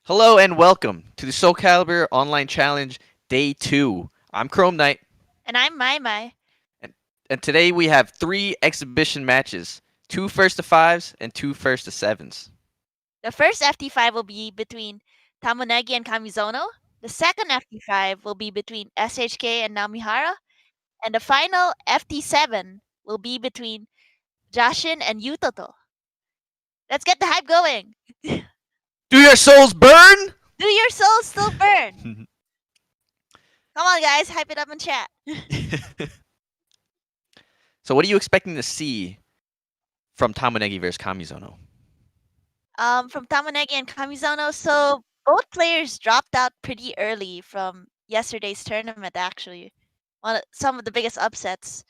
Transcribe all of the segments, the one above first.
Hello and welcome to the Soul Calibur Online Challenge Day 2. I'm Chrome Knight, And I'm Mai Mai. and, and today we have 3 exhibition matches, 2 first to 5s and 2 first to 7s. The first FT5 will be between Tamunagi and Kamizono. The second FT5 will be between SHK and Namihara. And the final FT7 will be between Jashin and Yutoto. Let's get the hype going. Do Do your souls burn? your souls still burn? Come on, guys, hype it up in chat. So what are you expecting to see from Tamunagi versus Kamizono? From Tamunagi and Kamizono, so both players dropped out pretty early from yesterday's tournament, actually. Some of the biggest upsets.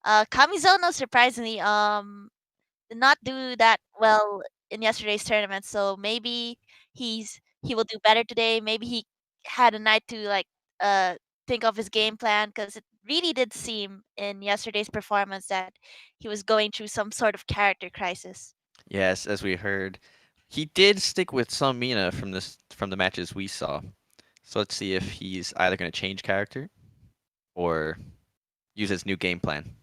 Kamizono surprisingly did not do that well in yesterday's tournament, so maybe he will do better today. Maybe he had a night to uh think of his game plan because it really did seem in yesterday's performance that he was going through some sort of character crisis. Yes, as we heard, he did stick with some Mina from the matches we saw. So let's see if he's either going to change character or use his new game plan.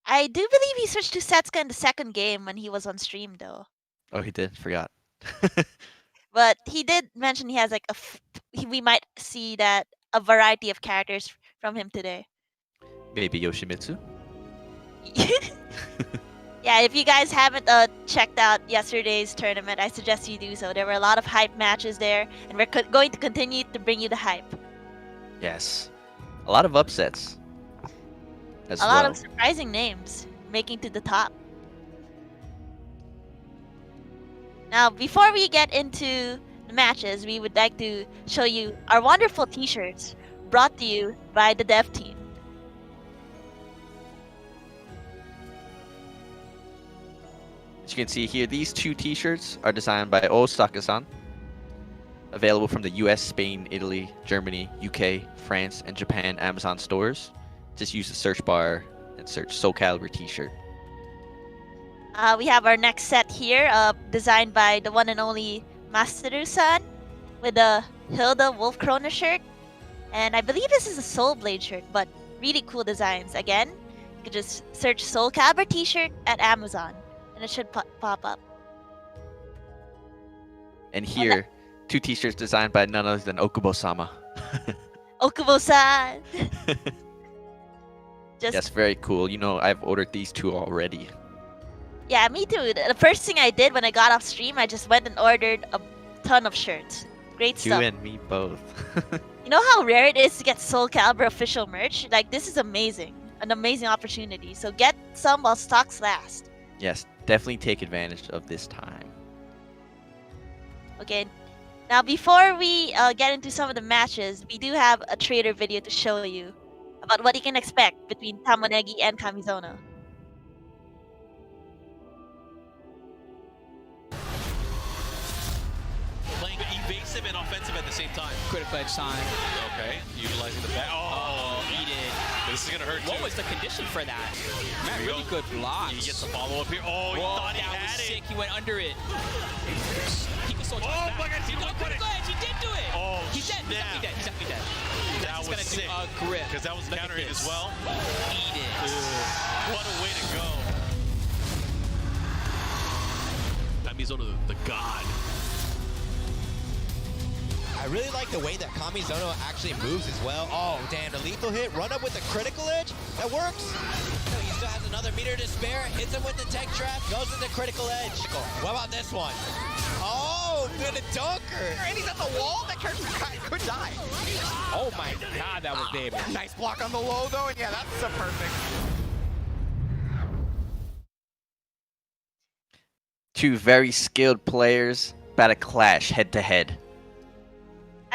I do believe he switched to Setsuka in the second game when he was on stream though. Oh, he did. Forgot. But he did mention he has we might see that a variety of characters from him today. Maybe Yoshimitsu. Yeah, if you guys haven't checked out yesterday's tournament, I suggest you do so. There were a lot of hype matches there, and we're going to continue to bring you the hype. Yes. A lot of upsets as A well. lot of surprising names making to the top. Now, before we get into the matches, we would like to show you our wonderful t-shirts brought to you by the dev team. As you can see here, these 2 t-shirts are designed by Osaka-san. Available from the US, Spain, Italy, Germany, UK, France, and Japan Amazon stores. Just use the search bar and search Soul Calibur t-shirt. We have our next set here, designed by the one and only Masaru-san, with the Hilda Wolf Krona shirt. And I believe this is a Soul Blade shirt, but really cool designs. Again, you can just search Soul Calibur t-shirt at Amazon, and it should pop up. And here, 2 t-shirts designed by none other than Okubo-sama. Okubo-san! Yes, very cool. You know, I've ordered these 2 already. Yeah, me too. The first thing I did when I got off stream, I just went and ordered a ton of shirts. Great stuff. You and me both. You know how rare it is to get Soul Calibur official merch? Like, this is amazing. An amazing opportunity. So get some while stocks last. Yes, definitely take advantage of this time. Okay, now before we get into some of the matches, we do have a trailer video to show you about what you can expect between Tamunagi and Kamizono. Playing evasive and offensive at the same time. Critical edge time. Okay, utilizing the back. Oh, He did. this is gonna hurt What too. was the condition for that? Man, Here we really go. good blocks. He gets the follow up here. Oh, he Whoa, thought he that was had it. sick. He went under it. He was so Oh my God, He he did went critical edge. He did do it. Oh, He's dead. He's snap. definitely dead. He's definitely dead. That He's was gonna sick. do a grip. Because that was Look at counter hit this. as well. Eat it. What a way to go. Kamizono, the god. I really like the way that Kamizono actually moves as well. Oh, damn, the lethal hit, run up with the critical edge. That works. He still has another meter to spare. Hits him with the tech trap, goes into critical edge. What about this one? Oh, good dunker. And he's at the wall. That character could die. Oh my god, that was damage. Nice block on the low, though, and yeah, that's a perfect. 2 very skilled players about to clash head to head.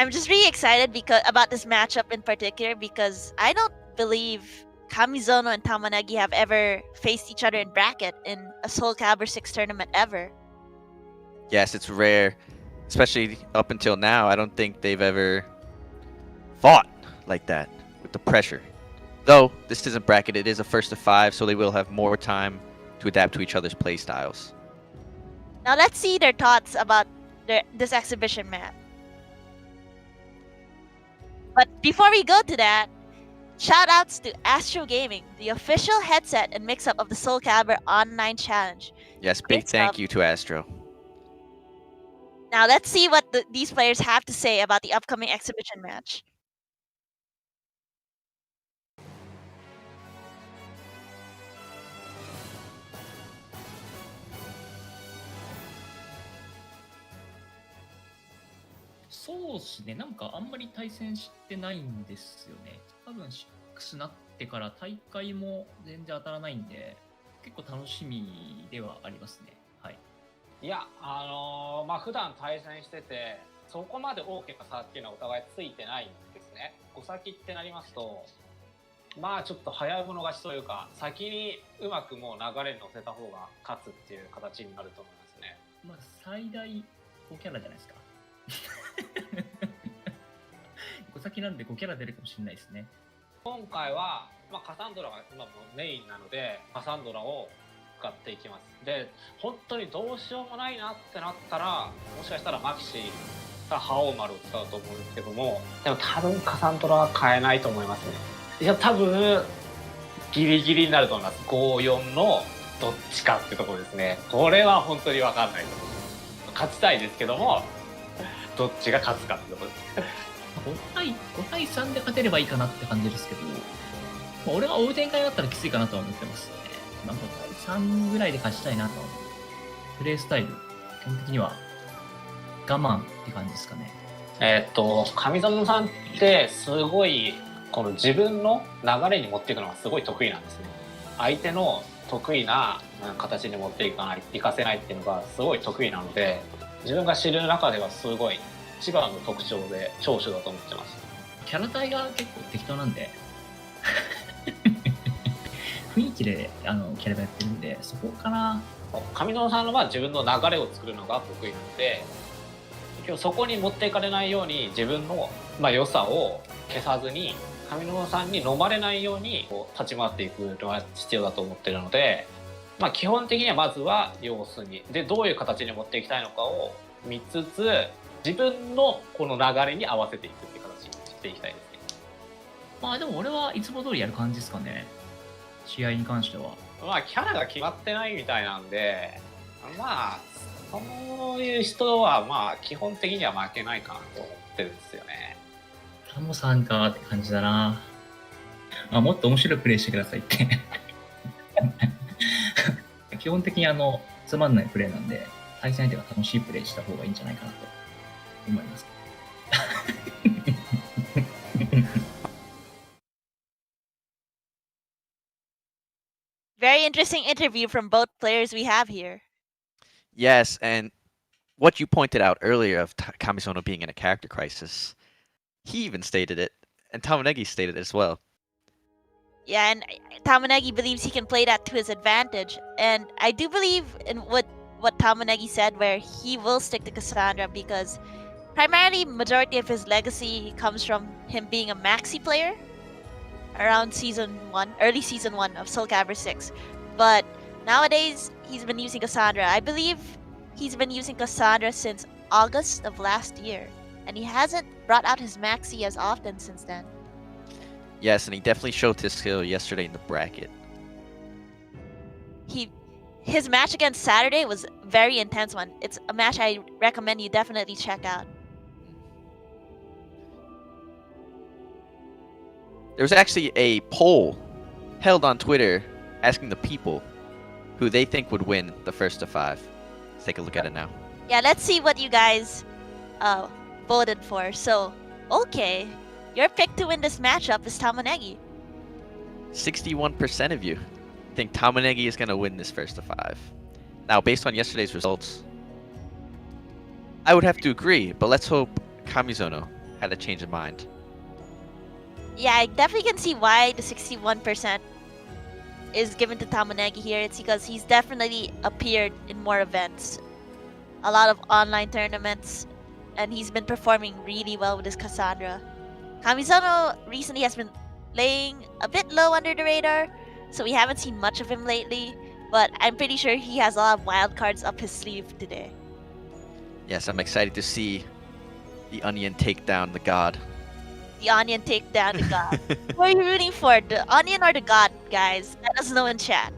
I'm just really excited about this matchup in particular because I don't believe Kamizono and Tamunagi have ever faced each other in bracket in a Soul Calibur 6 tournament ever. Yes, it's rare, especially up until now. I don't think they've ever fought like that with the pressure. Though this isn't bracket, it is a 1st to 5, so they will have more time to adapt to each other's play styles. Now let's see their thoughts about this exhibition map. But before we go to that, shout outs to Astro Gaming, the official headset and mix-up of the Soul Calibur Online Challenge. Yes, Great big thank stuff. you to Astro. Now let's see what these players have to say about the upcoming exhibition match.そうですね、なんかあんまり対戦してないんですよね。多分6になってから大会も全然当たらないんで、結構楽しみではありますね。はい。いや、普段対戦してて、そこまで大きな差っていうのはお互いついてないんですね。5先ってなりますと、ちょっと早い者勝ちというか、先にうまくもう流れに乗せた方が勝つっていう形になると思いますね。最大5キャラじゃないですか。5先なんで5キャラ出るかもしれないですね。今回は、カサンドラが今もメインなので、カサンドラを使っていきます。で、本当にどうしようもないなってなったら、もしかしたらマキシが覇王丸を使うと思うんですけども、でも多分カサンドラは変えないと思いますね。いや、多分ギリギリになると思います。5-4のどっちかってところですね。これは本当に分かんないと思います。勝ちたいですけども、どっちが勝つかってところです。5対3で勝てればいいかなって感じですけど、俺が追う展開だったらきついかなとは思ってますね。5対3ぐらいで勝ちたいなと。プレイスタイル、基本的には我慢って感じですかね。上園さんってすごいこの自分の流れに持っていくのがすごい得意なんですね。相手の得意な形に持っていかせないっていうのがすごい得意なので、自分が知る中ではすごい一番の特徴で長所だと思ってます。キャラ体が結構適当なんで雰囲気でキャラがやってるんで、そこかな。上園さんは自分の流れを作るのが得意なので、今日そこに持っていかれないように自分の良さを消さずに上園さんに飲まれないように立ち回っていくのが必要だと思っているので、基本的にはまずは様子にでどういう形に持っていきたいのかを見つつ、自分のこの流れに合わせていくっていう形にしていきたいですね。でも俺はいつも通りやる感じですかね、試合に関しては。キャラが決まってないみたいなんで、そういう人は基本的には負けないかなと思ってるんですよね。タモさんかって感じだな。もっと面白いプレイしてくださいって基本的につまんないプレイなんで、対戦相手が楽しいプレイした方がいいんじゃないかなと思いますVery interesting interview from both players we have here. Yes, and what you pointed out earlier of Kamizono being in a character crisis, he even stated it, and Tamunagi stated it as well. Yeah, and Tamunagi believes he can play that to his advantage. And I do believe in what Tamunagi said, where he will stick to Cassandra because primarily majority of his legacy comes from him being a maxi player around early season 1 of Soul Calibur 6. But nowadays, he's been using Cassandra. I believe he's been using Cassandra since August of last year. And he hasn't brought out his maxi as often since then. Yes, and he definitely showed his skill yesterday in the bracket. His match against Saturday was a very intense one. It's a match I recommend you definitely check out. There was actually a poll held on Twitter asking the people who they think would win the first of 5. Let's take a look at it now. Yeah, let's see what you guys voted for. So, okay, your pick to win this matchup is Tamunagi. 61% of you think Tamunagi is going to win this first of 5. Now, based on yesterday's results, I would have to agree, but let's hope Kamizono had a change of mind. Yeah, I definitely can see why the 61% is given to Tamunagi here. It's because he's definitely appeared in more events, a lot of online tournaments, and he's been performing really well with his Cassandra. Kamizono recently has been laying a bit low under the radar, so we haven't seen much of him lately, but I'm pretty sure he has a lot of wild cards up his sleeve today. Yes, I'm excited to see the Onion take down the god. the Onion take down the God. Who are you rooting for, the Onion or the God, guys? Let us know in chat.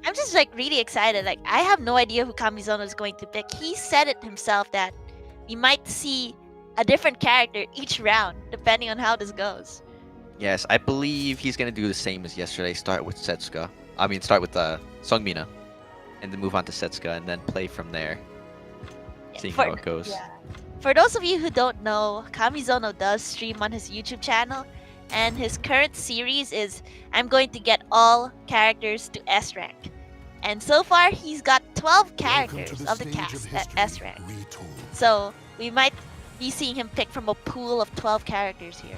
I'm just like really excited. Like I have no idea who Kamizono is going to pick. He said it himself that we might see a different character each round depending on how this goes. Yes, I believe he's gonna do the same as yesterday. Start with Setsuka. I mean, start with Sungmina, and then move on to Setsuka, and then play from there. Seeing how it goes. Yeah. For those of you who don't know, Kamizono does stream on his YouTube channel, and his current series is I'm going to get all characters to S rank. And so far, he's got 12 characters of the cast at S rank. So we might be seeing him pick from a pool of 12 characters here.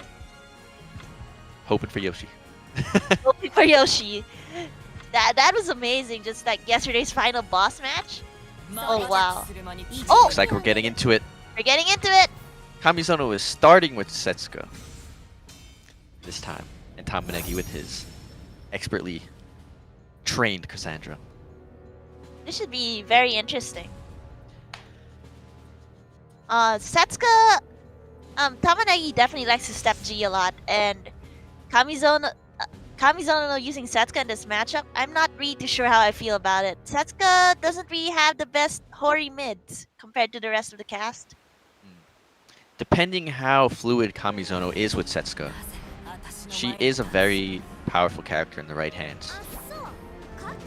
Hoping for Yoshi. Hoping for Yoshi. That was amazing. Just like yesterday's final boss match. Oh wow. Oh, Looks like we're getting into it. we're getting into it. Kamizono is starting with Setsuka this time, and Tamunagi with his expertly trained Cassandra. This should be very interesting. Setsuka, Tamunagi definitely likes to step G a lot, and Kamizono using Setsuka in this matchup, I'm not really too sure how I feel about it. Setsuka doesn't really have the best Hori mids compared to the rest of the cast. Depending how fluid Kamizono is with Setsuka, she is a very powerful character in the right hands.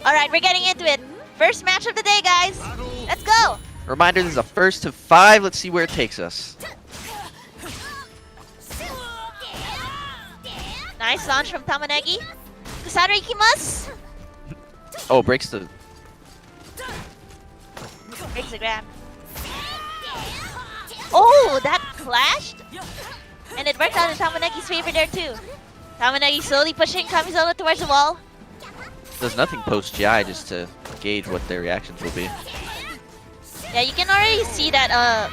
Alright, we're getting into it. First match of the day, guys. Let's go. Reminder, this is a first to 5. Let's see where it takes us. Nice launch from Tamunagi. Kusara ikimasu. Oh, breaks the... Breaks the grab. Oh, that clashed. And it worked out in Tamunagi's favor there too. Tamunagi slowly pushing Kamizono towards the wall. Does nothing post-GI just to gauge what their reactions will be. Yeah, you can already see that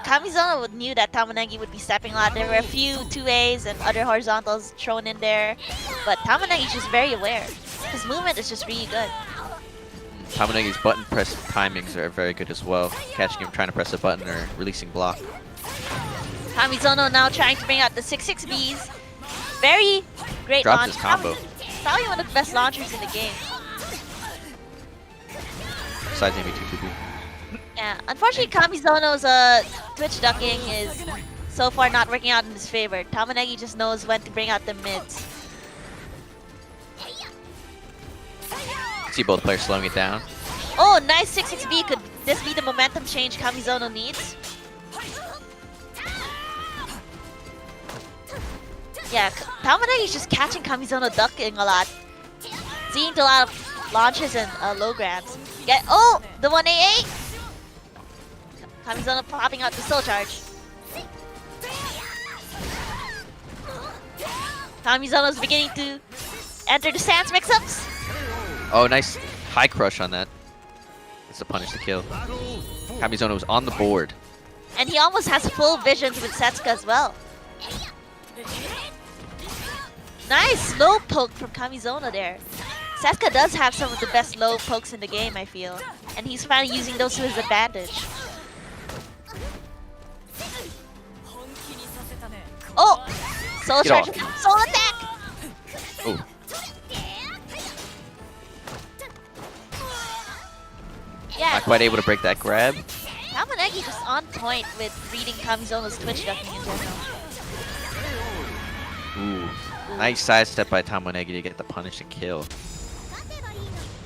Kamizono knew that Tamunagi would be stepping a lot. There were a few 2As and other horizontals thrown in there. But Tamunagi's just very aware. His movement is just really good. Tamunagi's button press timings are very good as well. Catching him trying to press a button or releasing block. Kamizono now trying to bring out the 6-6Bs. Very great Drops launch. his combo. Probably one of the best launchers in the game. Besides maybe 2-2-2. Yeah, unfortunately Kamizono's twitch ducking is so far not working out in his favor. Tamunagi just knows when to bring out the mids. See both players slowing it down. Oh, nice 6-6B. Could this be the momentum change Kamizono needs? Yeah, Tamunagi's just catching Kamizono ducking a lot. Seeing a lot of launches and low grabs. Oh, the 1AA! Kamizono popping out the soul charge. Kamizono's beginning to enter the stance mix-ups. Oh, nice high crush on that. It's a punish to kill. Kamizono was on the board. And he almost has full visions with Setsuka as well. Nice low poke from Kamizono there. Setsuka does have some of the best low pokes in the game, I feel. And he's finally using those to his advantage. Oh! Soul charge. Soul attack! Oh. Yeah, Not quite able to break that grab. Tamunagi just on point with reading Kamizono's twitch ducking in general. Ooh. Nice sidestep by Tamunagi to get the punish and kill.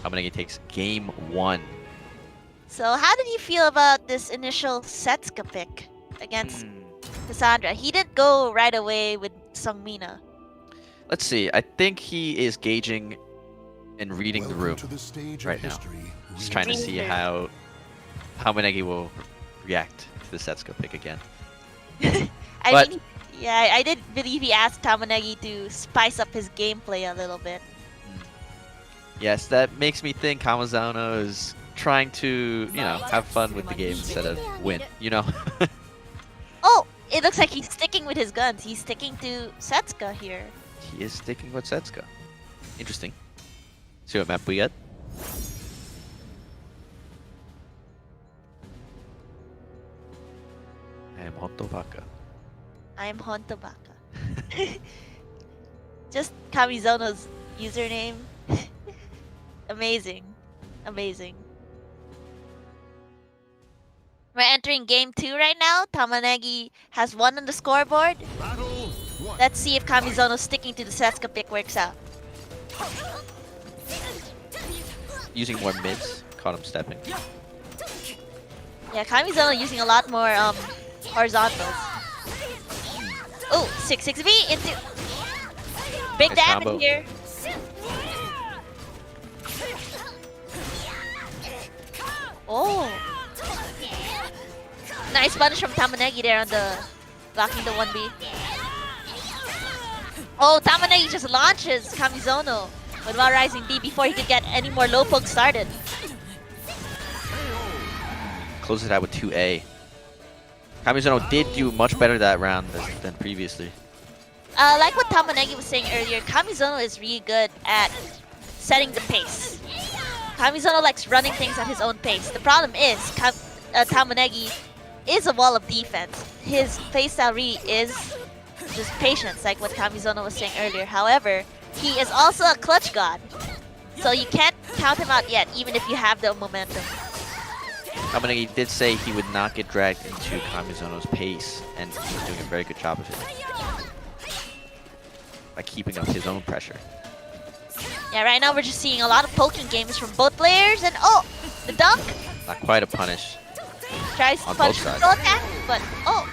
Tamunagi takes game 1. So how did you feel about this initial Setsuka pick against Cassandra? He didn't go right away with Sungmina. Let's see. I think he is gauging and reading the room right now. Just trying to see how Tamunagi will react to the Setsuka pick again. I mean, yeah, I did believe he asked Tamunagi to spice up his gameplay a little bit. Yes, that makes me think Kamizono is trying to, you know, have fun with the game instead of win, you know? Oh, it looks like he's sticking with his guns. He's sticking to Setsuka here. He is sticking with Setsuka. Interesting. See what map we get? am Hotobaka. I am Hontobaka. Just Kamizono's username. Amazing. Amazing. We're entering game 2 right now. Tamunagi has 1 on the scoreboard. Let's see if Kamizono sticking to the Setsuka pick works out. Using more mids, caught him stepping. Yeah, Kamizono using a lot more horizontals. Oh, 6-6B into big Nice damage combo. here. Oh. Nice punish from Tamunagi there on the blocking the 1B. Oh, Tamunagi just launches Kamizono with Wild Rising B before he could get any more low poke started. Closes it out with 2A. Kamizono did do much better that round than previously. Like what Tamunagi was saying earlier, Kamizono is really good at setting the pace. Kamizono likes running things at his own pace. The problem is, Tamunagi is a wall of defense. His playstyle really is just patience, like what Kamizono was saying earlier. However, he is also a clutch god. So you can't count him out yet, even if you have the momentum. Tamunagi did say he would not get dragged into Kamizono's pace, and he's doing a very good job of it. By keeping up his own pressure. Yeah, right now we're just seeing a lot of poking games from both players, and oh, the dunk! Not quite a punish. Tries to On punish both the sides. full attack, but oh!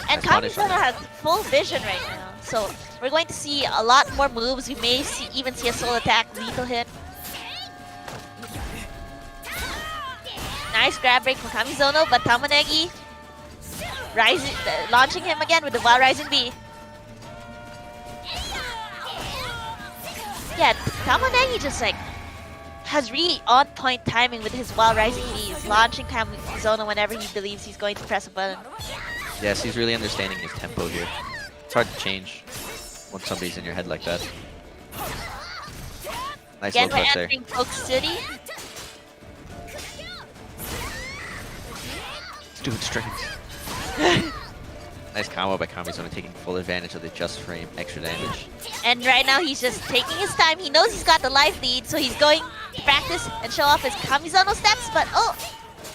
And Nice punish on Kamizono has full vision right now, so we're going to see a lot more moves. We may even see a soul attack, lethal hit. Nice grab break from Kamizono, but Tamunagi launching him again with the Wild Rising B. Yeah, Tamunagi just like has really on point timing with his Wild Rising Bs, launching Kamizono whenever he believes he's going to press a button. Yes, he's really understanding his tempo here. It's hard to change when somebody's in your head like that. Nice Again, low we're touch there. entering Folk City. Stupid strings. Nice combo by Kamizono, taking full advantage of the just frame extra damage. And right now he's just taking his time. He knows he's got the life lead, so he's going to practice and show off his Kamizono steps, but oh!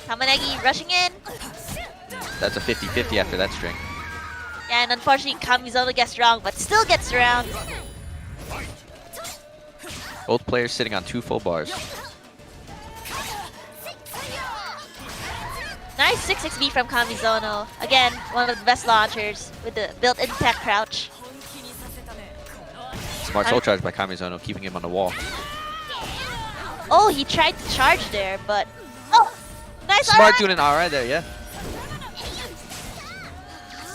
Tamunagi rushing in. That's a 50-50 after that string. Yeah, and unfortunately Kamizono gets wrong, but still gets around. Both players sitting on 2 full bars. Nice 6-6B from Kamizono. Again, one of the best launchers with the built-in tech crouch. Smart soul charge by Kamizono, keeping him on the wall. Oh, he tried to charge there, but... Oh! Nice Smart RI! doing an RI there, yeah.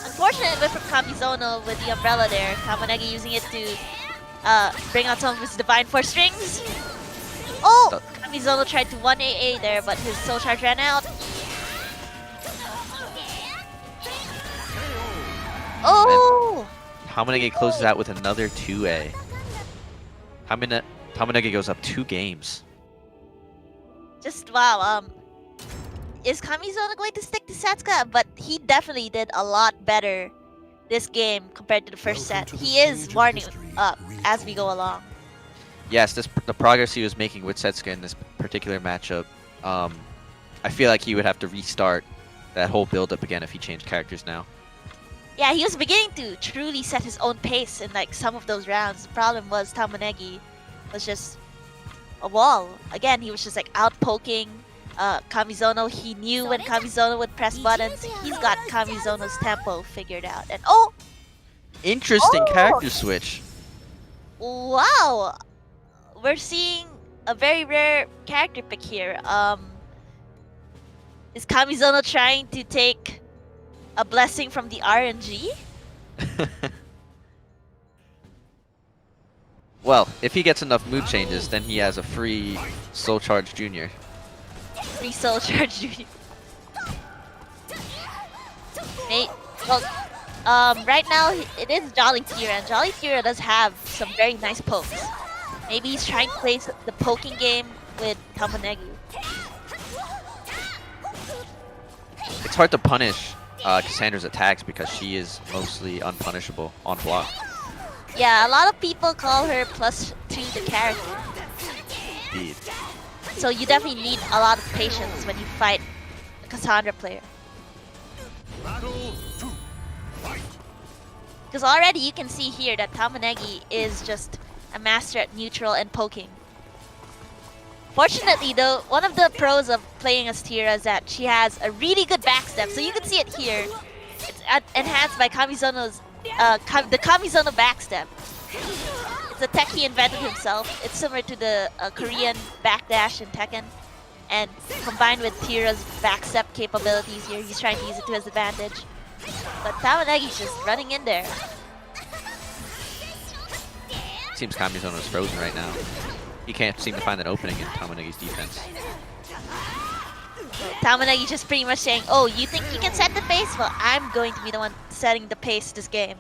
Unfortunate whip from Kamizono with the umbrella there. Tamunagi using it to bring out some of his Divine Force strings. Oh! Kamizono tried to 1AA there, but his soul charge ran out. Oh! Tamunagi closes out with another 2A. Tamunagi goes up 2 games. Just wow, is Kamizono going to stick to Setsuka? But he definitely did a lot better this game compared to the first set. He is warming up as we go along. Yes, the progress he was making with Setsuka in this particular matchup, I feel like he would have to restart that whole build-up again if he changed characters now. Yeah, he was beginning to truly set his own pace in like some of those rounds. The problem was Tamunagi was just a wall. Again, he was just like out poking Kamizono. He knew when Kamizono would press buttons. He's got Kamizono's tempo figured out. And oh! Interesting Oh! character switch. Wow! We're seeing a very rare character pick here. Is Kamizono trying to take a blessing from the RNG? Well, if he gets enough mood changes, then he has a free Soul Charge Junior. Free Soul Charge Junior. Well, right now it is Jolly Kira, and Jolly Kira does have some very nice pokes. Maybe he's trying to play the poking game with Tamunagi. It's hard to punish Cassandra's attacks because she is mostly unpunishable on block. Yeah, a lot of people call her +2 the character. Indeed. So you definitely need a lot of patience when you fight a Cassandra player. Because already you can see here that Tamunagi is just a master at neutral and poking. Fortunately though, one of the pros of playing as Tira is that she has a really good backstep. So you can see it here. It's enhanced by Kamizono's, the Kamizono backstep. It's a tech he invented himself. It's similar to the Korean backdash in Tekken. And combined with Tira's backstep capabilities here, he's trying to use it to his advantage. But Tamunagi's just running in there. Seems Kamizono is frozen right now. He can't seem to find an opening in Tamunagi's defense. Tamunagi just pretty much saying, oh, you think you can set the pace? Well, I'm going to be the one setting the pace this game.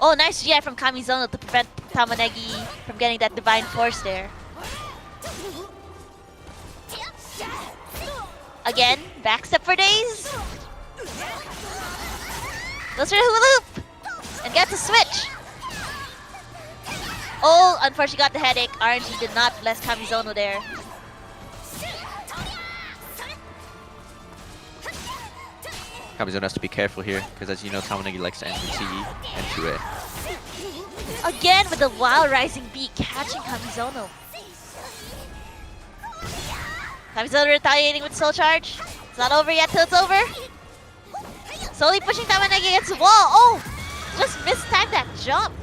Oh, nice GI from Kamizono to prevent Tamunagi from getting that Divine Force there. Again, backstep for days. Goes for the hula loop and gets a switch. Oh, unfortunately got the headache. RNG did not bless Kamizono there. Kamizono has to be careful here because, as you know, Tamunagi likes to enter CE and 2A. Again with the wild rising B catching Kamizono. Kamizono retaliating with soul charge. It's not over yet till it's over. Slowly pushing Tamunagi against the wall. Oh! Just mistimed that jump.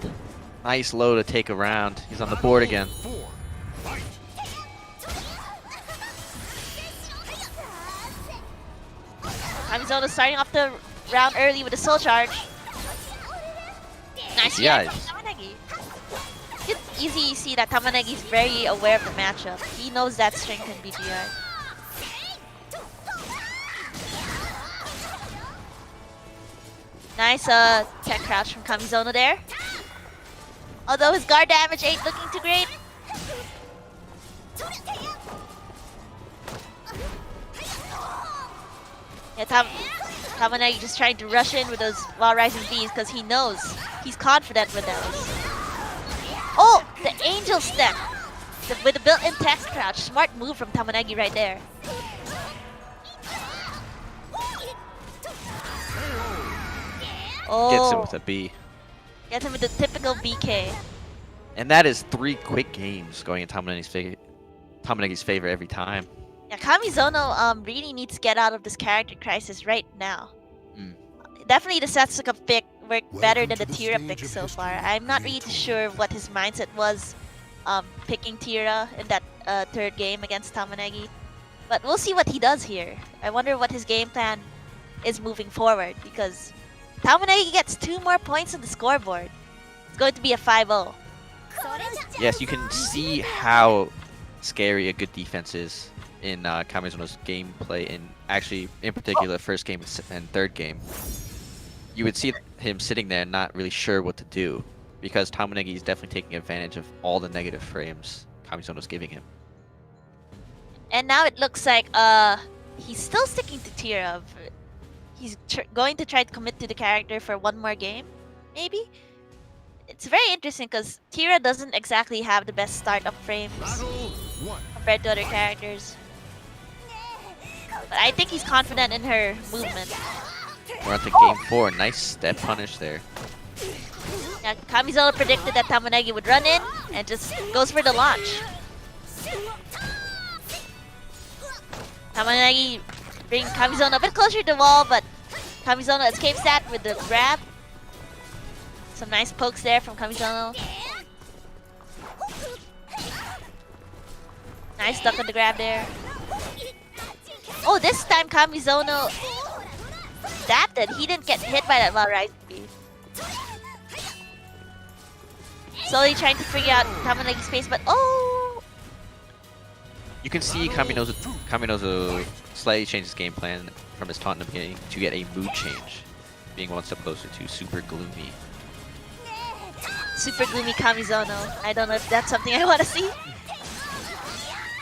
Nice low to take around. He's on the board again. Kamizono starting off the round early with a soul charge. Nice Yeah. from Tamunagi. It's easy to see that Tamunagi is very aware of the matchup. He knows that string can be GI. Nice tech crouch from Kamizono there. Although his guard damage ain't looking too great. Yeah, Tamunagi just trying to rush in with those while rising Bs because he knows he's confident with those. Oh, the angel step with the built-in tech crouch. Smart move from Tamunagi right there. Oh, Gets him with a B. gets him with the typical BK. And that is 3 quick games going in Tamunagi's favor every time. Yeah, Kamizono really needs to get out of this character crisis right now. Definitely the Setsuka pick worked better than the Tira pick so far. I'm not really sure what his mindset was picking Tira in that third game against Tamunagi. But we'll see what he does here. I wonder what his game plan is moving forward because Tamunagi gets 2 more points on the scoreboard. It's going to be a 5-0. Yes, you can see how scary a good defense is in Kamizono's gameplay, and actually, in particular, first game and third game. You would see him sitting there not really sure what to do, because Tamunagi is definitely taking advantage of all the negative frames Kamizono's giving him. And now it looks like he's still sticking to Tira. He's going to try to commit to the character for 1 more game, maybe? It's very interesting because Tira doesn't exactly have the best startup frames compared to other characters. But I think he's confident in her movement. We're on to game 4. Nice step punish there. Yeah, Kamizono predicted that Tamunagi would run in and just goes for the launch. Tamunagi bringing Kamizono a bit closer to the wall, but Kamizono escapes that with the grab. Some nice pokes there from Kamizono. Nice duck on the grab there. Oh, this time Kamizono adapted. He didn't get hit by that while rising B. Slowly trying to figure out Tamunagi's pace, but oh! You can see Kamizono slightly change his game plan from his taunt in the beginning to get a mood change, being one step closer to super gloomy. Super gloomy Kamizono. I don't know if that's something I want to see.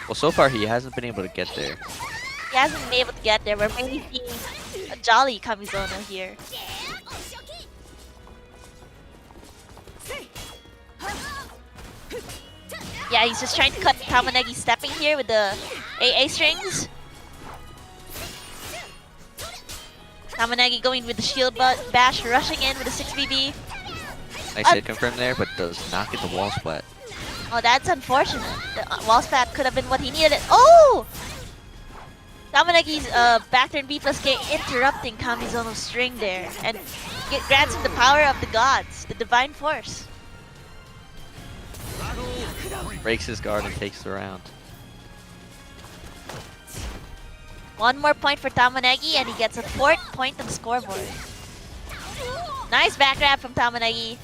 Well, so far he hasn't been able to get there. He hasn't been able to get there. We're mainly seeing a jolly Kamizono here. Yeah, he's just trying to cut Tamunagi stepping here with the AA strings. Tamunagi going with the shield bash, rushing in with a 6BB. Nice hit confirmed there, but does not get the wall splat. Oh, that's unfortunate. The wall spat could have been what he needed. Oh! Tamunagi's back turn B plus K interrupting Kamizono's string there and grants him the power of the gods, the divine force. Breaks his guard and takes the round. One more point for Tamunagi and he gets a 4th point on the scoreboard. Nice back grab from Tamunagi.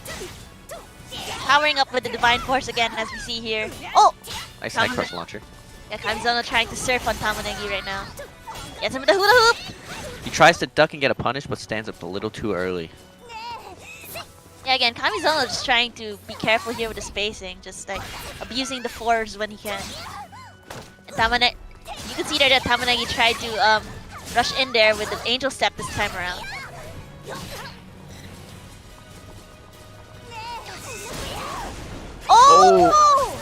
Powering up with the divine force again as we see here. Oh! Nice high crush launcher. Yeah, Kamizono trying to surf on Tamunagi right now. Gets him with the hula hoop! He tries to duck and get a punish, but stands up a little too early. Yeah, again, Kamizono just trying to be careful here with the spacing, just like abusing the fours when he can. And Tamunagi, you can see there that Tamunagi tried to rush in there with the angel step this time around. Oh!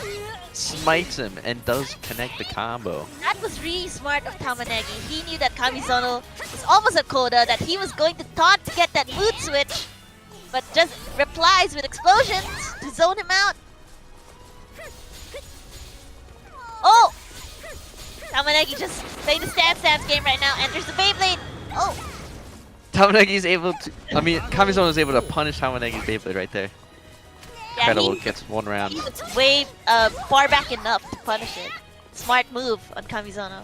Smites him and does connect the combo. That was really smart of Tamunagi. He knew that Kamizono was almost a coda, that he was going to taunt to get that mood switch, but just replies with explosions to zone him out. Oh! Tamunagi just playing the stance game right now, enters the Beyblade. Oh! Tamunagi is able to, Kamizono is able to punish Tamunagi's Beyblade right there. Yeah, Incredible, gets one round. he was way far back enough to punish it. Smart move on Kamizono.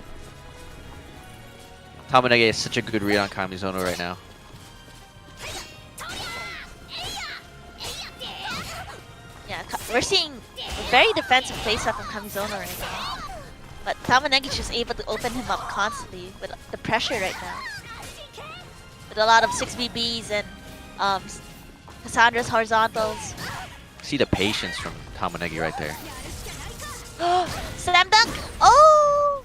Tamunagi is such a good read on Kamizono right now. Yeah, we're seeing a very defensive playstyle from Kamizono right now. But Tamunagi's just able to open him up constantly with the pressure right now. With a lot of 6BBs and Cassandra's horizontals. See the patience from Tamunagi right there. Slam dunk! Oh!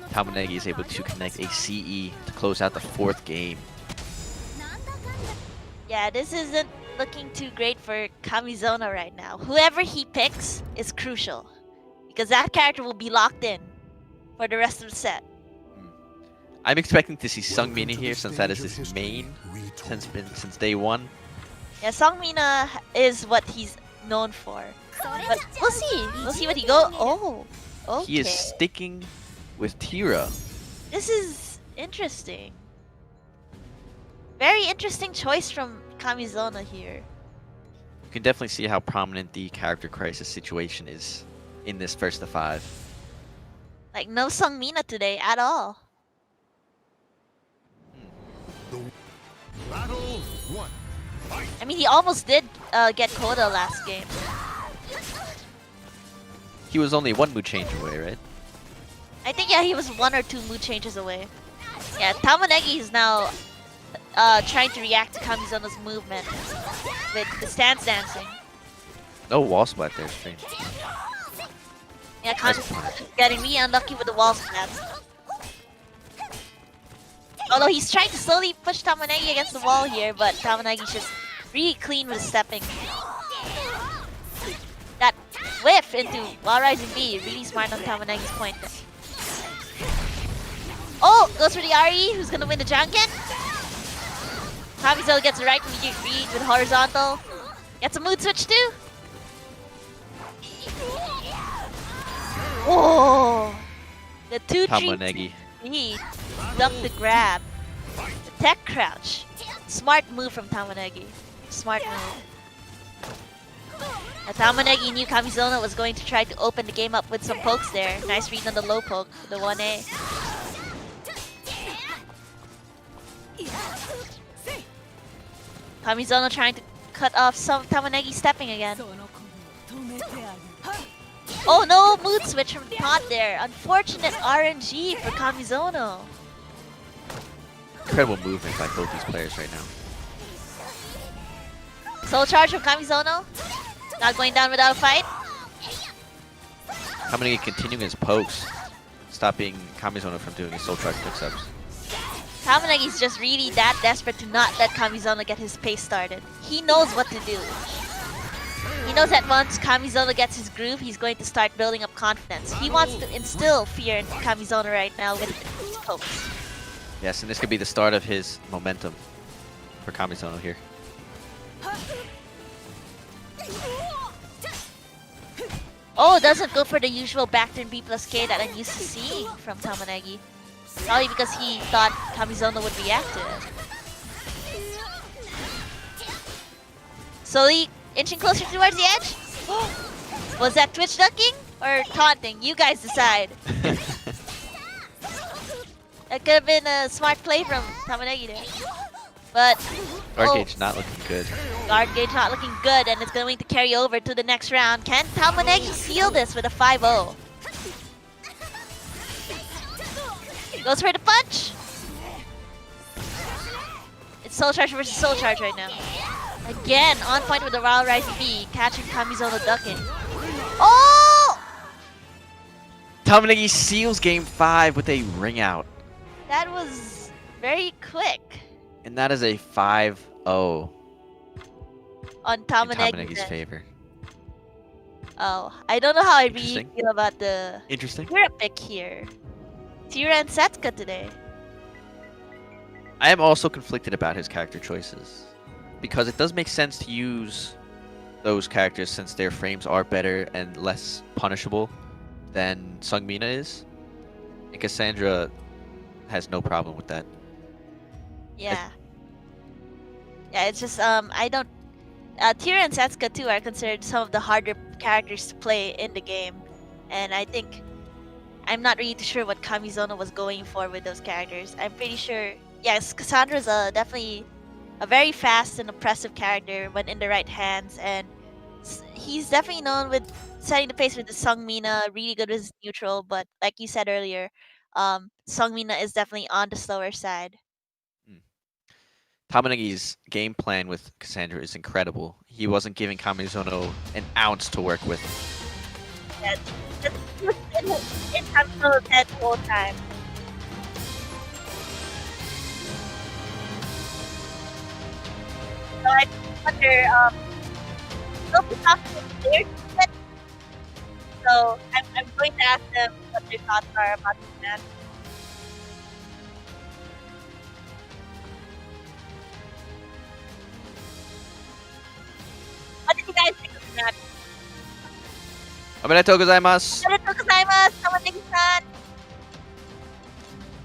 Tamunagi is able to connect a CE to close out the 4th game. Yeah, this isn't looking too great for Kamizono right now. Whoever he picks is crucial, because that character will be locked in for the rest of the set. I'm expecting to see Sungmina here since that is his main since day one. Yeah, Sungmina is what he's known for. But we'll see. We'll see what he go. Oh, okay. He is sticking with Tira. This is interesting. Very interesting choice from Kamizono here. You can definitely see how prominent the character crisis situation is in this first of 5. Like, no Sungmina today at all. Battle 1. I mean, he almost did get Coda last game. He was only 1 mood change away, right? I think, yeah, he was 1 or 2 mood changes away. Yeah, Tamunagi is now trying to react to Kamizono's movement with the stance dancing. No wall splat there, strange. Yeah, Kamizono getting really unlucky with the wall splats. Although he's trying to slowly push Tamunagi against the wall here, but Tamunagi's just really clean with stepping. That whiff into Wall Rising B, really smart on Tamunagi's point there. Oh, goes for the RE, who's gonna win the Janken? Kamizono gets the right read with horizontal. Gets a mood switch too. Whoa! The 2-3 Tamunagi. he ducked the grab. The tech crouch. Smart move from Tamunagi. Smart move. Now, Tamunagi knew Kamizono was going to try to open the game up with some pokes there. Nice read on the low poke, the 1A. Kamizono trying to cut off some Tamunagi stepping again. Oh, no mood switch from Taunt there. Unfortunate RNG for Kamizono. Incredible movement by both these players right now. Soul charge from Kamizono. Not going down without a fight. Tamunagi continuing his pokes, stopping Kamizono from doing his soul charge mix-ups. Tamunagi's just really that desperate to not let Kamizono get his pace started. He knows what to do. He knows that once Kamizono gets his groove, he's going to start building up confidence. He wants to instill fear in Kamizono right now with his pokes. Yes, and this could be the start of his momentum for Kamizono here. Oh, doesn't go for the usual back turn B plus K that I'm used to seeing from Tamunagi. Probably because he thought Kamizono would react to it. Slowly inching closer towards the edge. Was that Twitch ducking or taunting? You guys decide. That could have been a smart play from Tamunagi there. But Guard gauge not looking good. guard gauge not looking good, and it's going to carry over to the next round. Can Tamunagi seal this with a 5-0? Goes for the punch. It's Soul Charge versus Soul Charge right now. Again, on point with the Wild Rising B, catching Kamizono ducking. Oh! Tamunagi seals game 5 with a ring out. That was very quick And that is a 5-0 on in Tamunagi's Tamunagi's end. favor. Oh, I don't know how I really Interesting. feel about the Interesting. Tira pick here. Tira and Setsuka today. I am also conflicted about his character choices, because it does make sense to use those characters since their frames are better and less punishable than Sungmina is. And Cassandra has no problem with that. Yeah. Yeah, it's just I don't Tira and Setsuka too are considered some of the harder characters to play in the game. And I think I'm not really too sure what Kamizono was going for with those characters. I'm pretty sure yes, Cassandra's definitely a very fast and oppressive character when in the right hands, and he's definitely known with setting the pace with the Sungmina, really good with his neutral, but like you said earlier, Sungmina is definitely on the slower side. Tamunagi's game plan with Cassandra is incredible. He wasn't giving Kamizono an ounce to work with. Yeah, just in Kamizono's head the whole time. So I wonder, they'll be talking to players, so I'm going to ask them what their thoughts are about this match. What did you guys think of the match? Omedetou gozaimasu! ありがとうございます。玉ねぎさん。聞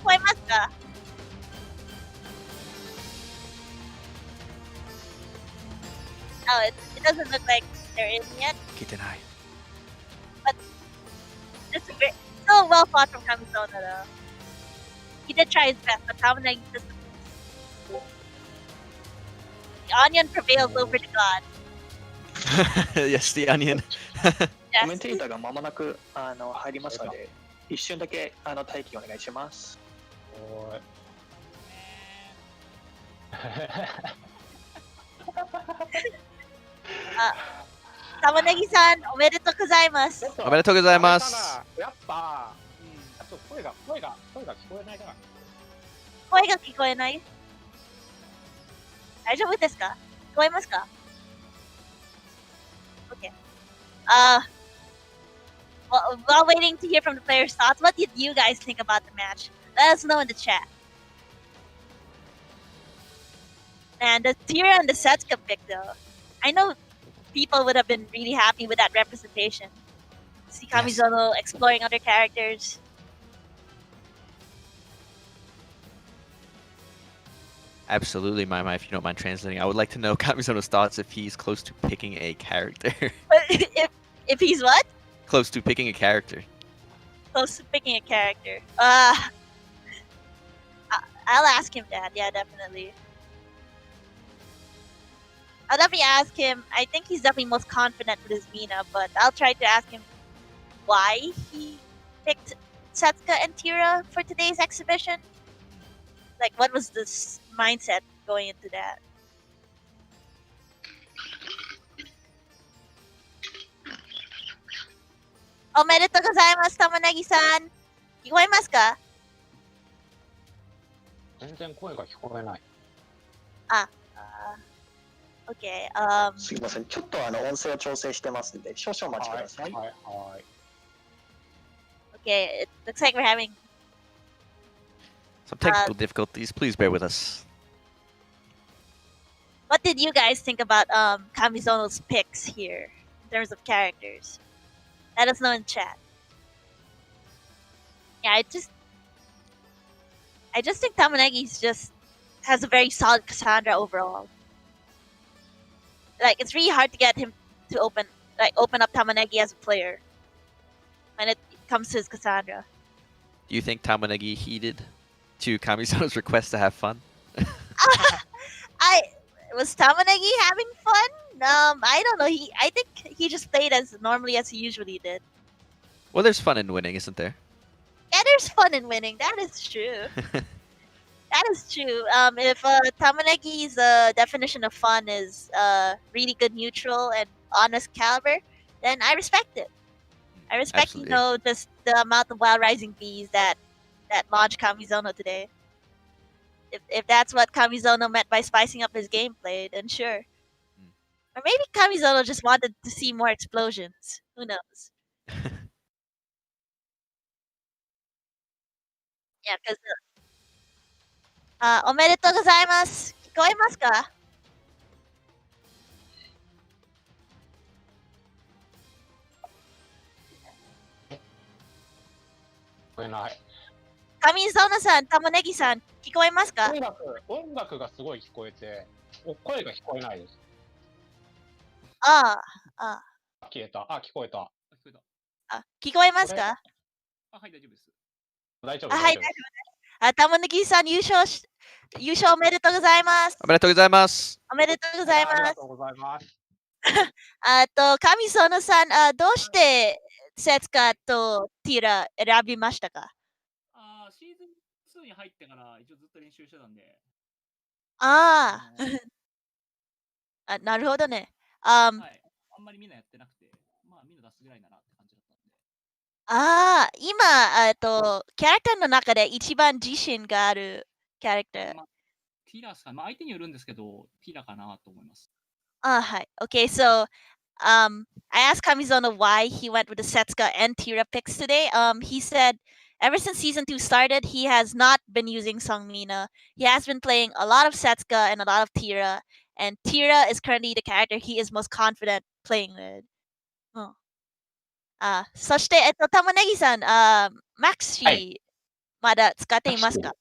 こえますか? Oh, it doesn't look like they're in yet. 聞いてない. This is great. So well fought from Kamizono though. He did try his best, but Tamunagi just... The onion prevails over the god. Yes, the onion. コ Yes. メンテーターが間もなく入りますので、一瞬だけ待機お願いします。おーい。Tamunagi-san, おめでとうございます。おめでとうございます。やっぱ、あと声が聞こえないな。声が聞こえない？大丈夫ですか？聞こえますか？ Okay. While waiting to hear from the players' thoughts, what did you guys think about the match? Let us know in the chat. And the Tira and the Setsuka pick, though, I know people would have been really happy with that representation. See Kamizono exploring other characters. Absolutely, Maima, if you don't mind translating. I would like to know Kamizono's thoughts if he's close to picking a character. if he's what? Close to picking a character. Close to picking a character. I'll ask him that. Yeah, definitely. I'll definitely ask him. I think he's definitely most confident with his Mina, but I'll try to ask him why he picked Setsuka and Tira for today's exhibition? Like, what was this mindset going into that? Omedetou gozaimasu, Tamunagi-san. 聞こえますか？全然声が聞こえない。Okay. すみません。ちょっと音声を調整してますんで、少々お待ちください。はい。 Okay. It looks like we're having. Some technical difficulties. Please bear with us. What did you guys think about Kamizono's picks here in terms of characters? Let us know in chat. Yeah, I just think Tamunagi's just has a very solid Cassandra overall. Like, it's really hard to get him to open up Tamunagi as a player when it comes to his Cassandra. Do you think Tamunagi heeded to Kamizono's request to have fun? Was Tamunagi having fun? I don't know. I think he just played as normally as he usually did. Well, there's fun in winning, isn't there? Yeah, there's fun in winning. That is true. That is true. If Tamunagi's definition of fun is really good neutral and honest caliber, then I respect it. I respect, Absolutely. just the amount of Wild Rising Bees that launched Kamizono today. If that's what Kamizono meant by spicing up his gameplay, then sure. Or maybe Kamizono just wanted to see more explosions. Who knows? Yeah, because おめでとうございます。聞こえますか？聞こえない。Kamizono-san、Tamunagi-san、聞こえますか？音楽がすごい聞こえて、声が聞こえないです。ああ。消えた。聞こえた。聞こえますか？はい、大丈夫です。大丈夫。はい、大丈夫です。Tamunagi-san、優勝おめでとうございます。おめでとうございます。おめでとうございます。ありがとうございます。Kamizono-san、どうしてセツカとティラ選びましたか？シーズン2に入ってから一応ずっと練習してたんで。なるほどね。はい。あんまりみんなやってなくて、まあみんな出すぐらいならって感じだったんで。今、キャラクターの中で一番自信があるキャラクター。ティラさん、相手によるんですけど、ティラかなと思います。はい。Okay, so I asked Kamizono why he went with the Setsuka and Tira picks today. He said ever since season 2 started, he has not been using Songmina. He has been playing a lot of Setsuka and a lot of Tira, and Tira is currently the character he is most confident playing with. そして、Tamunagi-san、マキシ、まだ使っていますか？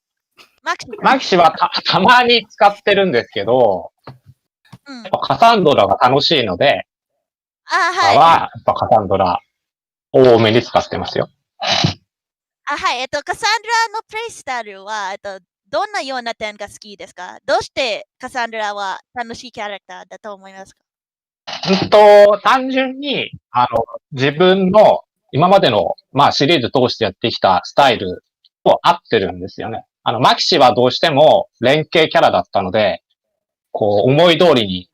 マキシはたまに使ってるんですけど、カサンドラが楽しいので、はい。やっぱカサンドラ多めに使ってますよ。はい。カサンドラのプレイスタイルは、どんなような点が好きですか？どうしてカサンドラは楽しいキャラクターだと思いますか？単純に、自分の今までの、シリーズ通してやってきたスタイルと合ってるんですよね。マキシはどうしても連携キャラだったので、思い通りに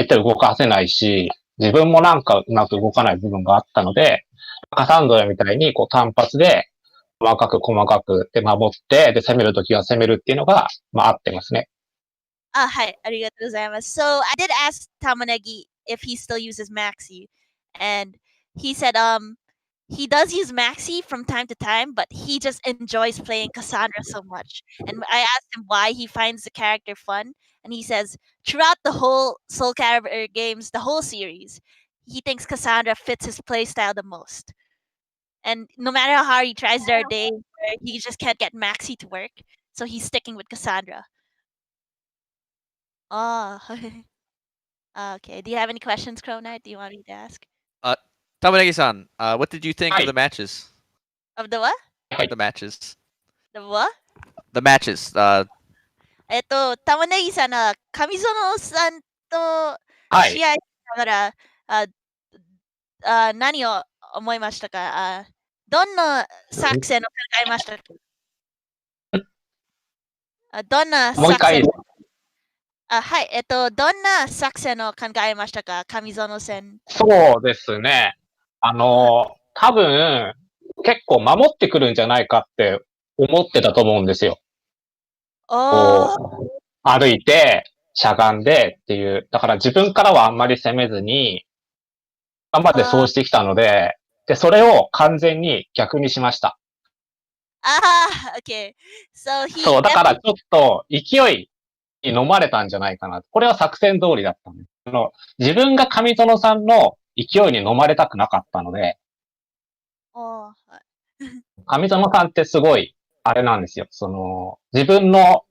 動かせないし、自分もなんかうまく動かない部分があったので、カサンドラみたいに単発で細かくで守って、で攻めるときは攻めるっていうのが、合ってますね。はい。ありがとうございます。So I did ask Tamunagi if he still uses Maxi, and he said he does use Maxi from time to time, but he just enjoys playing Cassandra so much. And I asked him why he finds the character fun, and he says throughout the whole Soul Calibur games, the whole series, he thinks Cassandra fits his playstyle the most. And no matter how hard he tries, there are days where he just can't get Maxi to work, so he's sticking with Cassandra. Okay. Do you have any questions, Crow Knight? Do you want me to ask? Tamunagi-san, what did you think of the matches? Of the what? The matches. The what? The matches. Tamunagi-san、Kamizono-sanと試合しながら、何を思いましたか？どんな作戦を考えましたか？どんなもう一回いい作戦ですか？はい、どんな作戦を考えましたか？上園戦。そうですね。多分、結構守ってくるんじゃないかって思ってたと思うんですよ。おー、歩いて、しゃがんでっていう。だから自分からはあんまり攻めずに、頑張ってそうしてきたので、で、それを完全に逆にしました。okay. So he そう、だからちょっと勢いに飲まれたんじゃないかな。これは作戦通りだったんです。自分が上園さんの勢いに飲まれたくなかったので、はい。上園さんってすごい、あれなんですよ。自分の、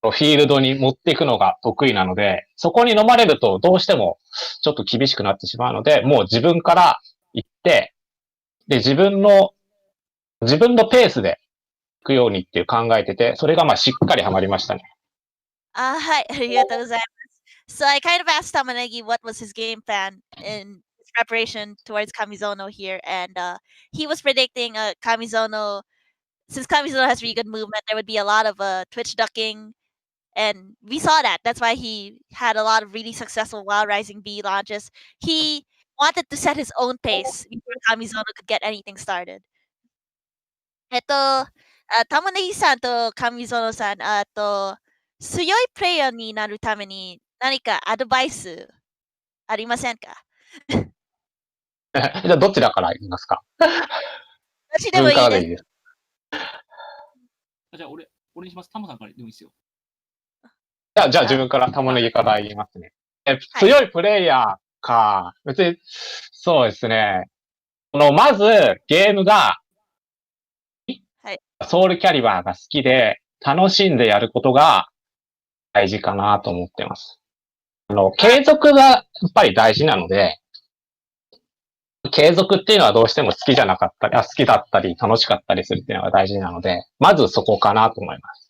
フィールドに持っていくのが得意なので、そこに飲まれるとどうしてもちょっと厳しくなってしまうので、もう自分から行って、で、自分のペースで行くようにっていう考えてて、それがまあしっかりハマりましたね。はい、ありがとうございます。So I kind of asked Tamunagi what was his game plan in his preparation towards Kamizono here, and he was predicting Kamizono. Since Kamizono has really good movement, there would be a lot of twitch ducking, and we saw that. That's why he had a lot of really successful Wild Rising B launches. He wanted to set his own pace before Kamizono could get anything started. 玉ねぎさんと上園さん、強いプレイヤーになるために何かアドバイスありませんか？じゃあどちらから言いますか？どっちでもいいです。自分からでいいです。じゃあ俺にします。タモさんからでもいいですよ。じゃあ自分から玉ねぎから言いますね。強いプレイヤーか。別に、そうですね。まず、ゲームが、はい。ソウルキャリバーが好きで、楽しんでやることが大事かなと思ってます。継続がやっぱり大事なので、継続っていうのはどうしても好きじゃなかったり、好きだったり、楽しかったりするっていうのが大事なので、まずそこかなと思います。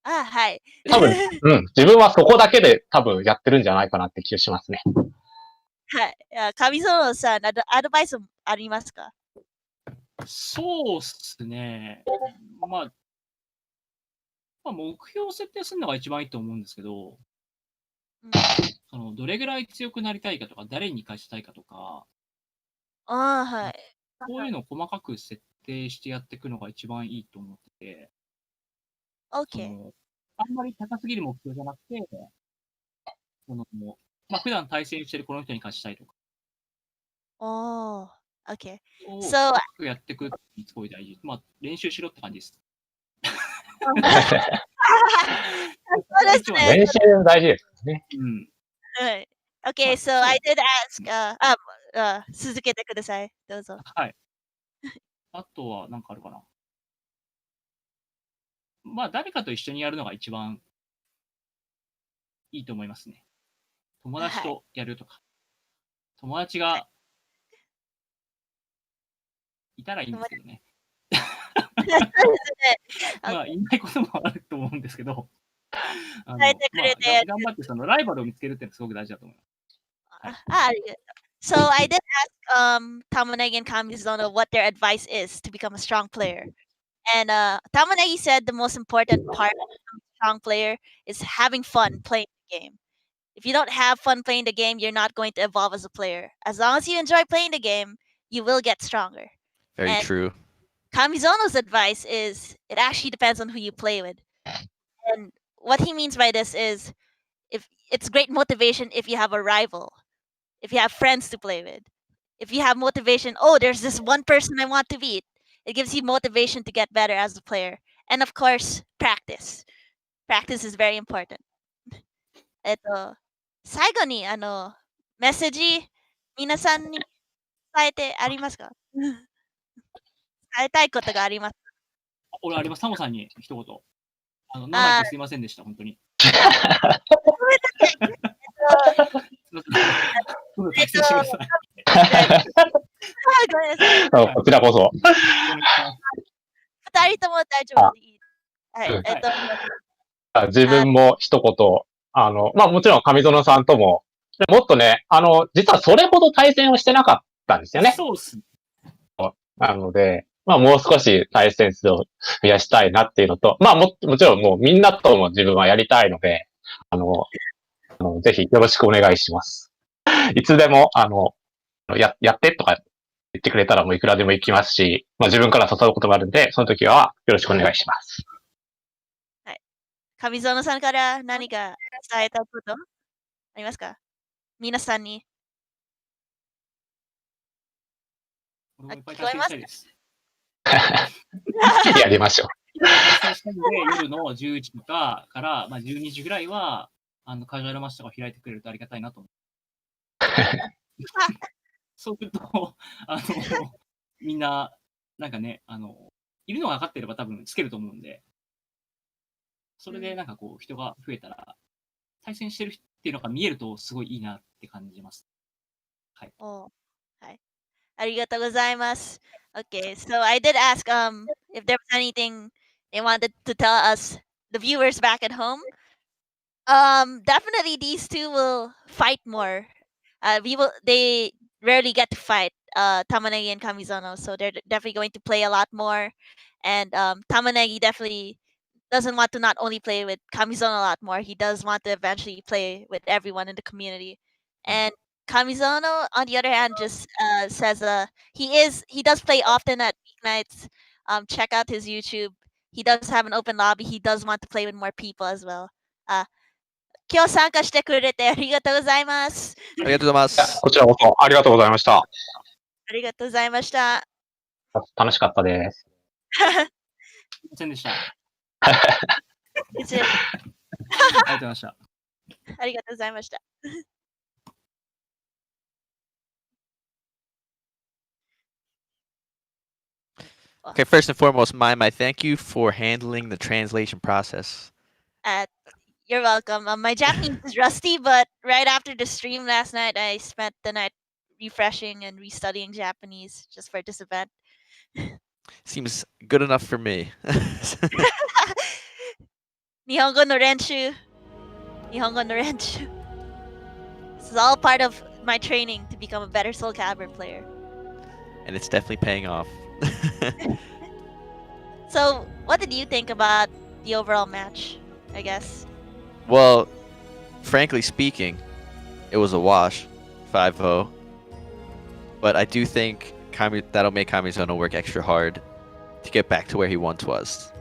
はい。多分、自分はそこだけで多分やってるんじゃないかなって気がしますね。はい。上園さん、アドバイスありますか？そうっすね。まあ、目標を設定するのが一番いいと思うんですけど、どれぐらい強くなりたいかとか、誰に勝ちたいかとか、はい。こういうのを細かく設定してやっていくのが一番いいと思ってて、OK。あんまり高すぎる目標じゃなくて、普段対戦してるこの人に勝ちたいとか。OK。細かくやっていくってすごい大事。練習しろって感じです。そうですね。練習大事ですね。はい。OK, so I did ask, 続けてください。どうぞ。はい。あとは何かあるかな。誰かと一緒にやるのが一番いいと思いますね。友達とやるとか。友達がいたらいいんですけどね。そうですね。いないこともあると思うんですけど。伝えてくれて。頑張ってライバルを見つけるっていうのはすごく大事だと思います。So I did ask Tamunagi and Kamizono what their advice is to become a strong player. And Tamunagi said the most important part of becoming a strong player is having fun playing the game. If you don't have fun playing the game, you're not going to evolve as a player. As long as you enjoy playing the game, you will get stronger. Very true. Kamizono's advice is it actually depends on who you play with. And what he means by this is if it's great motivation if you have a rival, if you have friends to play with, if you have motivation, there's this one person I want to beat. It gives you motivation to get better as a player. And of course, practice. Practice is very important. 最後にメッセージ皆さんに伝えてありますか？伝えたいことがありますか？俺あります。タモさんに一言。生意気すいませんでした、本当に。ごめんなさい。こちらこそ。二人とも大丈夫でいい。自分も一言、もちろん上園さんとももっとね、実はそれほど対戦をしてなかったんですよね。そうっすね。なので、まあもう少し対戦数を増やしたいなっていうのと、まあもちろんもうみんなとも自分はやりたいので、ぜひよろしくお願いします。いつでも、やってとか言ってくれたらもういくらでも行きますし、まあ自分から誘うことがあるんで、その時はよろしくお願いします。はい。上園さんから何か伝えたことありますか？皆さんに。俺もいっぱい対戦したいです。やりましょう。対戦したいので、夜の11時から、まあ、12時ぐらいは、カジュアルマスターが開いてくれるとありがたいなと思う。そうすると、みんな、なんかね、いるのが分かってれば多分つけると思うんで、それでなんかこう、人が増えたら、対戦してるっていうのが見えるとすごいいいなって感じます。はい。はい。ありがとうございます。Okay, so I did ask if there was anything they wanted to tell us, the viewers back at home. Definitely these two will fight more. They rarely get to fight, Tamunagi and Kamizono, so they're definitely going to play a lot more. And Tamunagi definitely doesn't want to not only play with Kamizono a lot more, he does want to eventually play with everyone in the community. And Kamizono, on the other hand, just says he does play often at weeknights. Check out his YouTube. He does have an open lobby. He does want to play with more people as well. 今日参加してくれてありがとうございます。ありがとうございます。こちらこそありがとうございました。ありがとうございました。楽しかったです。すいませんでした。ありがとうございました。ありがとうございました。Okay, first and foremost, Mime, I thank you for handling the translation process. You're welcome. My Japanese is rusty, but right after the stream last night, I spent the night refreshing and restudying Japanese just for this event. Seems good enough for me. 日本語の練習。日本語の練習。This is all part of my training to become a better Soul Calibur player. And it's definitely paying off. So, what did you think about the overall match, I guess? Well, frankly speaking, it was a wash, 5-0. But I do think that'll make Kamizono work extra hard to get back to where he once was.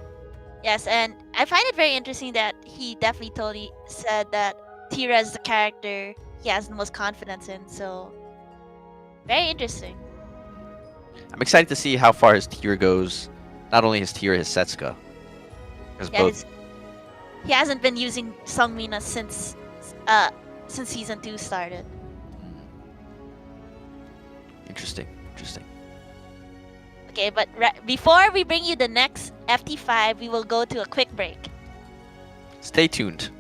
Yes, and I find it very interesting that he definitely said that Tira is the character he has the most confidence in, so very interesting. I'm excited to see how far his tier goes. Not only his tier, his Setsuka. He hasn't been using Sungmina since season 2 started. Interesting. Okay, but before we bring you the next FT5, we will go to a quick break. Stay tuned.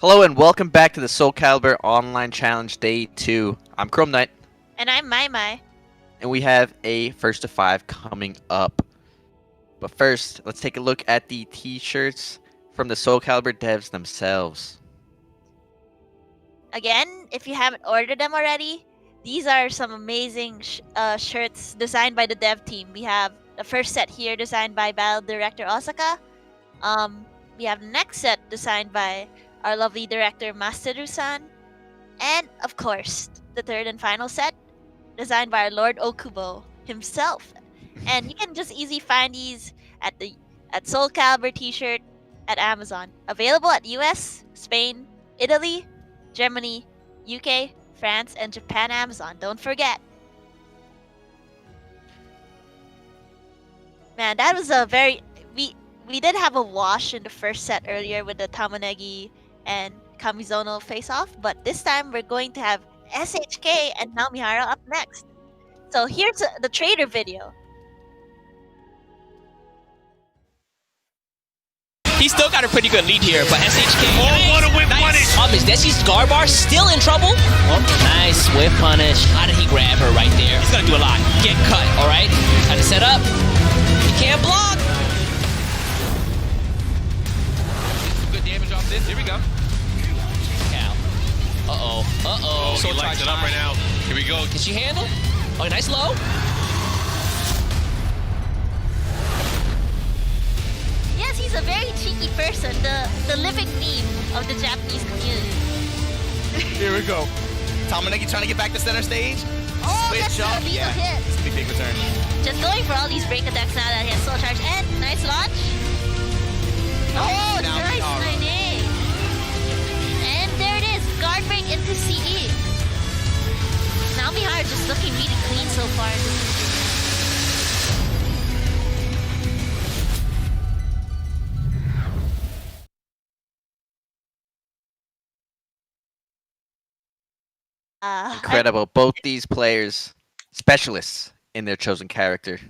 Hello and welcome back to the Soul Calibur Online Challenge Day 2. I'm Chrome Knight, And I'm Mai Mai. and we have a first to 5 coming up. But first, let's take a look at the t-shirts from the Soul Calibur devs themselves. Again, if you haven't ordered them already, these are some amazing shirts designed by the dev team. We have the first set here designed by Battle Director Osaka. We have the next set designed by our lovely director Masaru-san. And of course, the third and final set designed by our Lord Okubo himself. And you can just easily find these at Soul Calibur t-shirt at Amazon. Available at US, Spain, Italy, Germany, UK, France, and Japan Amazon. Don't forget. Man, that was a very we did have a wash in the first set earlier with the Tamunagi and Kamizono face-off, but this time we're going to have SHK and Namihara up next. So here's the trader video. He's still got a pretty good lead here, but SHK. Oh, what a whip punish! Is Desi's guard bar still in trouble? Oh, nice whip punish. How did he grab her right there? He's gonna do a lot. Get cut, alright? Trying to set up. He can't block. Good damage off this. Here we go. Cal. Uh-oh. Uh-oh. Oh, he lights it up right now. Here we go. Can she handle? Oh, nice low. Yes, he's a very cheeky person, the living meme of the Japanese community. Here we go. Tamunagi trying to get back to center stage. Oh, Switch that's up. a lethal hit. It's a big return. Just going for all these break attacks now that he has soul charge. And nice launch. Oh, now nice Namihara. 9A. And there it is, guard break into CE. Namihara just looking really clean so far. Incredible. Both these players, specialists in their chosen character.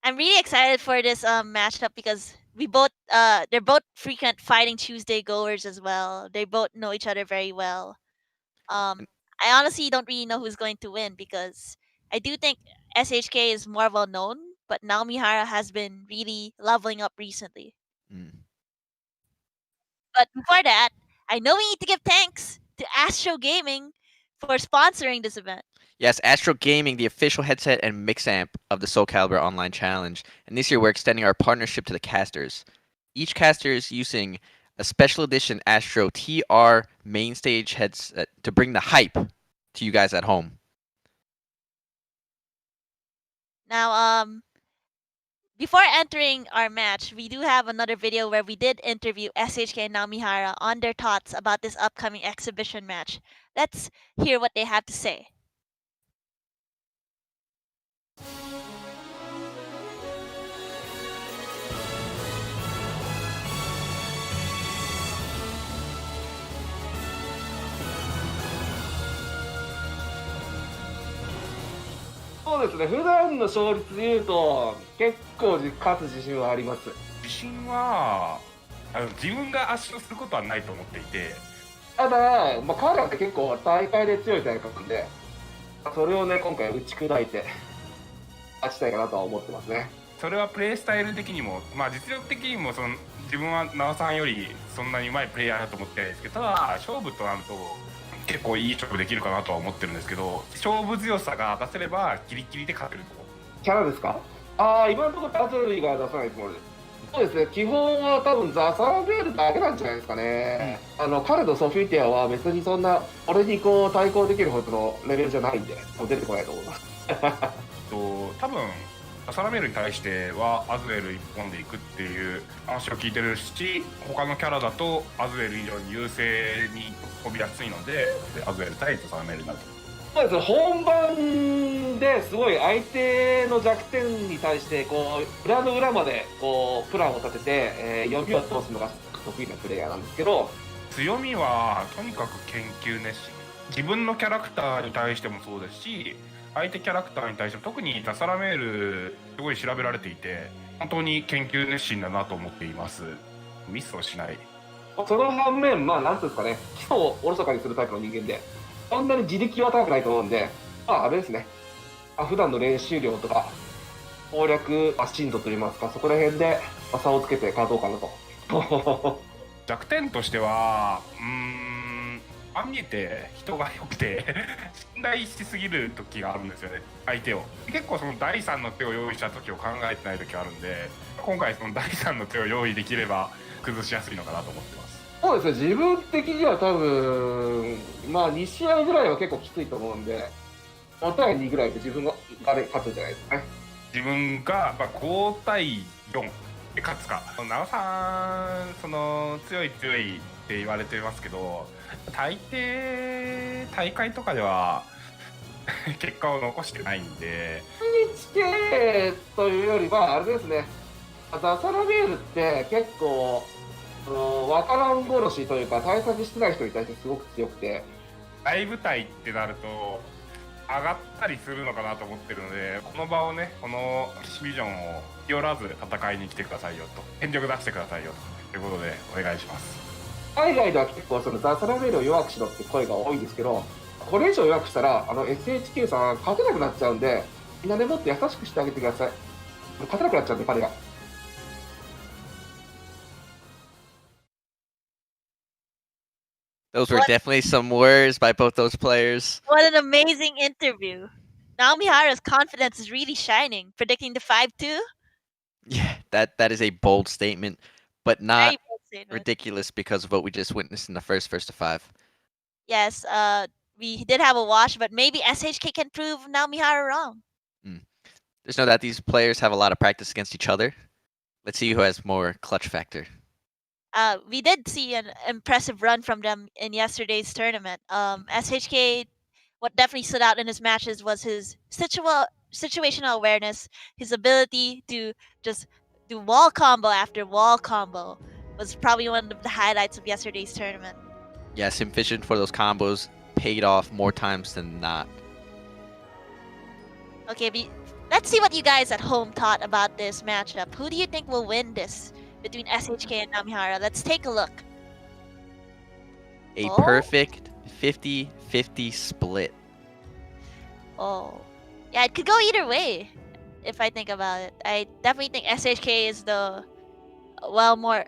I'm really excited for this matchup because they're both frequent Fighting Tuesday goers as well. They both know each other very well. I honestly don't really know who's going to win because I do think SHK is more well known, but Namihara has been really leveling up recently. But before that, I know we need to give thanks to Astro Gaming for sponsoring this event. Yes, Astro Gaming, the official headset and mix amp of the Soul Calibur Online Challenge. And this year we're extending our partnership to the casters. Each caster is using a special edition Astro TR main stage headset to bring the hype to you guys at home. Now, before entering our match, we do have another video where we did interview SHK and Namihara on their thoughts about this upcoming exhibition match. Let's hear what they have to say.そうですね、普段の勝率でいうと結構勝つ自信はあります。自信は自分が圧勝することはないと思っていて、ただ、彼らって結構大会で強い大会なんで、それをね今回打ち砕いて勝ちたいかなとは思ってますね。それはプレースタイル的にも、実力的にも自分は名和さんよりそんなに上手いプレイヤーだと思ってないですけど、ただ勝負となると結構いい勝負できるかなとは思ってるんですけど、勝負強さが出せればキリキリで勝てると。キャラですか？今のところアズル以外は出さないつもりです。そうですね、基本は多分ザ・サラベールだけなんじゃないですかね。彼とソフィティアは別にそんな俺に対抗できるほどのレベルじゃないんで出てこないと思います。多分サラベールに対してはアズエル一本でいくっていう話を聞いてるし、他のキャラだとアズエル以上に優勢に飛びやすいので、アズエル対サラベールになると。そうですね、本番ですごい相手の弱点に対して裏の裏までプランを立てて、読みを通すのが得意なプレイヤーなんですけど、強みはとにかく研究熱心。自分のキャラクターに対してもそうですし、相手キャラクターに対しても、特にサラメールすごい調べられていて、本当に研究熱心だなと思っています。ミスをしない。その反面、まあ、なんていうんですかね、基礎をおろそかにするタイプの人間で、そんなに自力は高くないと思うんで、まあ、あれですね、普段の練習量とか、攻略進度といいますか、そこら辺で差をつけて勝とうかなと。弱点としては、ああ見えて人が良くて信頼しすぎる時があるんですよね、相手を。結構その第3の手を用意した時を考えてない時があるんで、今回その第3の手を用意できれば崩しやすいのかなと思ってます。そうですね、自分的には多分、まあ2試合ぐらいは結構きついと思うんで、5対2ぐらいで自分が勝つんじゃないですかね。自分が5対4で勝つか。奈良さん、その強いって言われてますけど、大抵大会とかでは結果を残してないんで。NHK というよりはあれですね、ザサラベールって結構わからん殺しというか対策してない人に対してすごく強くて、大舞台ってなると上がったりするのかなと思ってるので、この場をね、このキシビジョンを寄らず戦いに来てくださいよと、全力出してくださいよということでお願いします。海外では結構そのザサラベールを弱くしろって声が多いんですけど、これ以上弱くしたらSHK さん勝てなくなっちゃうんで、みんなでもっと優しくしてあげてください。勝てなくなっちゃうんで彼が。Those were definitely some words by both those players. What an amazing interview. Namihara's confidence is really shining, predicting the 5-2. Yeah, that is a bold statement, but Very not bold statement. ridiculous because of what we just witnessed in the first to 5. Yes, we did have a wash, but maybe SHK can prove Namihara wrong. Just know that these players have a lot of practice against each other. Let's see who has more clutch factor. We did see an impressive run from them in yesterday's tournament. SHK, what definitely stood out in his matches was his situational awareness, his ability to just do wall combo after wall combo was probably one of the highlights of yesterday's tournament. Yes, him fishing for those combos paid off more times than not. Okay, let's see what you guys at home thought about this matchup. Who do you think will win this between SHK and Namihara? Let's take a look. A perfect 50-50 split. Oh. Yeah, it could go either way if I think about it. I definitely think SHK is the more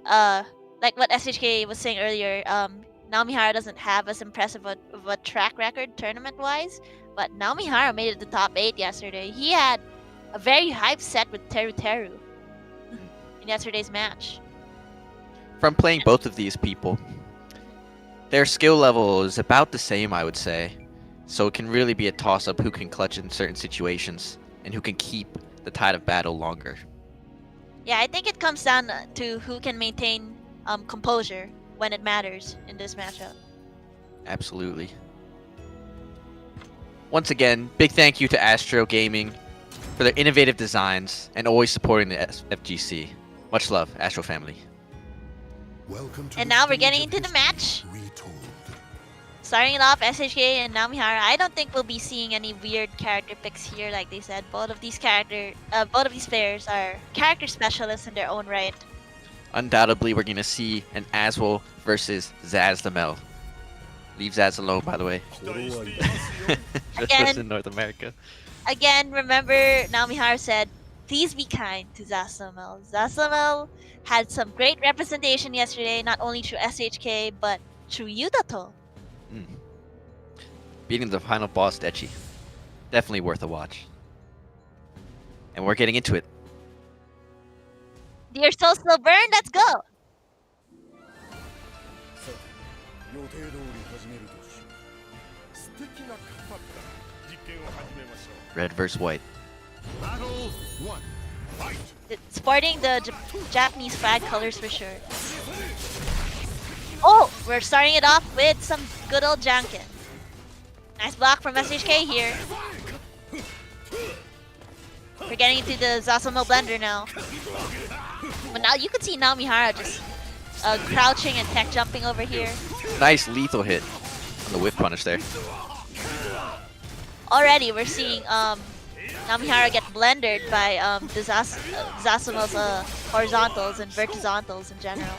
like what SHK was saying earlier, Namihara doesn't have as impressive of a track record tournament-wise, but Namihara made it to top 8 yesterday. He had a very hype set with Teru Teru in yesterday's match. From playing both of these people, their skill level is about the same, I would say. So it can really be a toss-up who can clutch in certain situations and who can keep the tide of battle longer. Yeah, I think it comes down to who can maintain composure when it matters in this matchup. Absolutely. Once again, big thank you to Astro Gaming for their innovative designs and always supporting the FGC. Much love, Astro family. And now we're getting into the match. Starting it off, SHK and Namihara. I don't think we'll be seeing any weird character picks here, like they said. Both of these players are character specialists in their own right. Undoubtedly, we're gonna see an Aswell versus Zaz the Mel. Leave Zaz alone, by the way. Just in North America. Again, remember Namihara said, please be kind to Zasamel. Zasamel had some great representation yesterday, not only through SHK, but through Yutoto. Beating the final boss, Dechi. Definitely worth a watch. And we're getting into it. Dear Soul still burned, let's go! Red versus white. Sporting the Japanese flag colors for sure. Oh, we're starting it off with some good old Janken. Nice block from SHK here. We're getting into the Zasumo blender now. But now you can see Namihara just crouching and tech jumping over here. Nice lethal hit on the whiff punish there. Already we're seeing Namihara get blendered by the Zasumo's horizontals and vertizontals in general.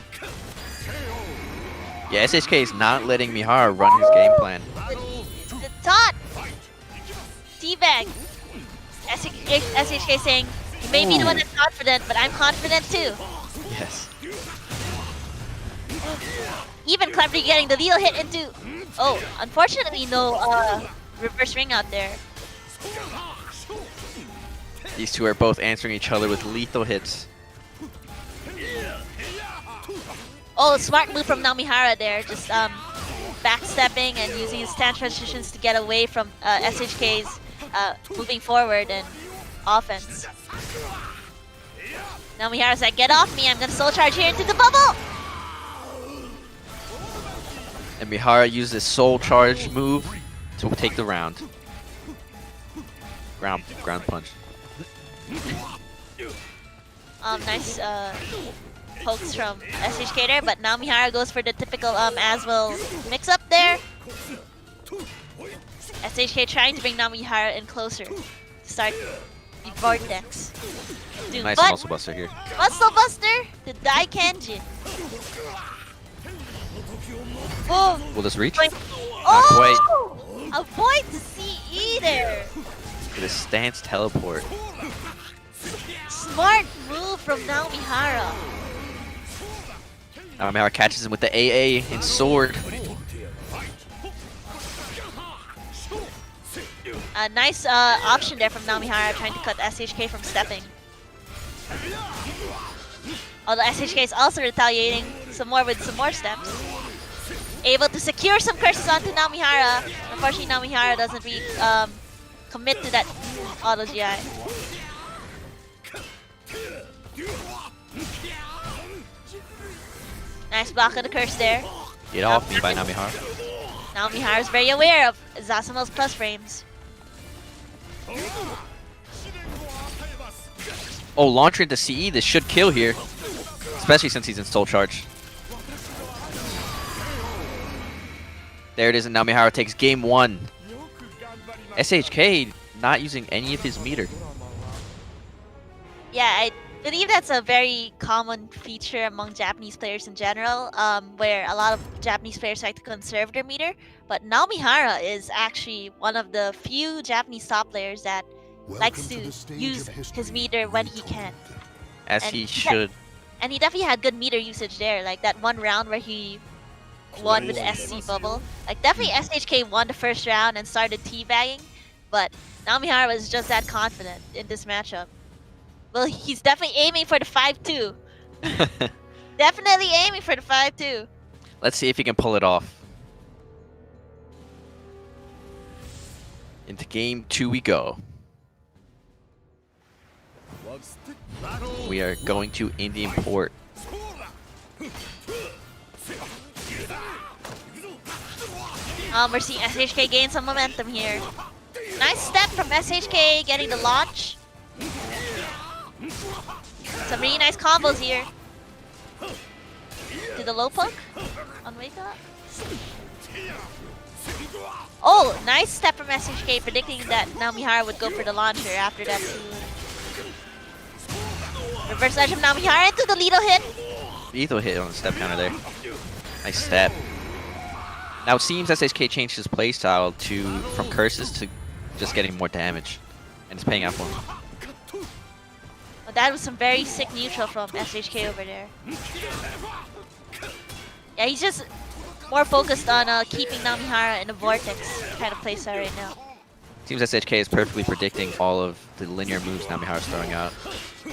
Yeah, SHK is not letting Mihara run his game plan. The taunt! Teabag! SHK saying, you may be the one that's confident, but I'm confident too. Yes. Even cleverly getting the lethal hit into... Oh, unfortunately no reverse ring out there. These two are both answering each other with lethal hits. Oh, smart move from Namihara there. Just backstepping and using his stance transitions to get away from SHK's moving forward and offense. Namihara's like, get off me, I'm gonna soul charge here into the bubble! And Mihara used his soul charge move to take the round. Ground punch. Nice pokes from SHK there, but Namihara goes for the typical as well mix up there. SHK trying to bring Namihara in closer to start the vortex. Dude, Nice but muscle buster here. Muscle Buster to Daikenjin. Oh, Will this reach? oh! Avoid the CE there. With his stance teleport. Smart move from Namihara. Namihara catches him with the AA and sword. A nice option there from Namihara trying to cut SHK from stepping. Although SHK is also retaliating some more with some more steps. Able to secure some curses onto Namihara. Unfortunately, Namihara doesn't really commit to that auto GI. Nice block of the curse there. Get off me by Namihara. Namihara is very aware of Zasumo's plus frames. Oh, launcher into CE. This should kill here. Especially since he's in soul charge. There it is, and Namihara takes game 1. SHK not using any of his meter. Yeah, I believe that's a very common feature among Japanese players in general, where a lot of Japanese players like to conserve their meter. But Namihara is actually one of the few Japanese top players that likes to use his meter when he can. As And he should. And he definitely had good meter usage there, like that one round where he won with the SC bubble. Like definitely SHK won the first round and started teabagging, but Namihara was just that confident in this matchup. Well, he's definitely aiming for the 5-2. Definitely aiming for the 5-2. Let's see if he can pull it off. Into game 2 we go. We are going to Indian Port. We're seeing SHK gain some momentum here. Nice step from SHK getting the launch. Some really nice combos here. To the low poke on wake up. Oh, nice step from SHK predicting that Namihara would go for the launcher after that too. Reverse edge from Namihara into the lethal hit. Lethal hit on the step counter there. Nice step. Now it seems SHK changed his playstyle from curses to just getting more damage. And it's paying out for him. Well, that was some very sick neutral from SHK over there. Yeah, he's just more focused on keeping Namihara in a vortex kind of playstyle right now. Seems SHK is perfectly predicting all of the linear moves Namihara's throwing out.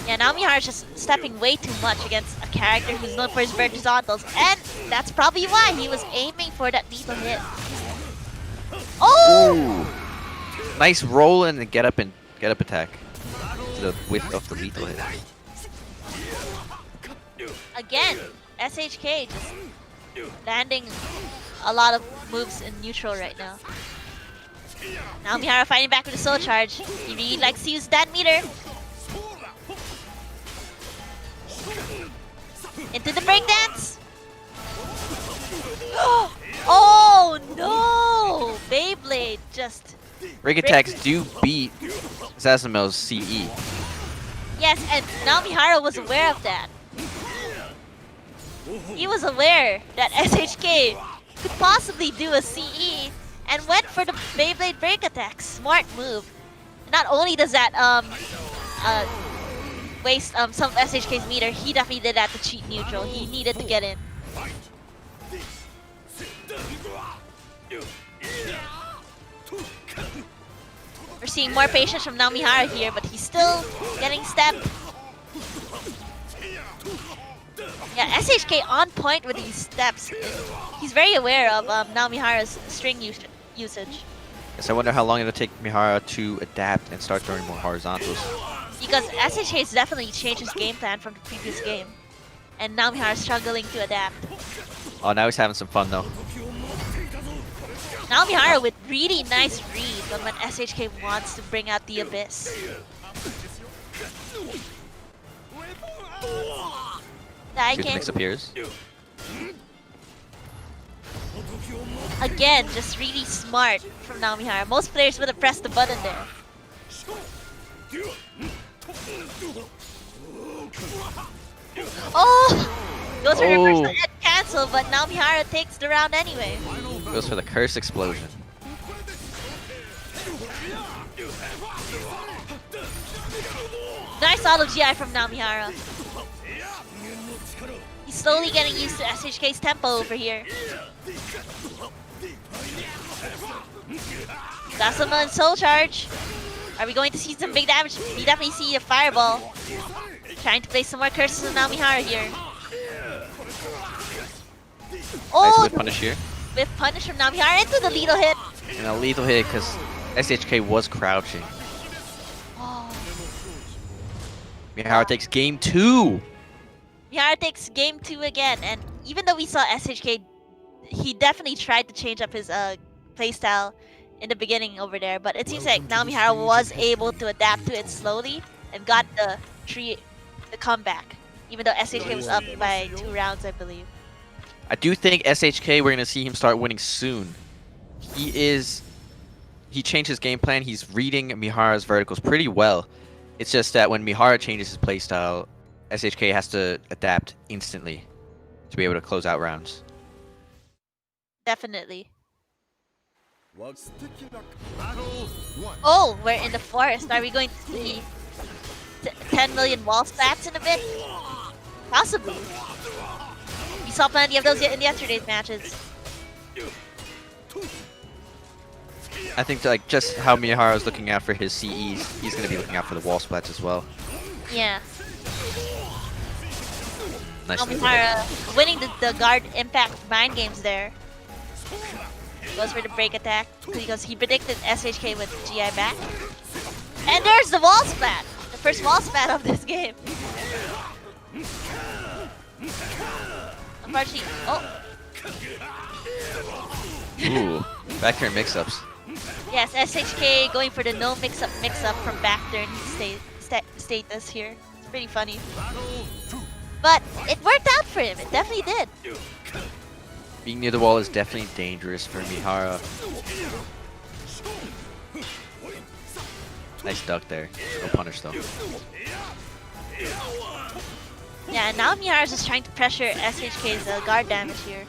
Yeah, Namihara's just stepping way too much against a character who's known for his verticals, and that's probably why he was aiming for that lethal hit. Oh! Ooh. Nice roll and get up attack to the whiff of the lethal hit. Again, SHK just landing a lot of moves in neutral right now. Namihara fighting back with the soul charge. He really likes to use that meter. Into the breakdance. Oh no! Beyblade just. Rig attacks do beat Zasumo's CE. Yes, and Namihara was aware of that. he was aware that SHK could possibly do a CE and went for the Beyblade break attack. Smart move. Not only does that waste some of SHK's meter, he definitely did that to cheat neutral. He needed to get in. We're seeing more patience from Namihara here, but he's still getting stepped. Yeah, SHK on point with these steps. He's very aware of Namihara's string usage. Yes, I wonder how long it'll take Mihara to adapt and start throwing more horizontals. Because SHK has definitely changed his game plan from the previous game. And Namihara is struggling to adapt. Oh, now he's having some fun though. Namihara with really nice reads on when SHK wants to bring out the Abyss. Good mix appears. Again, just really smart from Namihara. Most players would have pressed the button there. Oh! Goes for reversal and cancel, but Namihara takes the round anyway. Goes for the curse explosion. Nice auto GI from Namihara. He's slowly getting used to SHK's tempo over here. Gasama and Soul Charge. Are we going to see some big damage? We definitely see a Fireball. Trying to place some more curses on Namihara here. Oh! Nice whip punish here. Whip punish from Namihara into the lethal hit. And a lethal hit because SHK was crouching. Oh. Mihara takes game 2. Mihara takes game 2 again, and even though we saw SHK, he definitely tried to change up his playstyle in the beginning over there, but it seems like Namihara was able to adapt to it slowly and got the comeback, even though SHK was up by 2 rounds, I believe. I do think SHK, we're going to see him start winning soon. He changed his game plan. He's reading Mihara's verticals pretty well. It's just that when Mihara changes his playstyle, SHK has to adapt instantly to be able to close out rounds. Definitely. Oh, we're in the forest. Are we going to see 10 million wall splats in a bit? Possibly. We saw plenty of those in yesterday's matches. I think like just how Mihara is looking out for his CEs, he's going to be looking out for the wall splats as well. Yeah. Nice. Namihara winning the guard impact mind games there. Goes for the break attack because he predicted SHK with GI back. And there's the wall splat! The first wall splat of this game. Unfortunately, oh. Ooh, back turn mix-ups. Yes, SHK going for the no mix-up from back turn status here. It's pretty funny. But it worked out for him. It definitely did. Being near the wall is definitely dangerous for Mihara. Nice duck there. No punish though. Yeah, now Mihara's just trying to pressure SHK's guard damage here.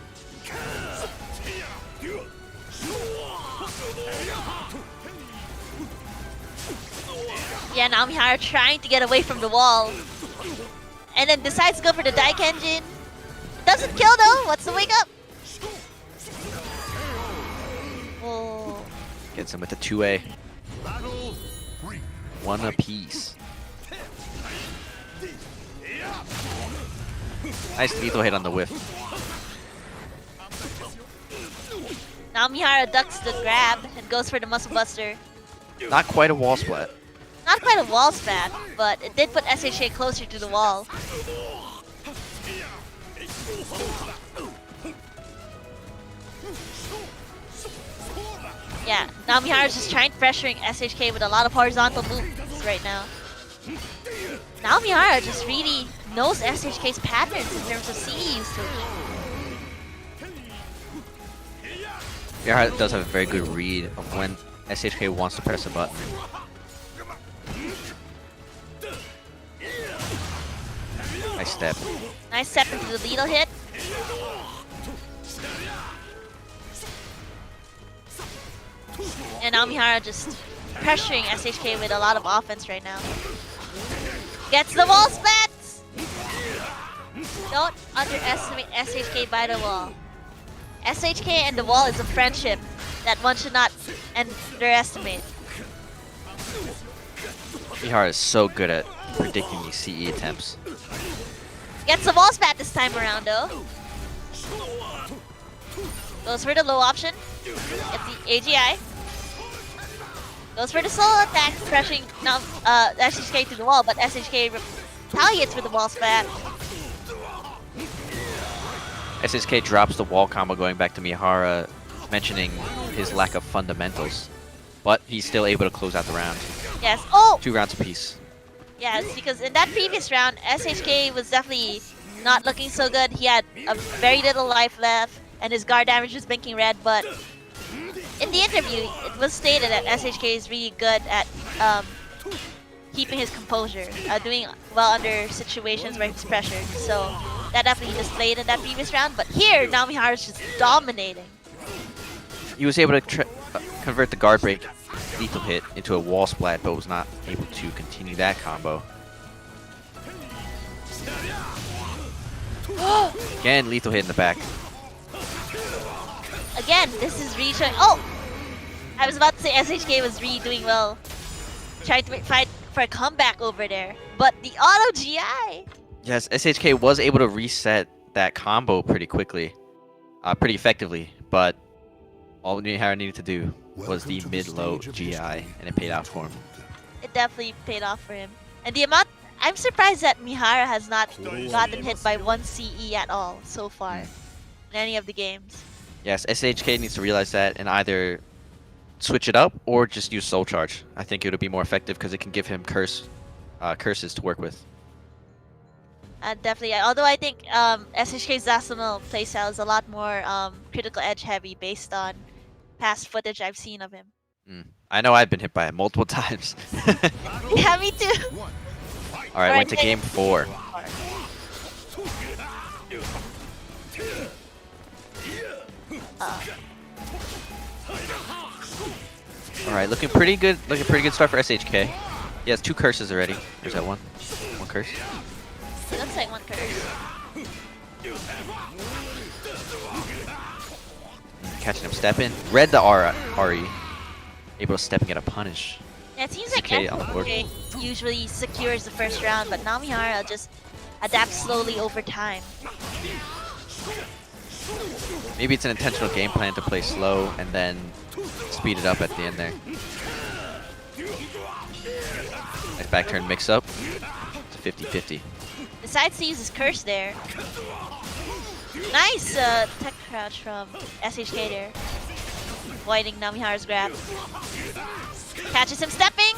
Yeah, now Namihara trying to get away from the wall. And then decides to go for the Daikenjin. Doesn't kill though. What's the wake up? Oh. Gets him with the 2A. One apiece. Nice lethal hit on the whiff. Namihara ducks the grab and goes for the muscle buster. Not quite a wall splat. Not quite a wall spat, but it did put SHK closer to the wall. Yeah, Namihara's just trying pressuring SHK with a lot of horizontal moves right now. Namihara just really knows SHK's patterns in terms of CE usage. Mihara does have a very good read of when SHK wants to press a button. Nice step into the lethal hit. And Namihara just pressuring SHK with a lot of offense right now. Gets the wall splats! Don't underestimate SHK by the wall. SHK and the wall is a friendship that one should not underestimate. Namihara is so good at predicting these CE attempts. Gets the wall spat this time around though. Goes for the low option. Gets the AGI. Goes for the solo attack, pressuring SHK to the wall, but SHK retaliates with the wall spat. SHK drops the wall combo going back to Namihara, mentioning his lack of fundamentals. But he's still able to close out the round. Yes. Oh! 2 rounds apiece. Yes, because in that previous round, SHK was definitely not looking so good. He had a very little life left, and his guard damage was blinking red, but in the interview, it was stated that SHK is really good at keeping his composure, doing well under situations where he's pressured. So that definitely displayed in that previous round, but here, Namihara is just dominating. He was able to convert the guard break lethal hit into a wall splat, but was not able to continue that combo. Again, lethal hit in the back. Again, this is really showing. Oh! I was about to say SHK was really doing well. Trying to fight for a comeback over there. But the auto GI! Yes, SHK was able to reset that combo pretty quickly. Pretty effectively, but all Namihara needed to do was the mid-low GI, and it paid out for him. It definitely paid off for him. And the amount... I'm surprised that Mihara has not gotten hit by 1 CE at all so far in any of the games. Yes, SHK needs to realize that and either switch it up or just use Soul Charge. I think it would be more effective because it can give him curses to work with. Definitely. Although I think SHK's Zasuno playstyle is a lot more critical edge heavy based on past footage I've seen of him. I know I've been hit by it multiple times. Yeah, me too. Alright, went to game 4. Alright, looking pretty good. Looking pretty good start for SHK. He has 2 curses already. There's that one. 1 curse. It looks like 1 curse. Catching him stepping. Read the RE. Able to step and get a punish. Yeah, it seems like SHK on the board. SHK usually secures the first round, but Namihara just adapts slowly over time. Maybe it's an intentional game plan to play slow and then speed it up at the end there. Nice back turn mix up. It's a 50-50. Decides to use his curse there. Nice tech crouch from SHK there. Avoiding Namihara's grab. Catches him stepping!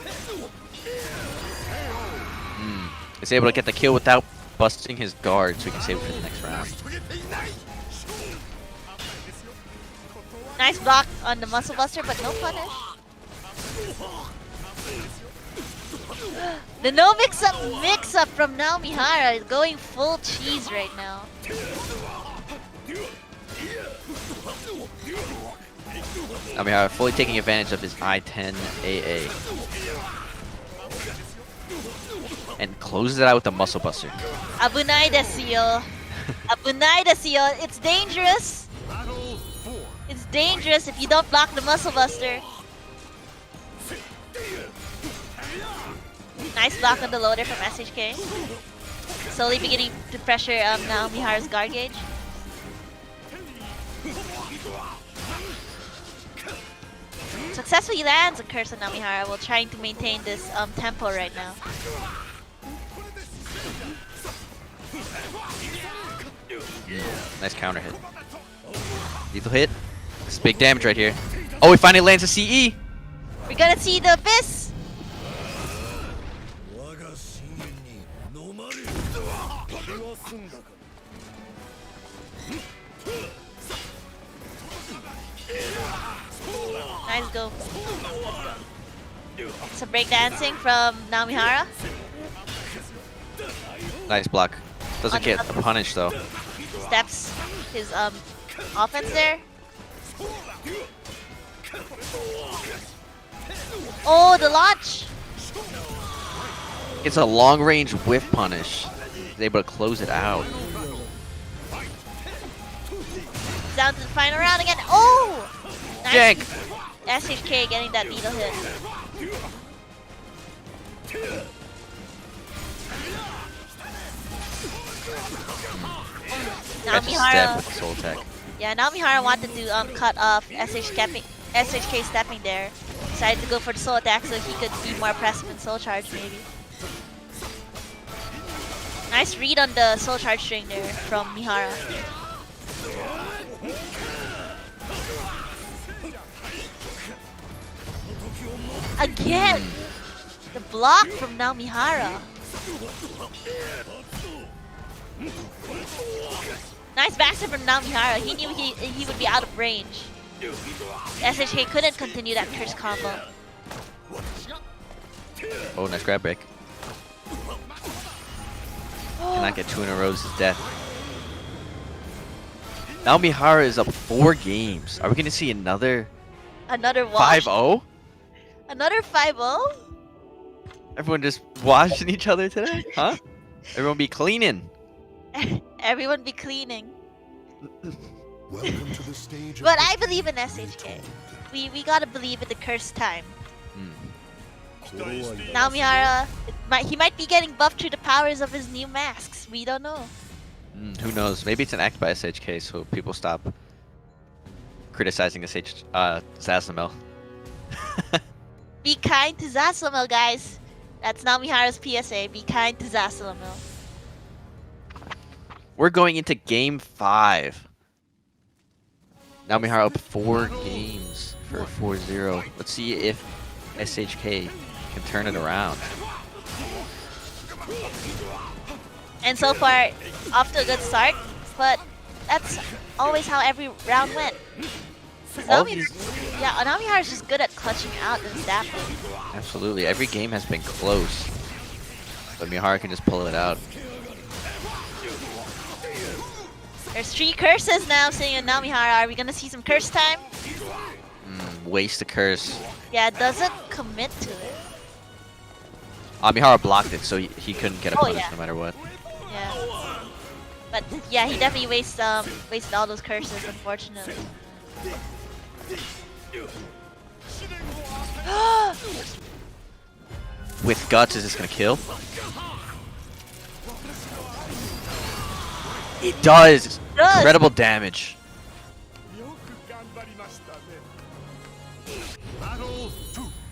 Is able to get the kill without busting his guard so he can save it for the next round. Nice block on the Muscle Buster, but no punish. The no mix-up from Namihara is going full cheese right now. Namihara fully taking advantage of his I-10 AA. And closes it out with the Muscle Buster. Abunai desu yo. Abunai desu yo. It's dangerous. It's dangerous if you don't block the Muscle Buster. Nice block on the loader from SHK. Slowly beginning to pressure Namihara's guard gauge. Successfully lands a curse on Namihara while trying to maintain this tempo right now. Nice counter hit. Lethal hit. This is big damage right here. Oh, he finally lands a CE! We're gonna see the Abyss! Nice go. Some breakdancing from Namihara. Nice block. Doesn't get the punish though. Steps his offense there. Oh, the launch! It's a long range whiff punish. He's able to close it out. Down to the final round again. Oh! Nice. Jank! SHK getting that needle hit. That's a step Namihara. with the soul tech. Yeah, Namihara wanted to cut off SHK stepping there. Decided to go for the soul attack so he could be more aggressive in soul charge maybe. Nice read on the soul charge string there from Mihara. Again! The block from Namihara. Nice backstep from Namihara. He knew he would be out of range. SHK couldn't continue that curse combo. Oh, nice grab break. Cannot get 2 in a row. This is death. Namihara is up 4 games. Are we going to see another wash? 5-0? Another 5-0? Everyone just washing each other today? Huh? Everyone be cleaning. Everyone be cleaning. Welcome to the stage. But I believe in SHK. We gotta believe in the curse time. Namihara, he might be getting buffed through the powers of his new masks. We don't know. Who knows? Maybe it's an act by SHK, so people stop criticizing Zazamel. Be kind to Zazamel, guys. That's Namihara's PSA. Be kind to Zazamel. We're going into game 5. Namihara up 4 games for 4-0. Let's see if SHK can turn it around. And so far, off to a good start, but that's always how every round went. Namihara is just good at clutching out and snapping. Absolutely. Every game has been close. But Mihara can just pull it out. There's 3 curses now sitting in Namihara. Are we gonna see some curse time? Waste the curse. Yeah, it doesn't commit to it. Mihara blocked it, so he couldn't get a punish no matter what. Yeah. But yeah, he definitely wasted all those curses, unfortunately. With guts, is this gonna kill? It does! Incredible damage.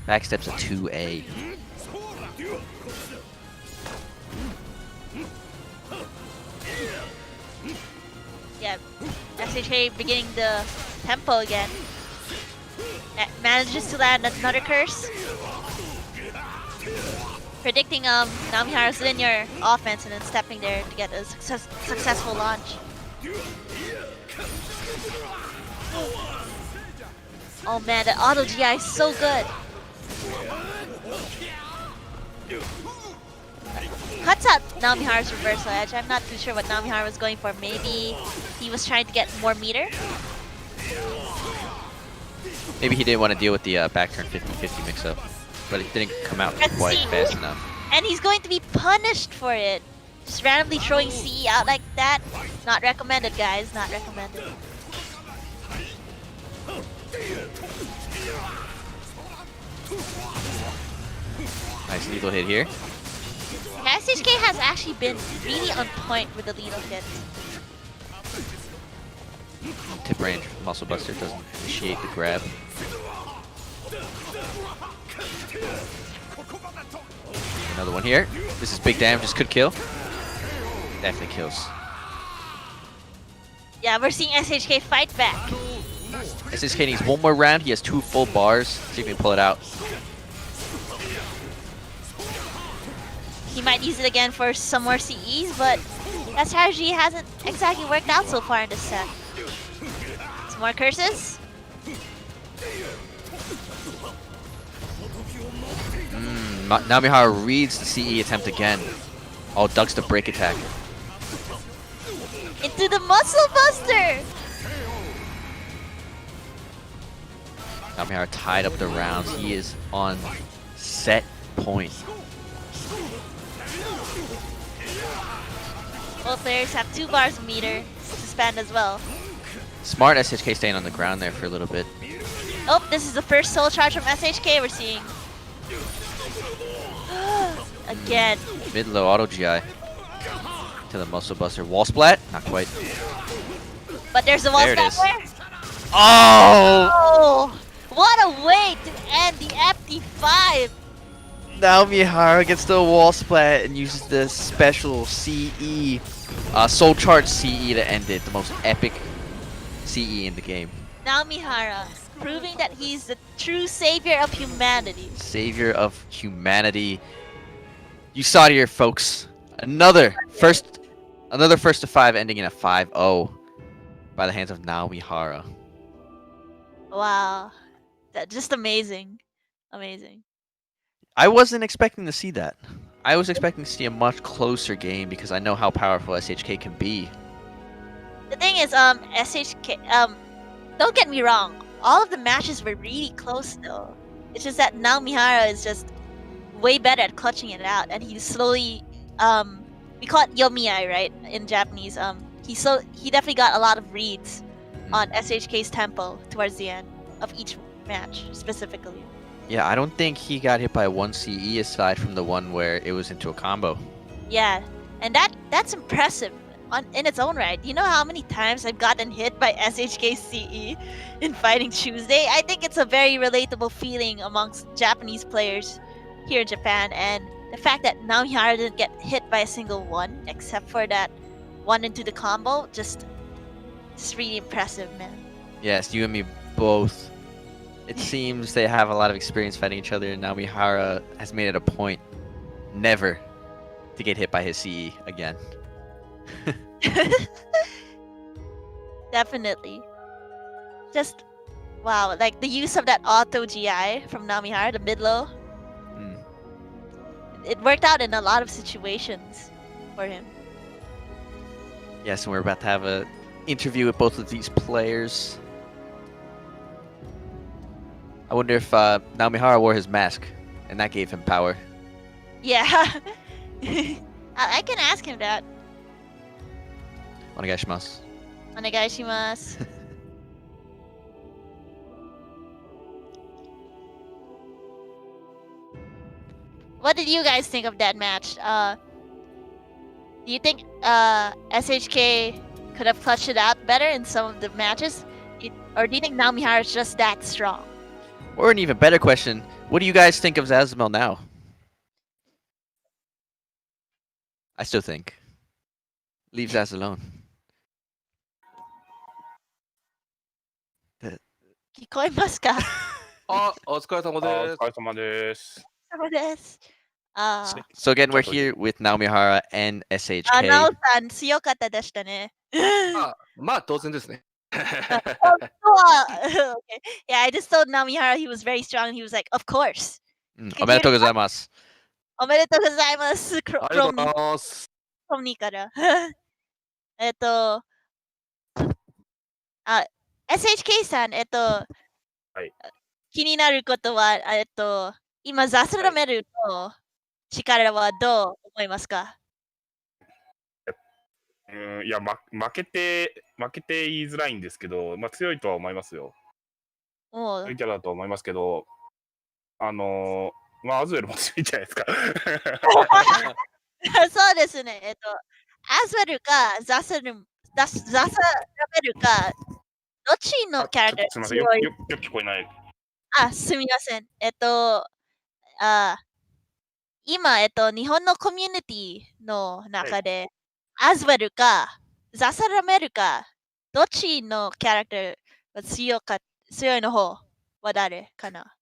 Backsteps a 2A. Yeah, SHK beginning the tempo again. Manages to land another curse. Predicting Namihara's linear offense and then stepping there to get a successful launch. Oh man, the auto GI is so good. Cuts out Namihara's reversal edge. I'm not too sure what Namihara was going for. Maybe he was trying to get more meter? Maybe he didn't want to deal with the back turn 50-50 mix-up. But it didn't come out quite fast enough. And he's going to be punished for it. Just randomly throwing CE out like that. Not recommended, guys. Not recommended. Nice needle hit here. SHK has actually been really on point with the needle hit. Tip range Muscle Buster doesn't initiate the grab. Another one here. This is big damage. This could kill. Definitely kills. Yeah, we're seeing SHK fight back. SHK needs one more round. He has 2 full bars. See if he can pull it out. He might use it again for some more CEs, but that strategy hasn't exactly worked out so far in this set. Some more curses. Namihara reads the CE attempt again. Oh, ducks the break attack. Into the Muscle Buster! Namihara tied up the rounds. He is on set point. Both players have 2 bars of meter to spend as well. Smart SHK staying on the ground there for a little bit. Oh, this is the first soul charge from SHK we're seeing. Again. Mid-low auto GI to the muscle buster. Wall splat? Not quite. But there's a wall There it splat is. there. Oh! Oh! What a way to end the FD5! Now Namihara gets the wall splat and uses the special CE, soul charge CE to end it. The most epic CE in the game. Namihara, proving that he's the true savior of humanity. Savior of humanity. You saw it here, folks. Another first to 5 ending in a 5-0 by the hands of Namihara. Wow. Just amazing. Amazing. I wasn't expecting to see that. I was expecting to see a much closer game because I know how powerful SHK can be. The thing is, SHK, don't get me wrong, all of the matches were really close though. It's just that Namihara is just way better at clutching it out, and he slowly, we call it yomiai, right, in Japanese. He definitely got a lot of reads on SHK's tempo towards the end of each match, specifically. Yeah, I don't think he got hit by one CE aside from the one where it was into a combo. Yeah, and that's impressive in its own right. You know how many times I've gotten hit by SHK CE in Fighting Tuesday? I think it's a very relatable feeling amongst Japanese players here in Japan, and the fact that Namihara didn't get hit by a single one, except for that one into the combo, just really impressive, man. Yes, you and me both. It seems they have a lot of experience fighting each other, and Namihara has made it a point never to get hit by his CE again. Definitely. Just, wow, like the use of that auto GI from Namihara, the mid-low. It worked out in a lot of situations for him. Yes, and we're about to have an interview with both of these players. I wonder if Namihara wore his mask, and that gave him power. Yeah. I can ask him that. Onegaishimasu. Onegaishimasu. What did you guys think of that match? Do you think SHK could have clutched it out better in some of the matches? Or do you think Namihara is just that strong? Or an even better question, what do you guys think of Zazamel now? I still think. Leave Zaz alone. 聞こえますか？あ、お疲れ様です。お疲れ様です。そうです。So again, we're here with Namihara and SHK. ナオさん強かったでしたね。まあ当然ですね。Okay. Yeah, I just told Namihara he was very strong. He was like, of course. おめでとうございます。おめでとうございます。ありがとうございます。from にから。SHK さん、気になることは、今、ザスラメルの力はどう思いますか？いや、負けて言いづらいんですけど、まあ、強いとは思いますよ。強いキャラだと思いますけど、まあ、アズウェルも強いんじゃないですか。そうですね。アズウェルかザスラメルか、どっちのキャラクターすみません、よく聞こえない。すみません。今、日本のコミュニティの中で、アズウェルか、ザサラメルか、どっちのキャラクターが強いの方は誰かな？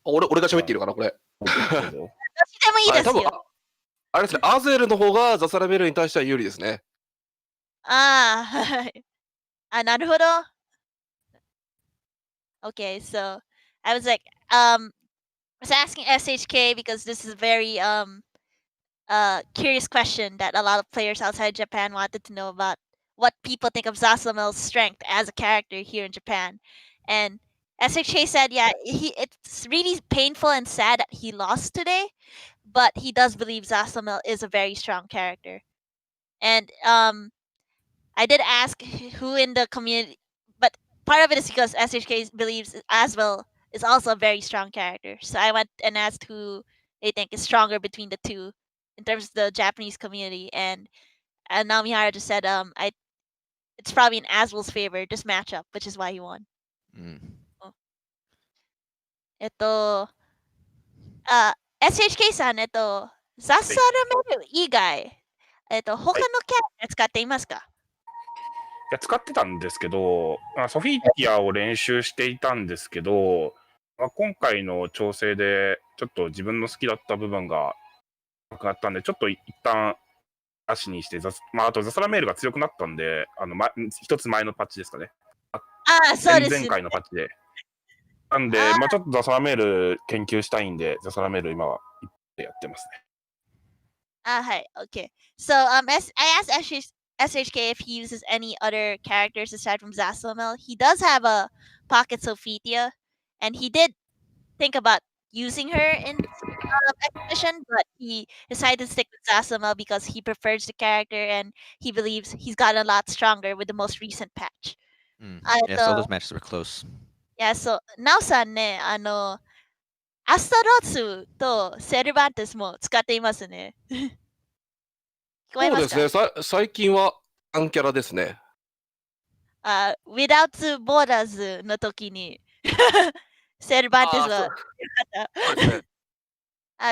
俺が喋っているかな、これ。どっちでもいいですよ。あれですね、アゼルの方がザサラメルに対しては有利ですね。はい。なるほど。Okay, so I was like, I was asking SHK because this is a very curious question that a lot of players outside Japan wanted to know about what people think of Zasamel's strength as a character here in Japan. And SHK said, yeah, it's really painful and sad that he lost today, but he does believe Zasamel is a very strong character. And I did ask who in the community, but part of it is because SHK believes Aswell is also a very strong character. So I went and asked who they think is stronger between the two in terms of the Japanese community, and Namihara just said, it's probably in Aswell's favor this matchup, which is why he won. Oh. SHK さん、ザサルメル以外、他のキャラ使っていますか？いや、使ってたんですけど、ソフィーティアを練習していたんですけど、今回の調整でちょっと自分の好きだった部分がなくなったんで、ちょっと一旦足にして、あとザサラメールが強くなったんで、一つ前のパッチですかね。そうですね。前回のパッチで。なんで、ちょっとザサラメール研究したいんで、ザサラメール今はやってますね。はい、okay. So, I asked SHK if he uses any other characters aside from Zasalamel. He does have a Pocket Sophitia, and he did think about using her in exhibition, but he decided to stick with Zasalamel because he prefers the character and he believes he's gotten a lot stronger with the most recent patch. Yeah, so those matches were close. Yeah, so, Nao-san ね、アストロスとセルバンテスも使っていますね。聞こえますか？そうですね。最近はアンキャラですね。Without Borders の時にセルバンテスは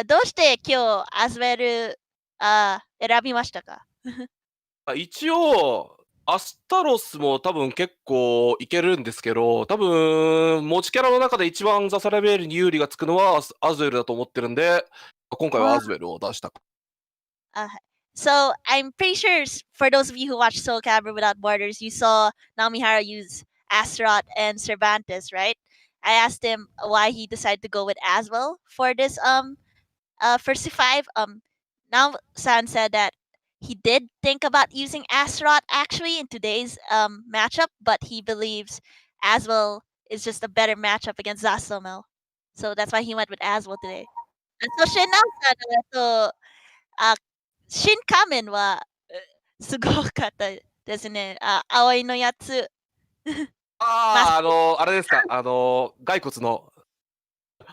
どうして今日アズウェル選びましたか？一応アスタロスも多分結構いけるんですけど、多分持ちキャラの中で一番ザサラベールに有利がつくのはアズウェルだと思ってるんで、今回はアズウェルを出した。So I'm pretty sure for those of you who watched Soul Calibur Without Borders, you saw Namihara use Astaroth and Cervantes, right? I asked him why he decided to go with Aswell for this first to five. Now-san said that he did think about using Astaroth actually in today's matchup, but he believes Aswell is just a better matchup against Zasamel. So that's why he went with Aswell today. And so Now-san, 新仮面はすごかったですね。青いのやつ。あれですか。骸骨の、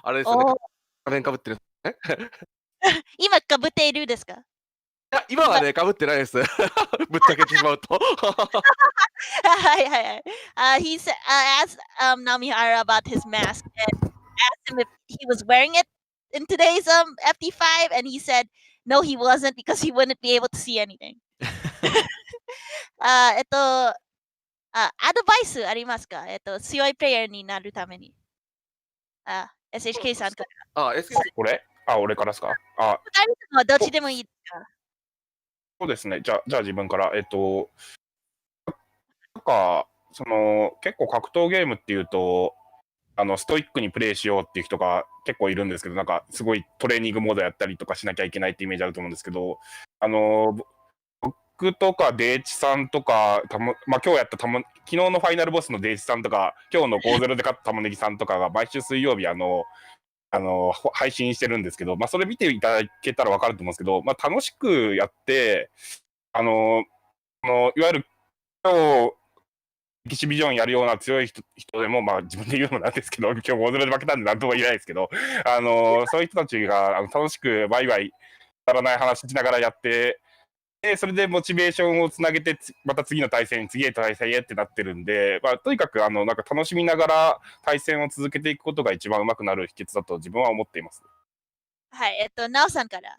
あれですよね。仮面かぶってるね。今かぶっているですか？いや、今はね、かぶってないです。ぶっちゃけてしまうと。はいはいはい。He said, asked Namihara about his mask and asked him if he was wearing it in today's FT5, and he said no, he wasn't because he wouldn't be able to see anything. アドバイスありますか？強いプレイヤーになるために。SHK さんから。これ？俺からですか？2人はどっちでもいいですか？そうですね。じゃあ自分から。なんか、結構格闘ゲームっていうと、ストイックにプレイしようっていう人が結構いるんですけど、なんかすごいトレーニングモードやったりとかしなきゃいけないってイメージあると思うんですけど、僕とかデイチさんとか、今日やった昨日のファイナルボスのデイチさんとか、今日の 5-0 で勝ったタモネギさんとかが毎週水曜日配信してるんですけど、それ見ていただけたら分かると思うんですけど、楽しくやって、いわゆる今日エキシビジョンやるような強い人でも、自分で言うのもなんですけど、今日5-0で負けたんで何とも言えないですけど、そういう人たちが楽しくワイワイ足らない話しながらやって、でそれでモチベーションをつなげて、また次の対戦、次へ対戦へってなってるんで、とにかくなんか楽しみながら対戦を続けていくことが一番上手くなる秘訣だと自分は思っています。はい、ナオさんから。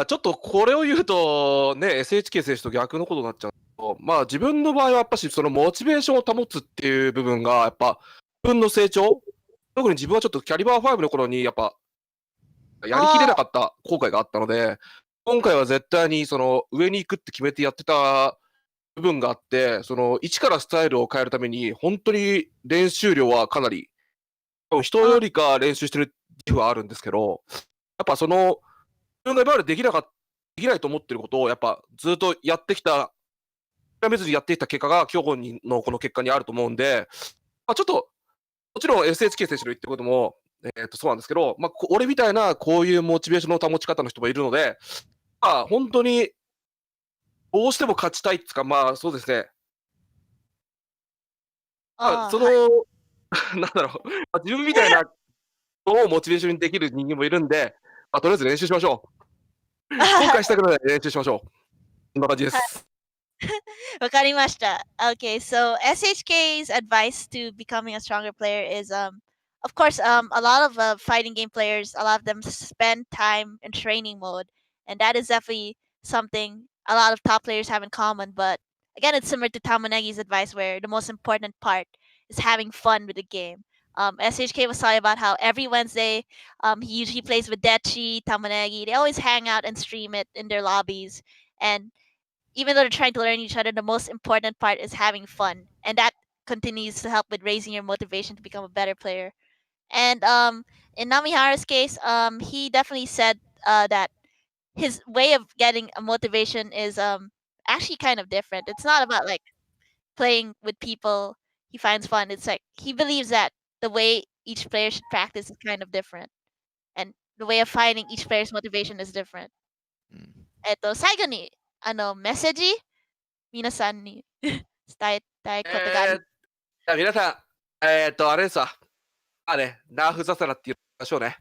ちょっとこれを言うと、ね、SHK 選手と逆のことになっちゃう。自分の場合はやっぱしそのモチベーションを保つっていう部分がやっぱ自分の成長、特に自分はちょっとキャリバー5の頃にやっぱやりきれなかった後悔があったので、今回は絶対にその上に行くって決めてやってた部分があって、その一からスタイルを変えるために本当に練習量はかなり人よりか練習してる自負はあるんですけど、やっぱその自分が今までできないと思ってることをやっぱずっとやってきた諦めずにやっていった結果が今日のこの結果にあると思うんで、ちょっと、もちろん SHK 選手の言ってることも、そうなんですけど、俺みたいなこういうモチベーションの保ち方の人もいるので、本当に、どうしても勝ちたいっていうか、そうですね。その、なんだろう、自分みたいなのをモチベーションにできる人間もいるんで、とりあえず練習しましょう。後悔したくない練習しましょう。こんな感じです。わかりました。Okay, so SHK's advice to becoming a stronger player is of course a lot of fighting game players, a lot of them spend time in training mode, and that is definitely something a lot of top players have in common. But again, it's similar to Tamunagi's advice, where the most important part is having fun with the game. SHK was talking about how every Wednesday he usually plays with Dechi, Tamunagi. They always hang out and stream it in their lobbies, and even though they're trying to learn each other, the most important part is having fun, and that continues to help with raising your motivation to become a better player. And in Namihara's case, he definitely said that his way of getting a motivation is actually kind of different. It's not about like playing with people he finds fun. It's like he believes that the way each player should practice is kind of different, and the way of finding each player's motivation is different. 最後にメッセージ皆さんに伝えたいことがある。皆さん、あれですわ。ナーフザサラって言いましょうね。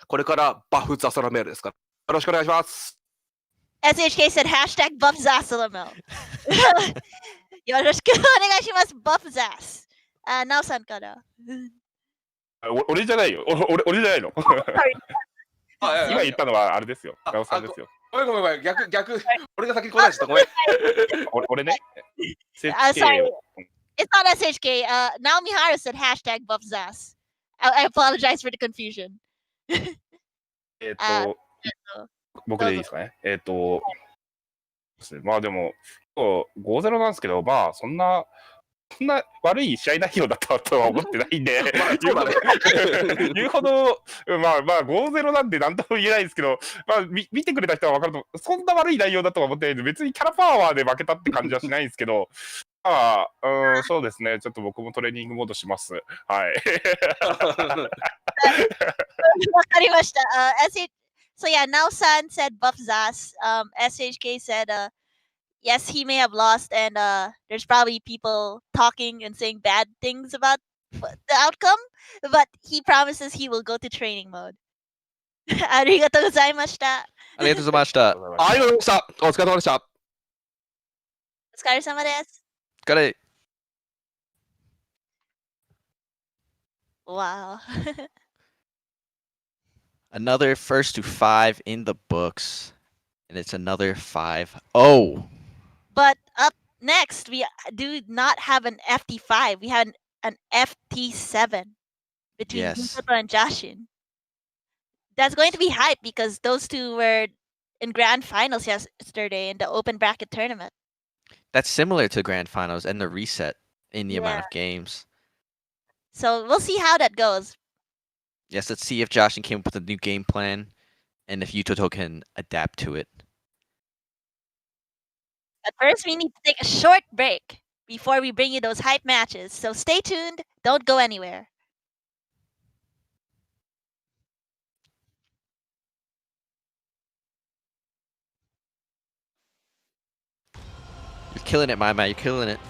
これからバフザサラメールですから。よろしくお願いします。SHK said hashtag buff zasalamel. よろしくお願いします、buff zas。なおさんから。俺じゃないよ。俺じゃないの。今言ったのはあれですよ。なおさんですよ。ごめん。逆。俺が先に答えちゃった。ごめん。俺ね。Sorry. It's not SHK. Namihara said hashtag buff zas. I apologize for the confusion. 僕でいいですかね。まあでも、5-0なんですけど、そんな悪い試合内容だったとは思ってないんで、言うほど、5-0なんで何とも言えないですけど、見てくれた人は分かると、そんな悪い内容だとは思ってないんで、別にキャラパワーで負けたって感じはしないんですけど、そうですね、ちょっと僕もトレーニングモードします。はい。わかりました。So yeah, Nao-san said buff Zas. SHK said, yes, he may have lost, and there's probably people talking and saying bad things about the outcome, but he promises he will go to training mode. ありがとうございました。ありがとうございました。ありがとうございました。お疲れ様でした。お疲れ様です。お疲れ。Wow. Another first to 5 in the books, and it's another 5-0. But up next, we do not have an FT5. We have an FT7 between Yutoto and Jashin. That's going to be hype because those two were in grand finals yesterday in the open bracket tournament. That's similar to grand finals and the reset in the amount of games. So we'll see how that goes. Yes, let's see if Jashin came up with a new game plan and if Yutoto can adapt to it. But first, we need to take a short break before we bring you those hype matches. So stay tuned. Don't go anywhere. You're killing it, my man. You're killing it.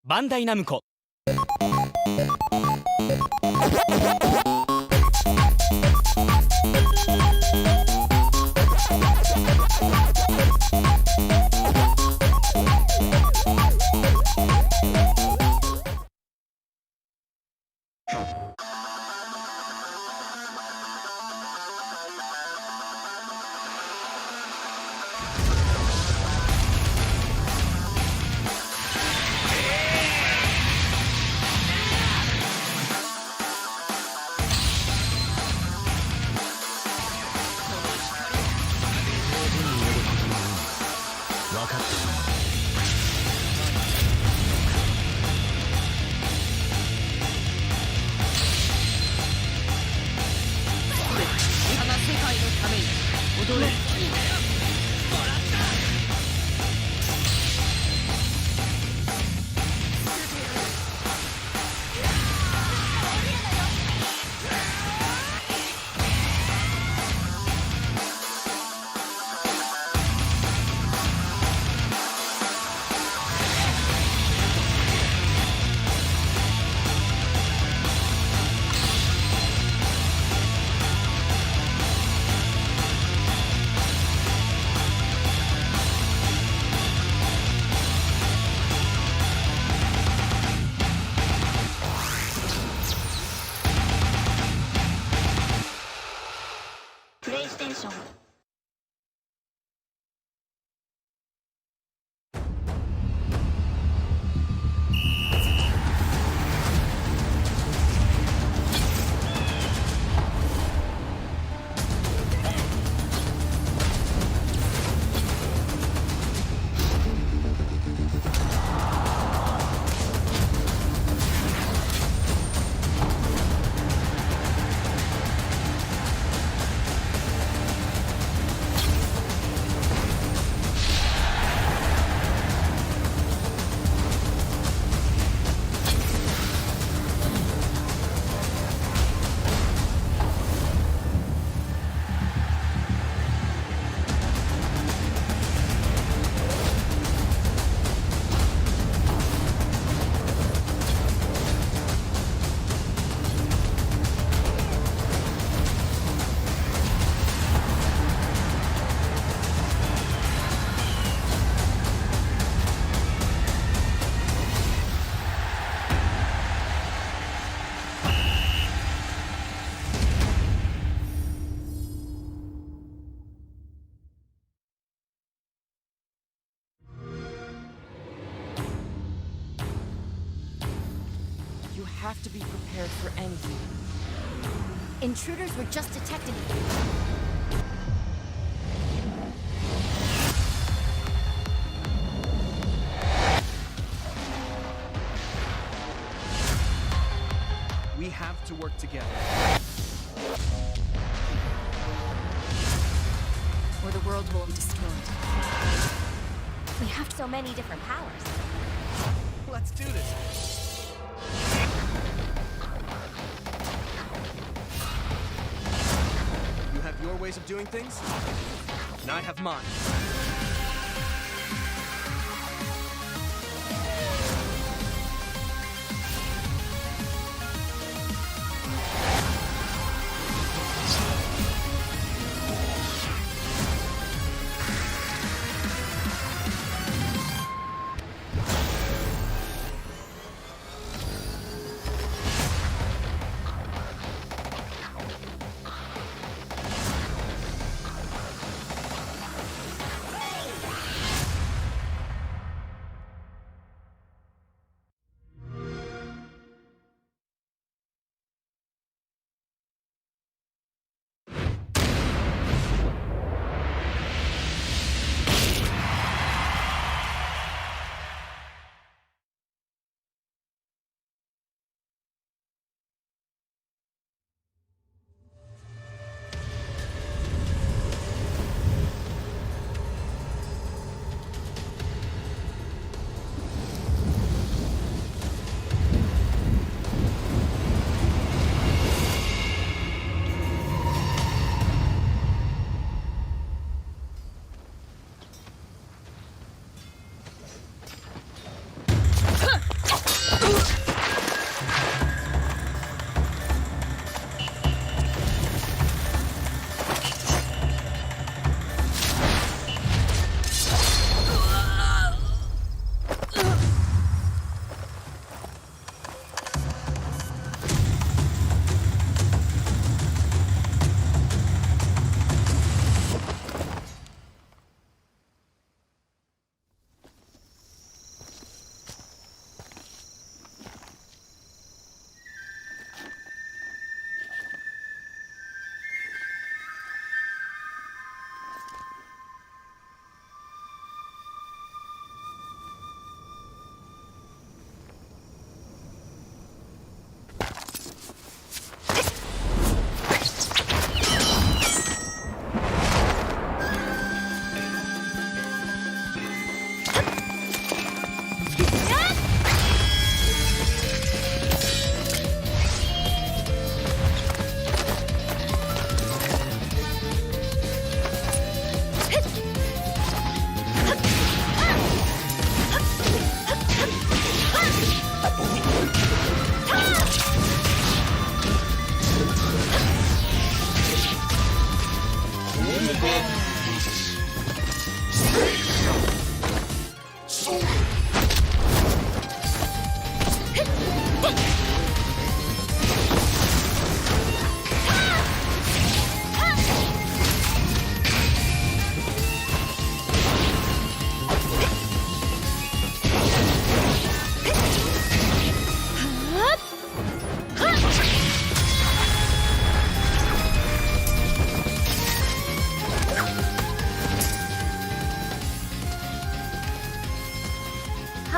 バンダイナムコ。プレイステーション。You have to be prepared for anything. Intruders were just detected. We have to work together. Or the world will be destroyed. We have so many different powers. Let's do this. You have your ways of doing things, and I have mine.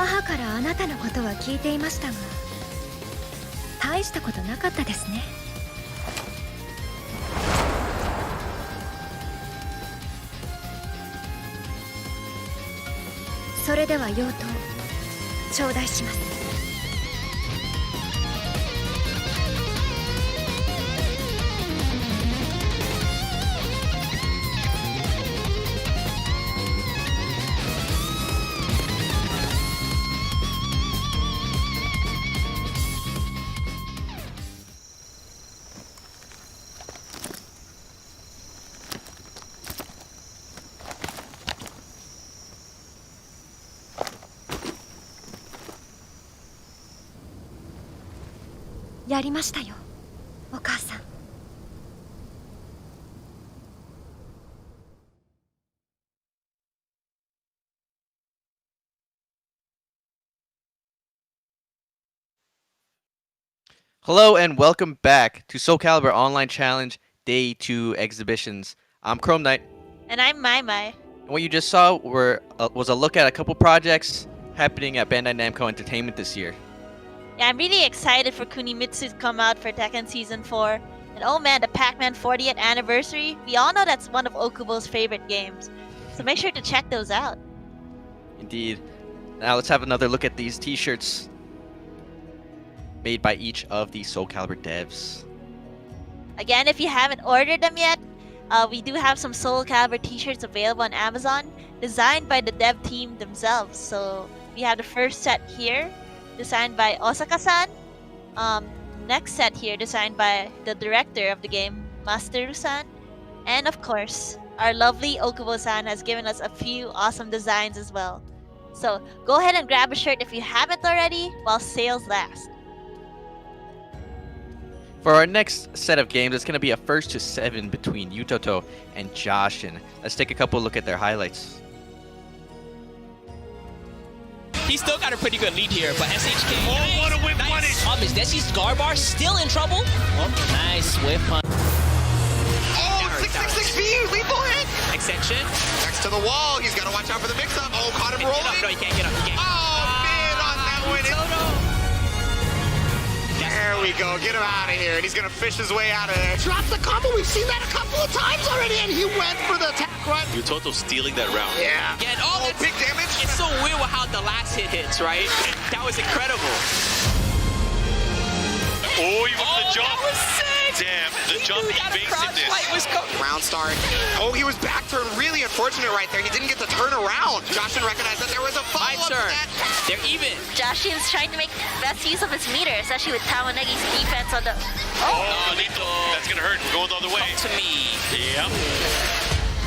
母からあなたのことは聞いていましたが、大したことなかったですね。それでは妖刀頂戴します。やりましたよ、お母さん。Hello and welcome back to Soul Calibur Online Challenge Day 2 Exhibitions. I'm Chrome Knight. And I'm Mai Mai. And what you just saw was a look at a couple projects happening at Bandai Namco Entertainment this year. Yeah, I'm really excited for Kunimitsu to come out for Tekken Season 4. And oh man, the Pac-Man 40th anniversary. We all know that's one of Okubo's favorite games. So make sure to check those out. Indeed. Now let's have another look at these t-shirts made by each of the Soul Calibur devs. Again, if you haven't ordered them yet, we do have some Soul Calibur t-shirts available on Amazon, designed by the dev team themselves. So we have the first set here, designed by Osaka-san. Next set here, designed by the director of the game, Masteru-san. And of course, our lovely Okubo-san has given us a few awesome designs as well. So go ahead and grab a shirt if you haven't already, while sales last. For our next set of games, it's going to be a 1-7 between Yutoto and Jashin. Let's take a couple look at their highlights. He's still got a pretty good lead here, but SHK. Oh, what a whip punish! Is Desi's guard bar still in trouble? Nice whip punish. Oh, 666 view, lethal hit! Extension. Next to the wall, he's got to watch out for the mix-up. Oh, caught him rolling. No, he can't get up. He can't. Oh, man, on that one. There we go, get him out of here, and he's gonna fish his way out of there. Drops the combo, we've seen that a couple of times already, and he went for the attack run. Yutoto stealing that round. Yeah. Again, oh big damage. It's so weird with how the last hit hits, right? That was incredible. Oh, he went for the jump. That was sick. Damn, the jump he basted this. Round start. Oh, he was back turn. Really unfortunate right there. He didn't get to turn around. Jashin recognized that there was a follow-up to that. They're even. Jashin's trying to make best use of his meter, especially with Tamunagi's defense on the... Oh, lethal. That's gonna hurt. Going the other way. To me. Yep.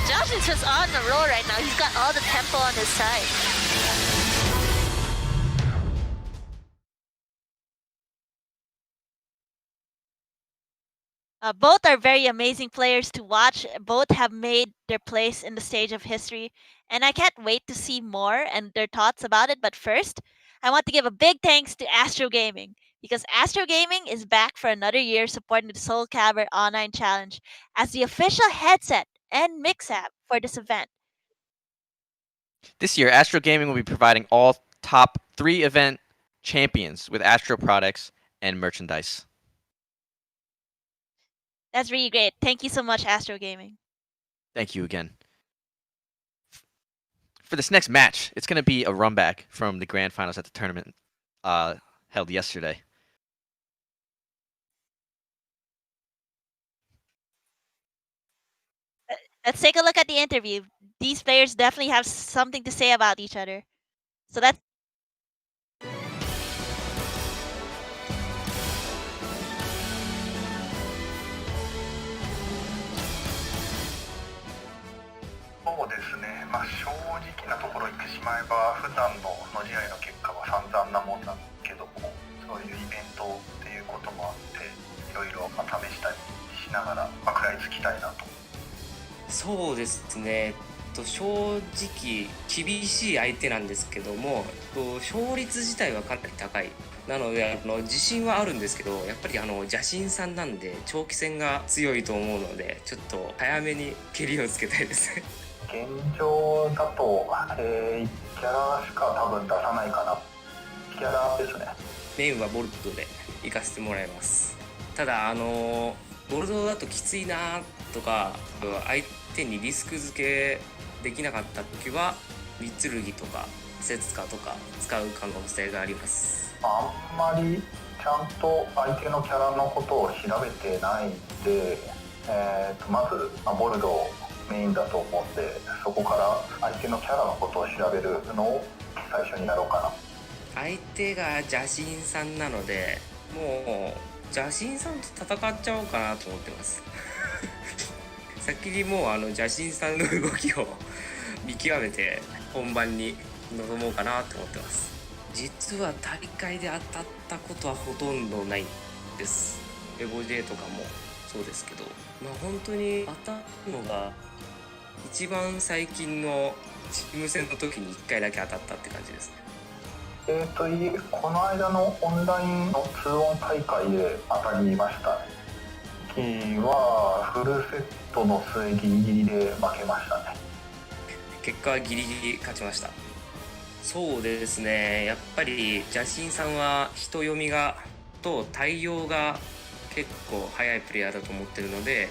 Jashin's just on the roll right now. He's got all the tempo on his side. Both are very amazing players to watch. Both have made their place in the stage of history. And I can't wait to see more and their thoughts about it. But first, I want to give a big thanks to Astro Gaming. Because Astro Gaming is back for another year supporting the Soul Calibur Online Challenge as the official headset and mix app for this event. This year, Astro Gaming will be providing all top 3 event champions with Astro products and merchandise. That's really great. Thank you so much, Astro Gaming. Thank you again. For this next match, it's going to be a run back from the grand finals at the tournament held yesterday. Let's take a look at the interview. These players definitely have something to say about each other. So that's...そうですね、正直なところ言ってしまえば普段の試合の結果は散々なもんなんですけども、そういうイベントっていうこともあっていろいろ試したりしながら食らいつきたいなと。そうですね、正直厳しい相手なんですけども、勝率自体はかなり高い。なので自信はあるんですけど、やっぱり邪神さんなんで長期戦が強いと思うので、ちょっと早めに蹴りをつけたいですね。現状だと、1キャラしか多分出さないかな。キャラですね。メインはボルトで行かせてもらいます。ただボルトだときついなとか、相手にリスク付けできなかった時は三剣とかセツカとか使う可能性があります。あんまりちゃんと相手のキャラのことを調べてないんで、まず、ボルドをメインだと思うんで、そこから相手のキャラのことを調べるのを最初にやろうかな。相手が邪神さんなので、もう邪神さんと戦っちゃおうかなと思ってます先にもう邪神さんの動きを見極めて本番に臨もうかなと思ってます。実は大会で当たったことはほとんどないです。エボ J とかもそうですけど、本当に当たるのが一番最近のチーム戦の時に1回だけ当たったって感じですね。この間のオンラインの2オン大会で当たりましたね。時はフルセットの末ギリギリで負けましたね。結果はギリギリ勝ちました。そうですね、やっぱり邪神さんは人読みがと対応が結構早いプレイヤーだと思ってるので、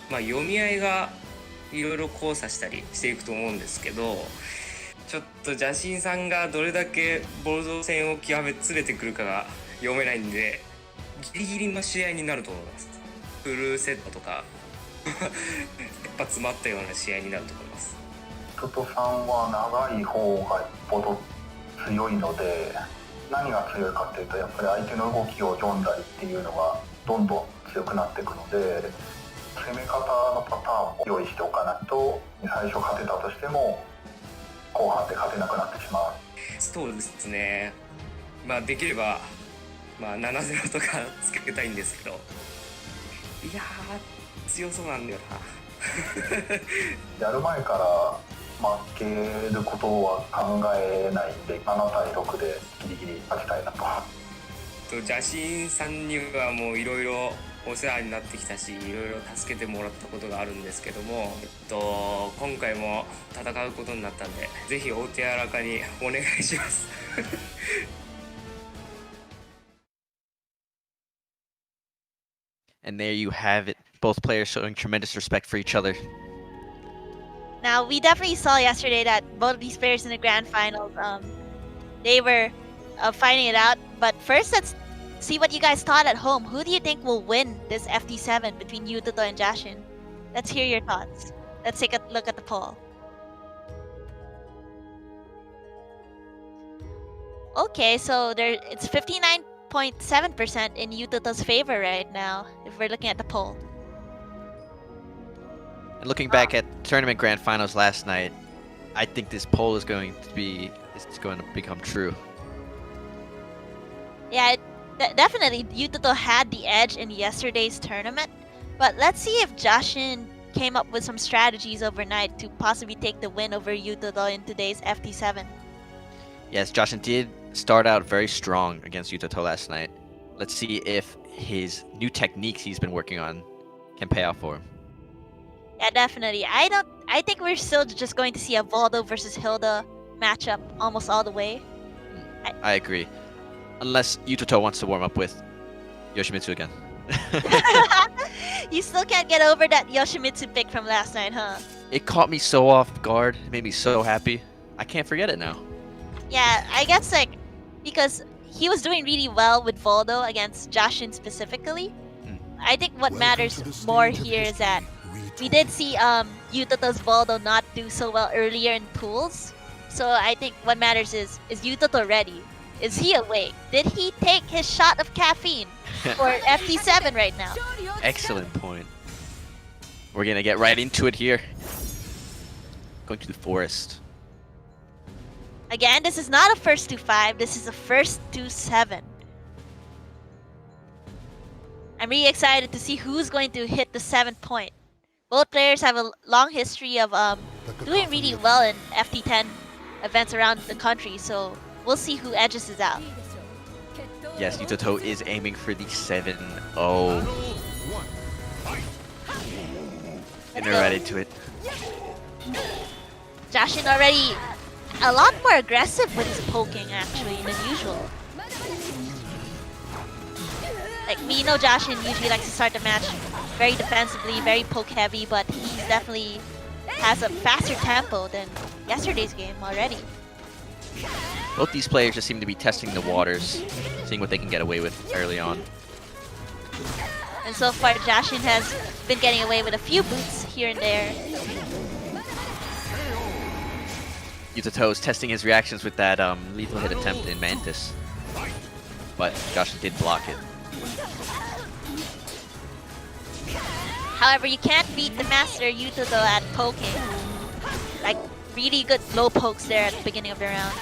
読み合いがいろいろ交差したりしていくと思うんですけど、ちょっと邪神さんがどれだけボルド戦を極め詰めてくるかが読めないんで、ギリギリの試合になると思います。フルセットとか一発詰まったような試合になると思います。トトさんは長い方が一歩ど強いので、何が強いかっていうと、やっぱり相手の動きを読んだりっていうのがどんどん強くなっていくので、攻め方のパターンを用意しておかないと、最初勝てたとしても後半で勝てなくなってしまう。そうですね、できれば、7-0とかつけたいんですけど、いやー強そうなんだよなやる前から負けることは考えないんで、7対6でギリギリ勝ちたいなと。邪神さんにはもういろいろお世話になってきたし、いろいろ助けてもらったことがあるんですけども、今回も戦うことになったんで、ぜひお手柔らかにお願いしますAnd there you have it. Both players showing tremendous respect for each other. Now, we definitely saw yesterday that both of these players in the grand finals, they were fighting it out. But first, let's see what you guys thought at home. Who do you think will win this FT7 between Yutoto and Jashin? Let's hear your thoughts. Let's take a look at the poll. Okay, so it's 59.7% in Yutoto's favor right now, if we're looking at the poll. And looking back at tournament grand finals last night, I think this poll is going to become true. Yeah, definitely Yutoto had the edge in yesterday's tournament, but let's see if Jashin came up with some strategies overnight to possibly take the win over Yutoto in today's FT7. Yes, Jashin did start out very strong against Yutoto last night. Let's see if his new techniques he's been working on can pay off for him. Yeah, definitely. I think we're still just going to see a Voldo versus Hilda matchup almost all the way. I agree. Unless Yutoto wants to warm up with Yoshimitsu again. You still can't get over that Yoshimitsu pick from last night, huh? It caught me so off guard. It made me so happy. I can't forget it now. Yeah, I guess because he was doing really well with Voldo against Jashin specifically. I think what matters more here is that we did see Yutoto's Voldo not do so well earlier in pools. So I think what matters is Yutoto ready? Is he awake? Did he take his shot of caffeine for FT7 right now? Excellent point. We're gonna get right into it here. Going to the forest. Again, this is not a first to 5, this is a first to 7. I'm really excited to see who's going to hit the 7th point. Both players have a long history of doing really well in FT10 events around the country, so we'll see who edges it out. Yes, Yutoto is aiming for the 7-0. And they're right into it. Jashin already a lot more aggressive with his poking actually than usual. Like we know Jashin usually likes to start the match very defensively, very poke heavy, but he definitely has a faster tempo than yesterday's game already. Both these players just seem to be testing the waters, seeing what they can get away with early on. And so far Jashin has been getting away with a few boots here and there. Yutoto is testing his reactions with that lethal hit attempt in Mantis. But Jashin did block it. However, you can't beat the master Yutoto at poking. Like, really good low pokes there at the beginning of the round.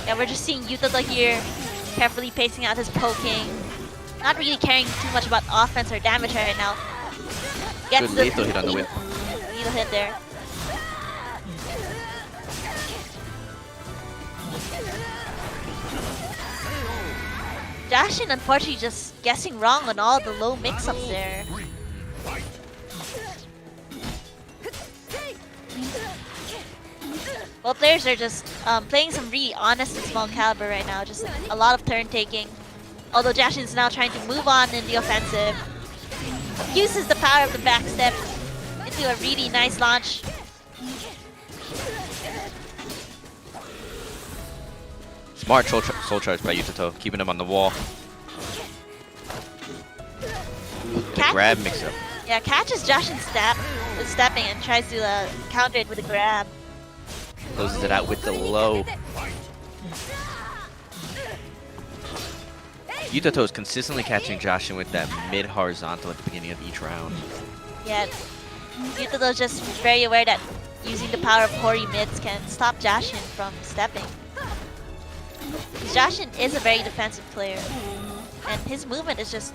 Yeah, we're just seeing Yutoto here, carefully pacing out his poking. Not really caring too much about offense or damage right now. Gets Good lethal hit on the whip. Lethal hit there. Jashin unfortunately just guessing wrong on all the low mix-ups there. Both players are just playing some really honest and small caliber right now. Just a lot of turn taking. Although Jashin's now trying to move on in the offensive. Uses the power of the backstep into a really nice launch. Smart soul charge by Yutoto, keeping him on the wall. The grab mix-up. Yeah, catches Jashin's stepping and tries to counter it with a grab. Closes it out with the low. Yutoto is consistently catching Jashin with that mid-horizontal at the beginning of each round. Yeah, Yutoto's just very aware that using the power of Hori mids can stop Jashin from stepping. Jashin is a very defensive player, and his movement is just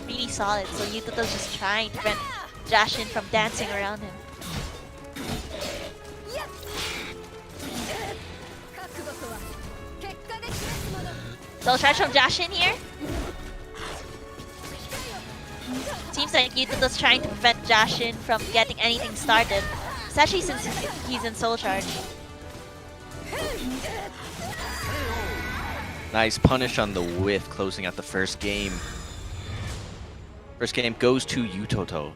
really solid, so Yutoto's just trying to prevent Jashin from dancing around him. So charge from Jashin here. Seems like Yutoto's trying to prevent Jashin from getting anything started, especially since he's in soul charge. Nice punish on the whiff, closing out the first game. First game goes to Yutoto.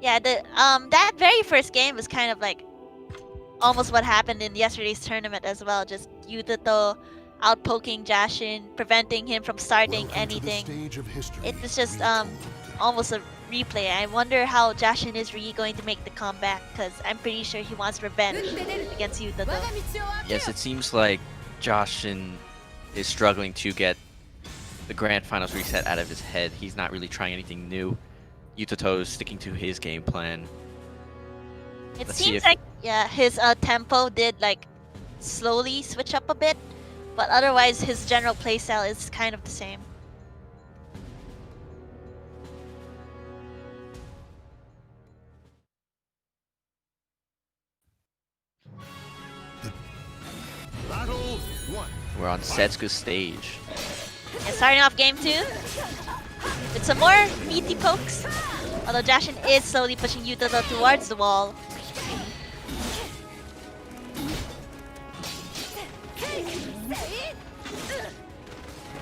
Yeah, that very first game was kind of like almost what happened in yesterday's tournament as well. Just Yutoto outpoking Jashin, preventing him from starting anything. It was just almost a replay. I wonder how Jashin is really going to make the comeback, because I'm pretty sure he wants revenge against Yutoto. Yes, it seems like Jashin is struggling to get the Grand Finals reset out of his head. He's not really trying anything new. Yutoto is sticking to his game plan. It Let's seems like, yeah, his tempo did like slowly switch up a bit, but otherwise his general playstyle is kind of the same. Battle 1. We're on Setsuka's stage. And starting off game 2 with some more meaty pokes. Although Jashin is slowly pushing Yutoto towards the wall.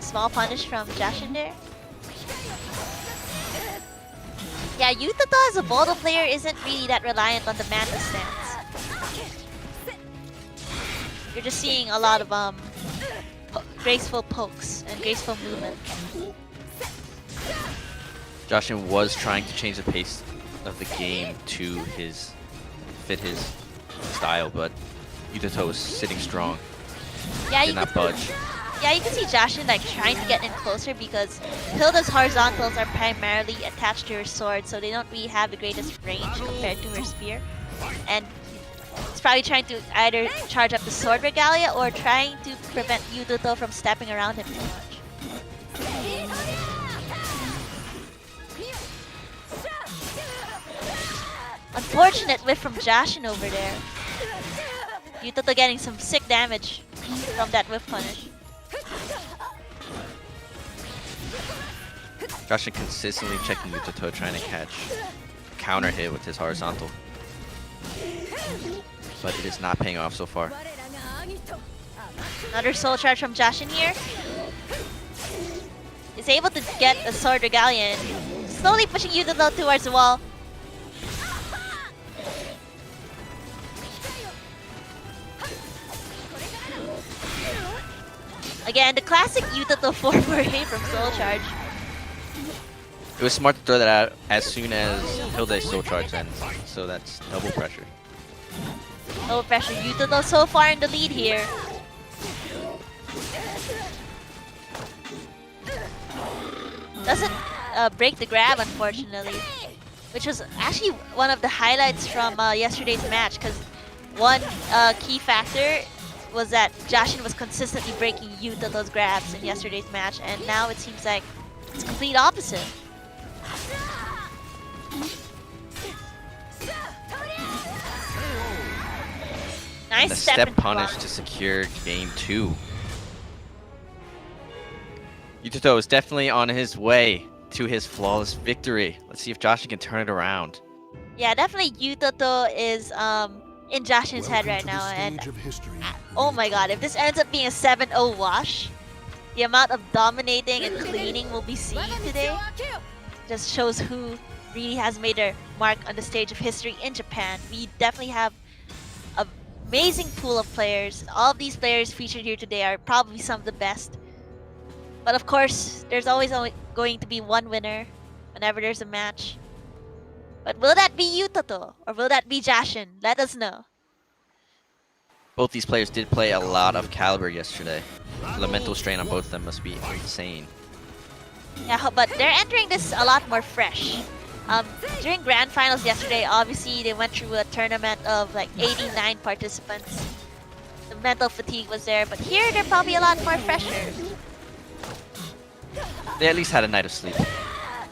Small punish from Jashin there. Yeah, Yutoto as a Voldo player isn't really that reliant on the Mantis stance. You're just seeing a lot of graceful pokes and graceful movement. Jashin was trying to change the pace of the game to fit his style, but Yutoto was sitting strong. Yeah, Did not budge. Yeah, you can see Jashin like trying to get in closer because Hilda's horizontals are primarily attached to her sword, so they don't really have the greatest range compared to her spear. And he's probably trying to either charge up the sword regalia or trying to prevent Yutoto from stepping around him too much. Unfortunate whiff from Jashin over there. Yutoto getting some sick damage from that whiff punish. Jashin consistently checking Yutoto, trying to catch counter hit with his horizontal. but it is not paying off so far. Another soul charge from Jashin here. Is able to get a sword regalia, slowly pushing Yutoto towards the wall. Again, the classic Yutoto 4-4-8 from soul charge. It was smart to throw that out as soon as Hilde's soul charge ends, so that's double pressure. Double pressure. Yutoto so far in the lead here. Doesn't break the grab, unfortunately, which was actually one of the highlights from yesterday's match, because one key factor was that Jashin was consistently breaking Yutoto's grabs in yesterday's match, and now it seems like it's complete opposite. Nice And the step step into punish block. to secure game 2. Yutoto is definitely on his way to his flawless victory. Let's see if Jashin can turn it around. Yeah, definitely Yutoto is in Jashin's head right now, and oh my god, if this ends up being a 7-0 wash, the amount of dominating and cleaning we'll be seeing today just shows who really has made their mark on the stage of history in Japan. We definitely have an amazing pool of players. All of these players featured here today are probably some of the best. But of course, there's always going to be one winner whenever there's a match. But will that be Yutoto or will that be Jashin? Let us know. Both these players did play a lot of caliber yesterday. The mental strain on both of them must be insane. Yeah, but they're entering this a lot more fresh. During Grand Finals yesterday, obviously they went through a tournament of like 89 participants. The mental fatigue was there, but here they're probably a lot more fresher. They at least had a night of sleep.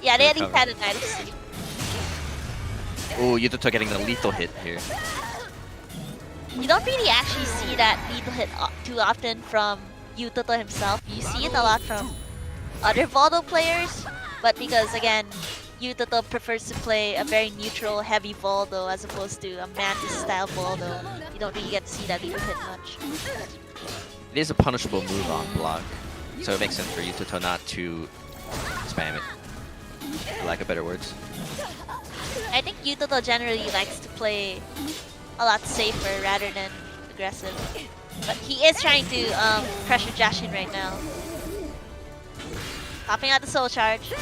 Yeah, they at least had a night of sleep. Ooh, Yutoto getting the lethal hit here. You don't really actually see that lethal hit too often from Yutoto himself. You see it a lot from other Voldo players, but because again, Yutoto prefers to play a very neutral, heavy Voldo as opposed to a Mantis style Voldo. You don't really get to see that lethal hit much. It is a punishable move on block, so it makes sense for Yutoto not to spam it, for lack of better words. I think Yutoto generally likes to play a lot safer rather than aggressive. But he is trying to pressure Jashin right now. Popping out the soul charge.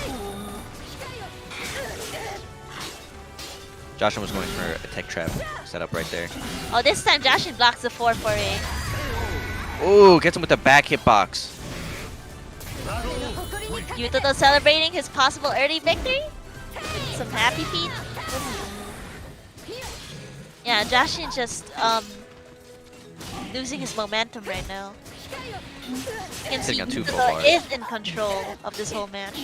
Jashin was going for a tech trap setup right there. Oh, this time Jashin blocks the 4-4-8. Ooh, gets him with the back hitbox. Yutoto celebrating his possible early victory. Some happy feet. Yeah, Jashin just losing his momentum right now. You can see Yutoto is in control of this whole match.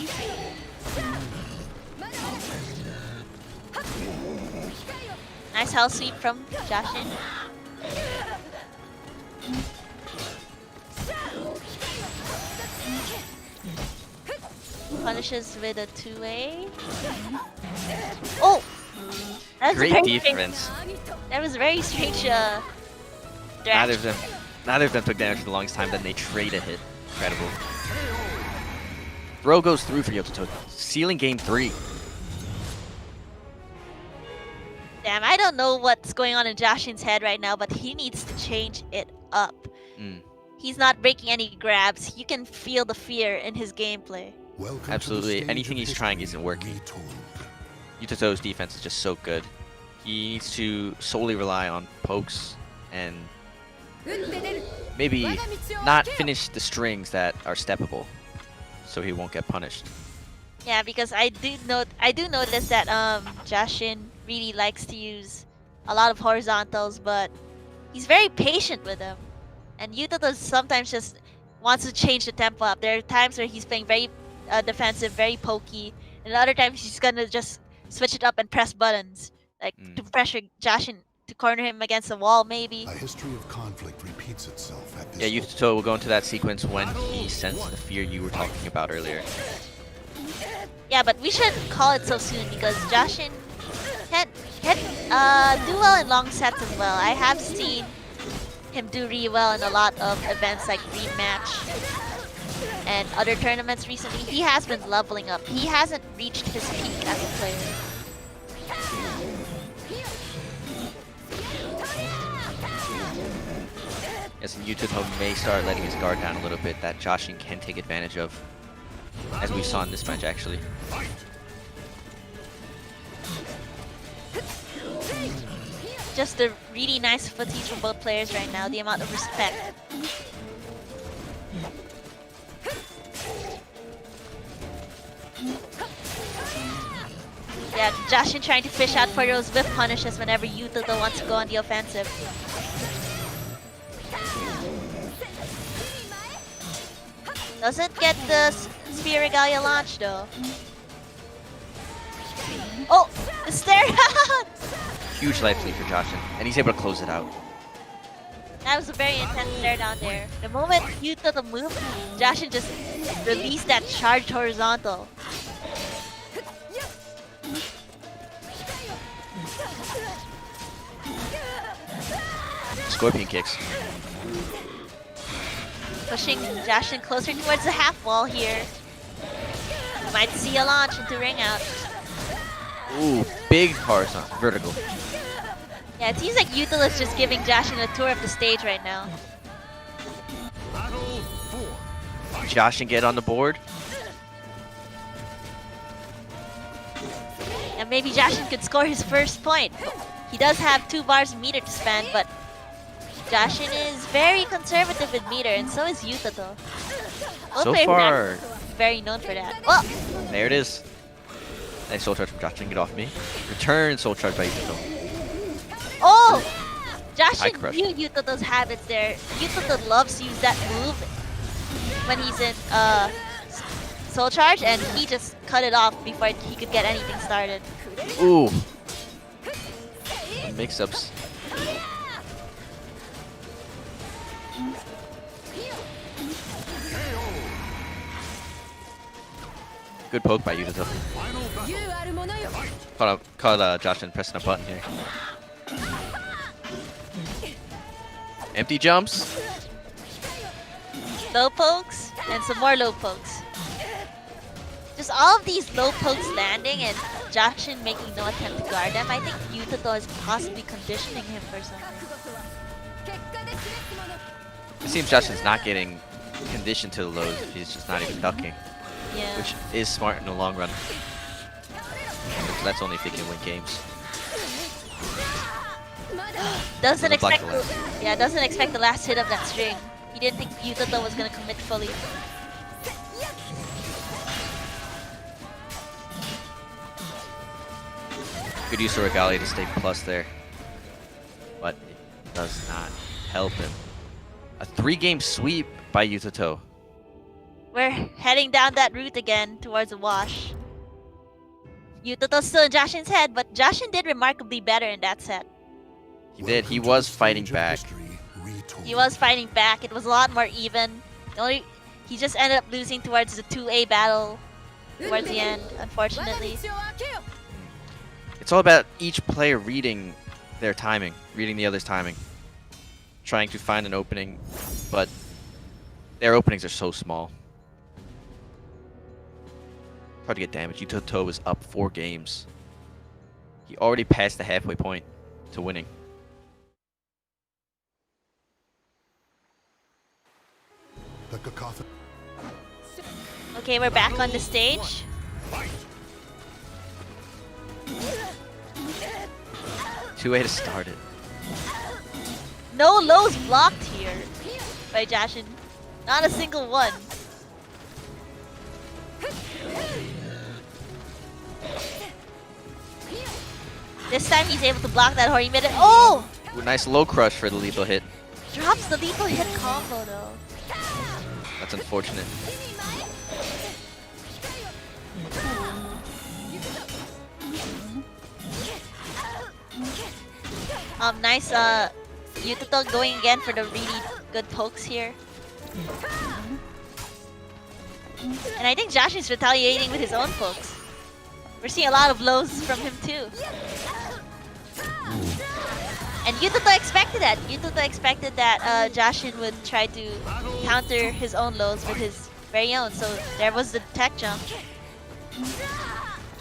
Nice hell sweep from Jashin. Punishes with a 2A. Oh! That's Great defense. That was very strange. Neither of them took damage for the longest time, then they trade a hit. Incredible. Throw goes through for Yutoto, sealing game 3. Damn, I don't know what's going on in Jashin's head right now, but he needs to change it up. He's not breaking any grabs. You can feel the fear in his gameplay. Absolutely, anything he's trying isn't working. Yutoto's defense is just so good. He needs to solely rely on pokes and maybe not finish the strings that are steppable, so he won't get punished. Yeah, because I do notice that Jashin really likes to use a lot of horizontals, but he's very patient with them. And Yutoto sometimes just wants to change the tempo up. There are times where he's playing very defensive, very pokey, and other times he's gonna just switch it up and press buttons, like to pressure Jashin to corner him against the wall, maybe. A history of conflict repeats itself at this. Yeah, Yutoto will go into that sequence when he sensed the fear you were talking about earlier. Yeah, but we shouldn't call it so soon because Jashin Do well in long sets as well. I have seen him do really well in a lot of events like Rematch and other tournaments recently. He has been leveling up. He hasn't reached his peak as a player. Yes, and Yutoto may start letting his guard down a little bit. That Jashin can take advantage of, as we saw in this match actually. Just a really nice footage from both players right now. The amount of respect. Yeah, Jashin trying to fish out for those whip punishes whenever Yutoto wants to go on the offensive. Doesn't get the Spear Regalia launch though. Oh! The stare! Huge life lead for Jashin, and he's able to close it out. That was a very intense stare down there. The moment Yutoto moved, Jashin just released that charged horizontal. Scorpion kicks. Pushing Jashin closer towards the half wall here. We might see a launch into ring out. Ooh, big horizontal, vertical. Yeah, it seems like Yutoto is just giving Jashin a tour of the stage right now. Jashin get on the board. And maybe Jashin could score his first point. He does have 2 bars of meter to spend, but Jashin is very conservative with meter, and so is Yutoto. Both So players far, are very known for that. Oh! there it is. Nice soul charge from Jashin, get off me. Return soul charge by Yutoto. Oh! High Jashin crush. knew Yutoto's habits there. Yutoto loves to use that move when he's in soul charge, and he just cut it off before he could get anything started. Ooh. Mix-ups. Good poke by Yutoto. Caught Jashin pressing a button here. Empty jumps. Low pokes, and some more low pokes. Just all of these low pokes landing and Jashin making no attempt to guard them. I think Yutoto is possibly conditioning him for something. It seems Jashin's not getting conditioned to the lows. He's just not even ducking. Yeah. Which is smart in the long run. That's only if he can win games. Doesn't Doesn't block expect the last. doesn't expect the last hit of that string. He didn't think Yutoto was gonna commit fully. Good use of Regalia to stay plus there. But it does not help him. A 3-game sweep by Yutoto. We're heading down that route again towards a wash. Yutoto's still in Jashin's head, but Jashin did remarkably better in that set. He did. He was fighting back. He was fighting back. It was a lot more even. He just ended up losing towards the 2A battle towards the end, unfortunately. It's all about each player reading their timing, reading the other's timing. Trying to find an opening, but their openings are so small. Hard to get damage. Yutoto was up 4 games. He already passed the halfway point to winning. The cacophony. Okay, we're back on the stage. Two way to start it. No lows blocked here by Jashin. Not a single one. This time he's able to block that Hori mid. Oh! Ooh, nice low crush for the lethal hit. Drops the lethal hit combo though. That's unfortunate. Nice Yutoto going again for the really good pokes here. And I think Jashin's retaliating with his own pokes. We're seeing a lot of lows from him too. And Yutoto expected that. Yutoto expected that Jashin would try to counter his own lows with his very own. So there was the tech jump.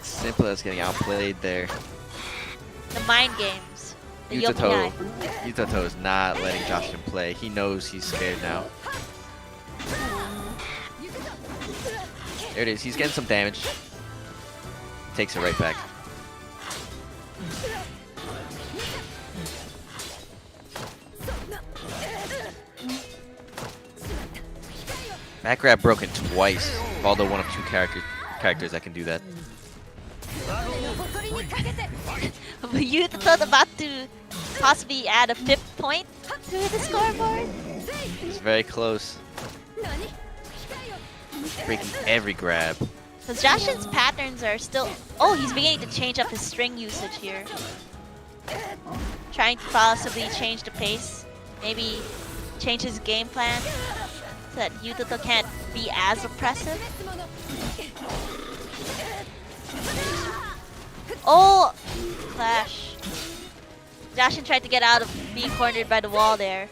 Simple as getting outplayed there. The mind games. The Yutoto, Yominai. Yutoto is not letting Jashin play. He knows he's scared now. There it is. He's getting some damage. Takes it right back. Back grab broken twice. Although one of two characters that can do that. Yutoto about to possibly add a 5th point to the scoreboard. It's very close. Breaking every grab. Because Jashin's patterns are still... Oh, he's beginning to change up his string usage here. Trying to possibly change the pace. Maybe change his game plan so that Yutoto can't be as oppressive. Oh! Clash. Jashin tried to get out of being cornered by the wall there.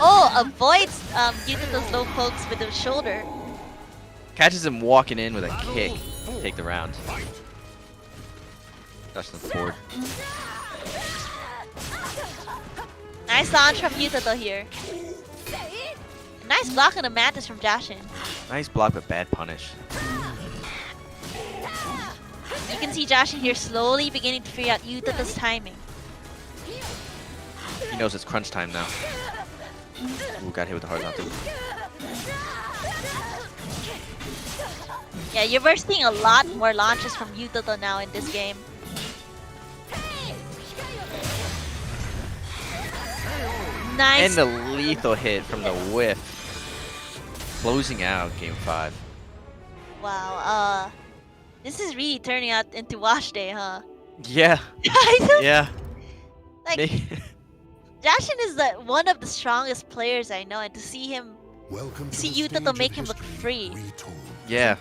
Oh, avoids Yutoto's low pokes with the shoulder. Catches him walking in with a kick. Take the round. That's the board. Nice launch from Yutoto here. Nice block on the Mantis from Jashin. Nice block, but bad punish. You can see Jashin here slowly beginning to figure out Yutoto's timing. He knows it's crunch time now. Ooh, got hit with the horizontal. Yeah, we're seeing a lot more launches from Yutoto now in this game. Nice. And the lethal hit from the whiff. Closing out game 5. Wow, this is really turning out into wash day, huh? Yeah. Yeah. Like, Jashin is one of the strongest players I know, and to see him, see Yutoto make him look free. Yeah.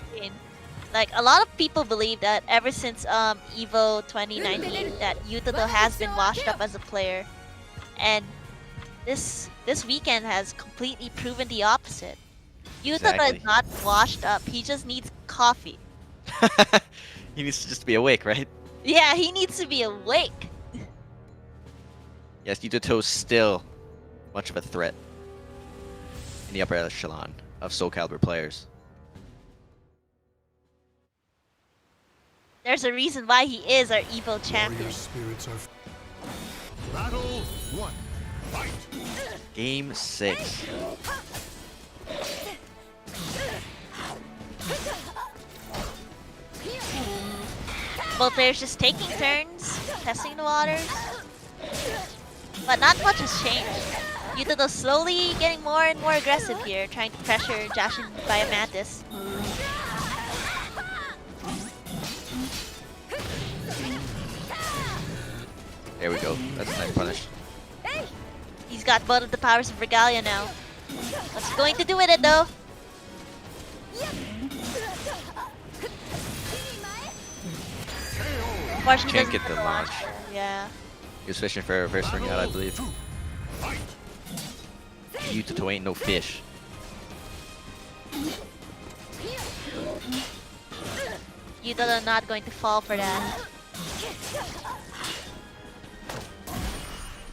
Like, a lot of people believe that ever since Evo 2019 that Yutoto has been washed up as a player, and this weekend has completely proven the opposite. Yutoto is not washed up. He just needs coffee. He needs to just be awake, right? Yeah, he needs to be awake. Yes, Yutoto's still much of a threat in the upper echelon of Soul Calibur players. There's a reason why he is our Evo champion. Battle 1. Fight. Game 6. Both players just taking turns, testing the waters. But not much has changed. Yutoto slowly getting more and more aggressive here, trying to pressure Jashin by a Mantis. There we go. That's a nice punish. He's got both of the powers of Regalia now. What's he going to do with it though? Unfortunately, Can't get the launch. Yeah. He was fishing for a reverse ring out, I believe. Yutoto ain't no fish. Yutoto not going to fall for that.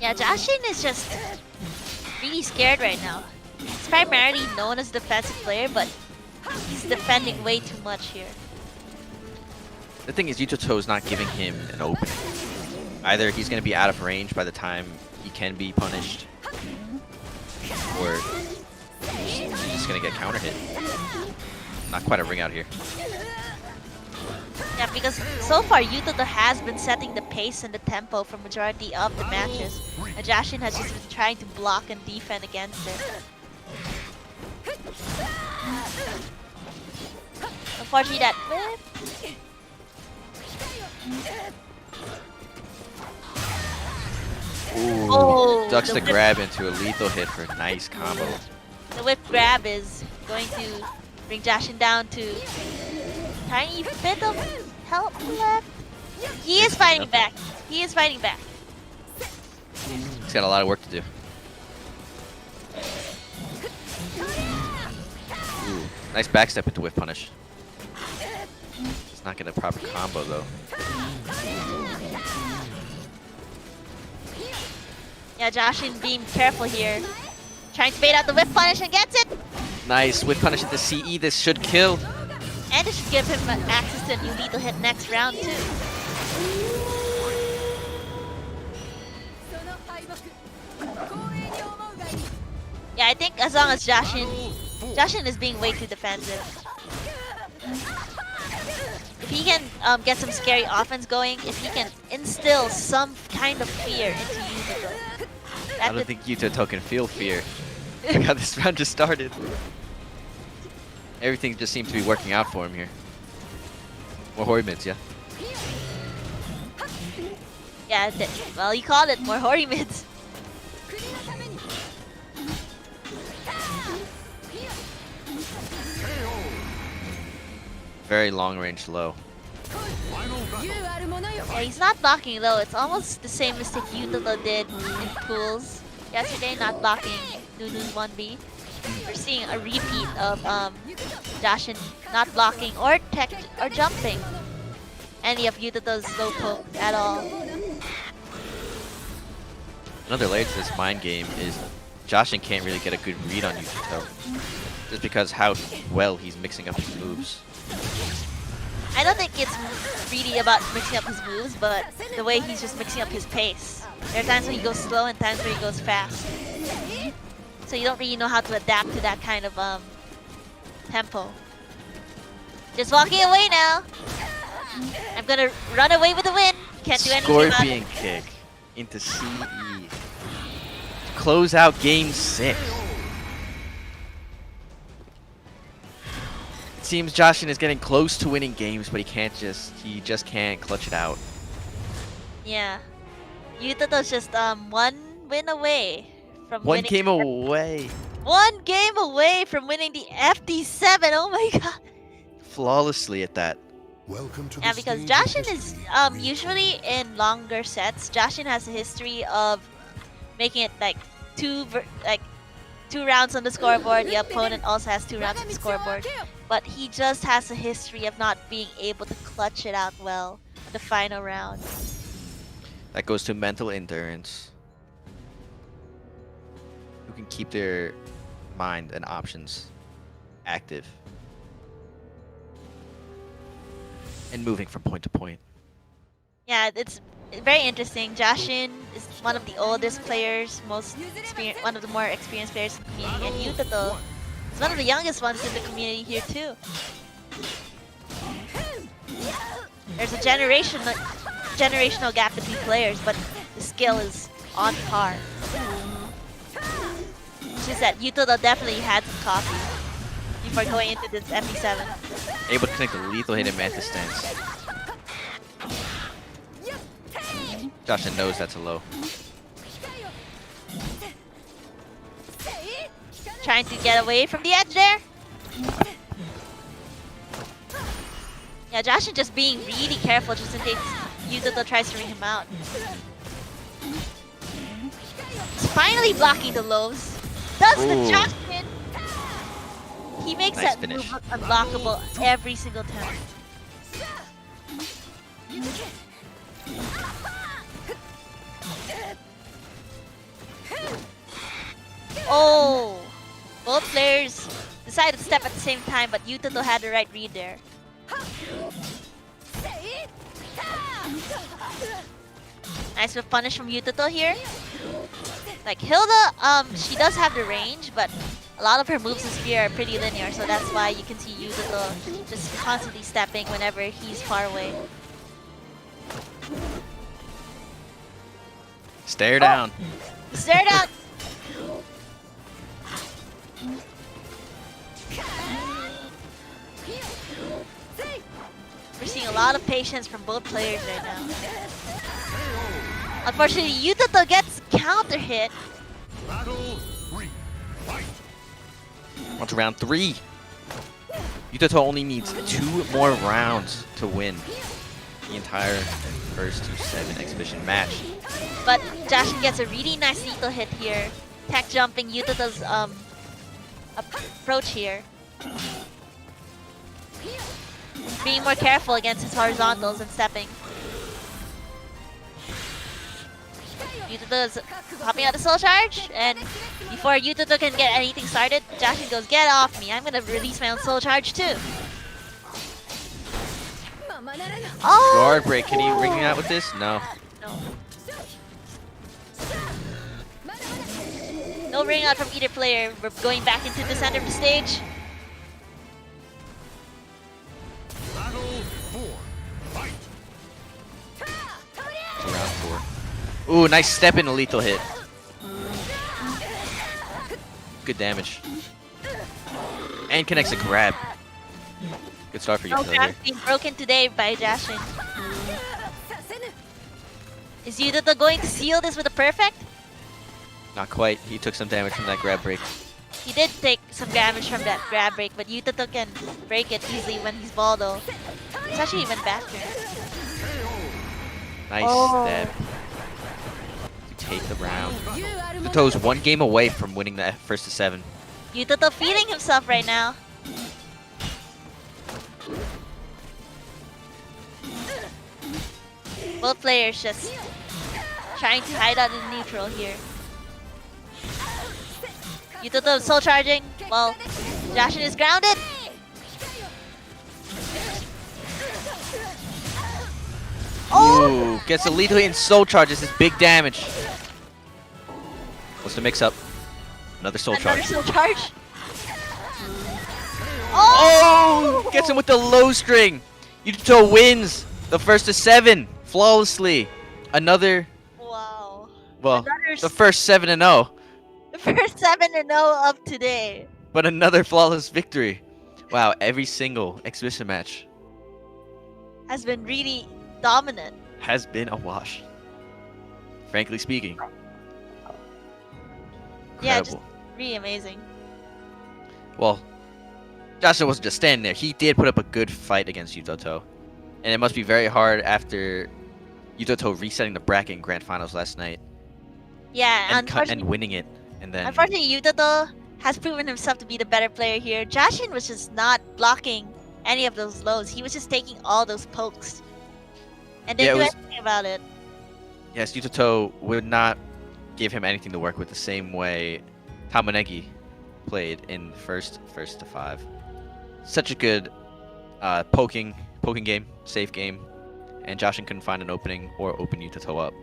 Yeah, Jashin is just really scared right now. He's primarily known as a defensive player, but he's defending way too much here. The thing is, Yutoto's not giving him an opening. Either he's going to be out of range by the time he can be punished, or he's just going to get counter hit. Not quite a ring out here. Yeah, because so far Yutoto has been setting the pace and the tempo for majority of the matches. And Jashin has just been trying to block and defend against it. Unfortunately, that whip. Ooh, ducks the grab into a lethal hit for a nice combo. The whip grab is going to bring Jashin down to tiny bit of help left. He is fighting back. He is fighting back. He's got a lot of work to do. Ooh, nice backstep into whiff punish. He's not getting a proper combo though. Yeah, Jashin being careful here. Trying to bait out the whiff punish and gets it! Nice whiff punish at the CE. This should kill. And it should give him access to a new lethal hit next round too. Yeah, I think as long as Jashin is being way too defensive. If he can get some scary offense going, if he can instill some kind of fear into Yutoto. I don't think Yutoto can feel fear. Look how this round just started. Everything just seems to be working out for him here. More Hori mids, yeah. Yeah, well, you called it more Hori mids. Very long range low. Yeah, he's not blocking low. It's almost the same mistake Yutoto did in pools yesterday, not blocking Nunu's 1B. We're seeing a repeat of Jashin not blocking or jumping any of Yutoto's low poke at all. Another layer to this mind game is Jashin can't really get a good read on Yutoto. Just because how well he's mixing up his moves. I don't think it's really about mixing up his moves, but the way he's just mixing up his pace. There are times when he goes slow and times where he goes fast. So you don't really know how to adapt to that kind of tempo. Just walking away now. I'm gonna run away with the win. Can't do anything about Scorpion it. kick into CE. Close out game 6. It seems Jashin is getting close to winning games, but he just can't clutch it out. Yeah. Yutoto's just one win away from One winning. game away. One game away from winning the FD7. Oh my god. Flawlessly at that. Welcome to Yeah, because Jashin is usually in longer sets. Jashin has a history of making it like two rounds on the scoreboard. The opponent also has 2 rounds on the scoreboard, but he just has a history of not being able to clutch it out well in the final round. That goes to mental endurance. Who can keep their mind and options active and moving from point to point. Yeah, it's very interesting. Jashin is one of the oldest players, one of the more experienced players in the community, and Yutoto is one of the youngest ones in the community here too. There's a generational gap between players, but the skill is on par. It's just that Yutoto definitely had some coffee before going into this FP7. Able to connect the lethal hit in Mantis stance. Jashin knows that's a low. Trying to get away from the edge there. Yeah, Jashin just being really careful just in case Yutoto tries to ring him out. He's finally blocking the lows. Does the Jashin? He makes Nice that finish. move unblockable every single time. Oh! Both players decided to step at the same time, but Yutoto had the right read there. Nice with punish from Yutoto here. Like Hilda, she does have the range, but a lot of her moves this year are pretty linear, so that's why you can see Yutoto just constantly stepping whenever he's far away. Stare down. Stare down! We're seeing a lot of patience from both players right now. Unfortunately, Yutoto gets counter hit. On to round 3. Yutoto only needs 2 more rounds to win the entire first to 7 exhibition match. But Jashin gets a really nice lethal hit here, tech jumping Yutoto's approach here. Being more careful against his horizontals and stepping. Yutoto is popping out the soul charge, and before Yutoto can get anything started, Jashin goes, "Get off me, I'm gonna release my own soul charge too." Oh! Guard break, can he ring me out with this? No. No ring out from either player. We're going back into the center of the stage. Round 4. Ooh, nice step in a lethal hit. Good damage. And connects a grab. Good start for you. No grab's being broken today by Jashin. Is Yutoto going to seal this with a perfect? Not quite. He took some damage from that grab break. He did take some damage from that grab break, but Yutoto can break it easily when he's Baldo. Especially when faster. Nice step. To take the round. Yutoto's 1 game away from winning the first to 7. Yutoto feeling himself right now. Both players just trying to hide out in neutral here. Yutoto soul charging while Jashin is grounded. Ooh, gets a lethal hit and soul charges his big damage. What's the mix up? Another soul charge. Soul charge. Oh! Gets him with the low string. Yutoto wins the first to 7 flawlessly. Another. Wow. Well, the first 7-0. The first 7-0 of today. But another flawless victory. Wow, every single exhibition match Has been really dominant. has been a wash. Frankly speaking. Yeah, Incredible. just really amazing. Well, Jashin wasn't just standing there. He did put up a good fight against Yutoto. And it must be very hard after Yutoto resetting the bracket in Grand Finals last night. Yeah, And winning it. And then unfortunately, Yutoto has proven himself to be the better player here. Jashin was just not blocking any of those lows. He was just taking all those pokes. And didn't do anything about it. yes, Yutoto would not give him anything to work with the same way Tamunagi played in first to 5. Such a good poking game, safe game, and Jashin couldn't find an opening or open Yutoto up.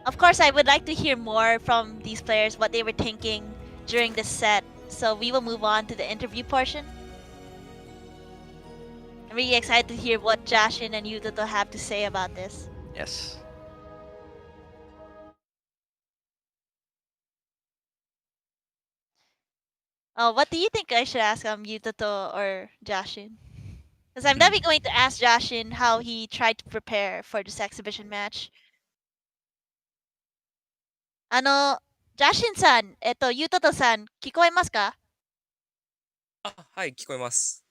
Of course, I would like to hear more from these players, what they were thinking during this set. So we will move on to the interview portion. I'm really excited to hear what Jashin and Yutoto have to say about this. Yes. Oh, what do you think I should ask Yutoto or Jashin? Because I'm definitely going to ask Jashin how he tried to prepare for this exhibition match. Jashin-san, ゆととさん、聞こえますか？はい、聞こえます。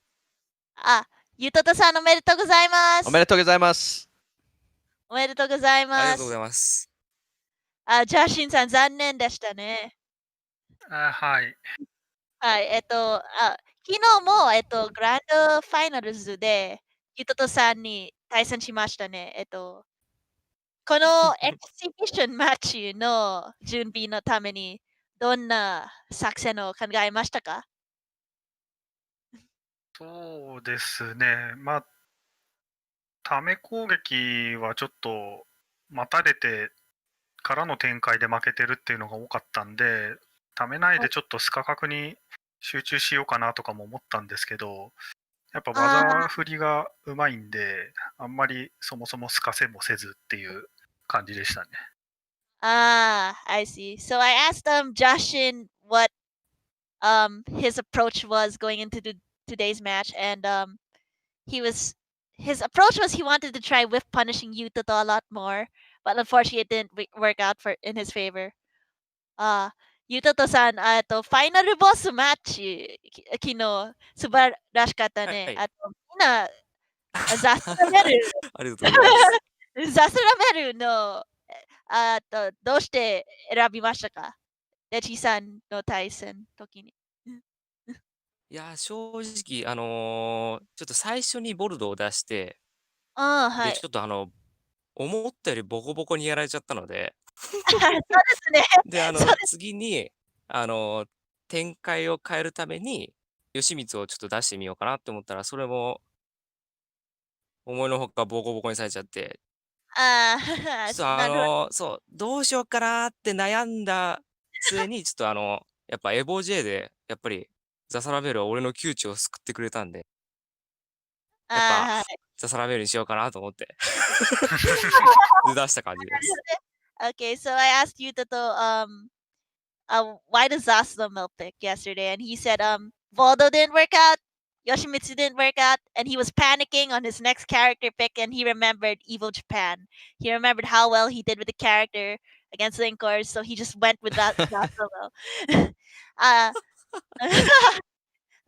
あ、ゆととさんおめでとうございます。おめでとうございます。おめでとうございます。ありがとうございます。ジャシンさん残念でしたね。はい。はい、昨日も、グランドファイナルズで、ゆととさんに対戦しましたね。このエキシビションマッチの準備のために、どんな作戦を考えましたか？そうですね。まあ、ため攻撃はちょっと待たれてからの展開で負けてるっていうのが多かったんで、ためないでちょっとスカ角に集中しようかなとかも思ったんですけど、やっぱ技振りがうまいんで、あんまりそもそもスカせもせずっていう感じでしたね。I see. So I asked Jashin what his approach was going into today's match, and his approach was he wanted to try whiff punishing Yutoto a lot more, but unfortunately it didn't work out in his favor. ゆととさん、ファイナルボスマッチ、昨日、素晴らしかったね。はい。みんな、ザスラメル、ありがとうございます。ザスラメルの、どうして選びましたか？デチさんの対戦時に。いや、正直、ちょっと最初にボルドを出して、で、ああ、はい。ちょっと思ったよりボコボコにやられちゃったので、そうですね。で、そうです。次に、あの、展開を変えるために、吉光をちょっと出してみようかなって思ったら、それも思いのほかボコボコにされちゃって、ああ、ちょっとなるほど。そう、どうしようかなって悩んだ末に、ちょっとやっぱエボ J で、やっぱりザサラベルは俺の窮地を救ってくれたんで、やっぱああ、はい。ザサラベルにしようかなと思ってで、出した感じです。Okay, so I asked Yutoto, why does Zaslamel pick yesterday? And he said, Voldo didn't work out, Yoshimitsu didn't work out, and he was panicking on his next character pick, and he remembered Evil Japan. He remembered how well he did with the character against Linkors, so he just went with that Zaslamel. あ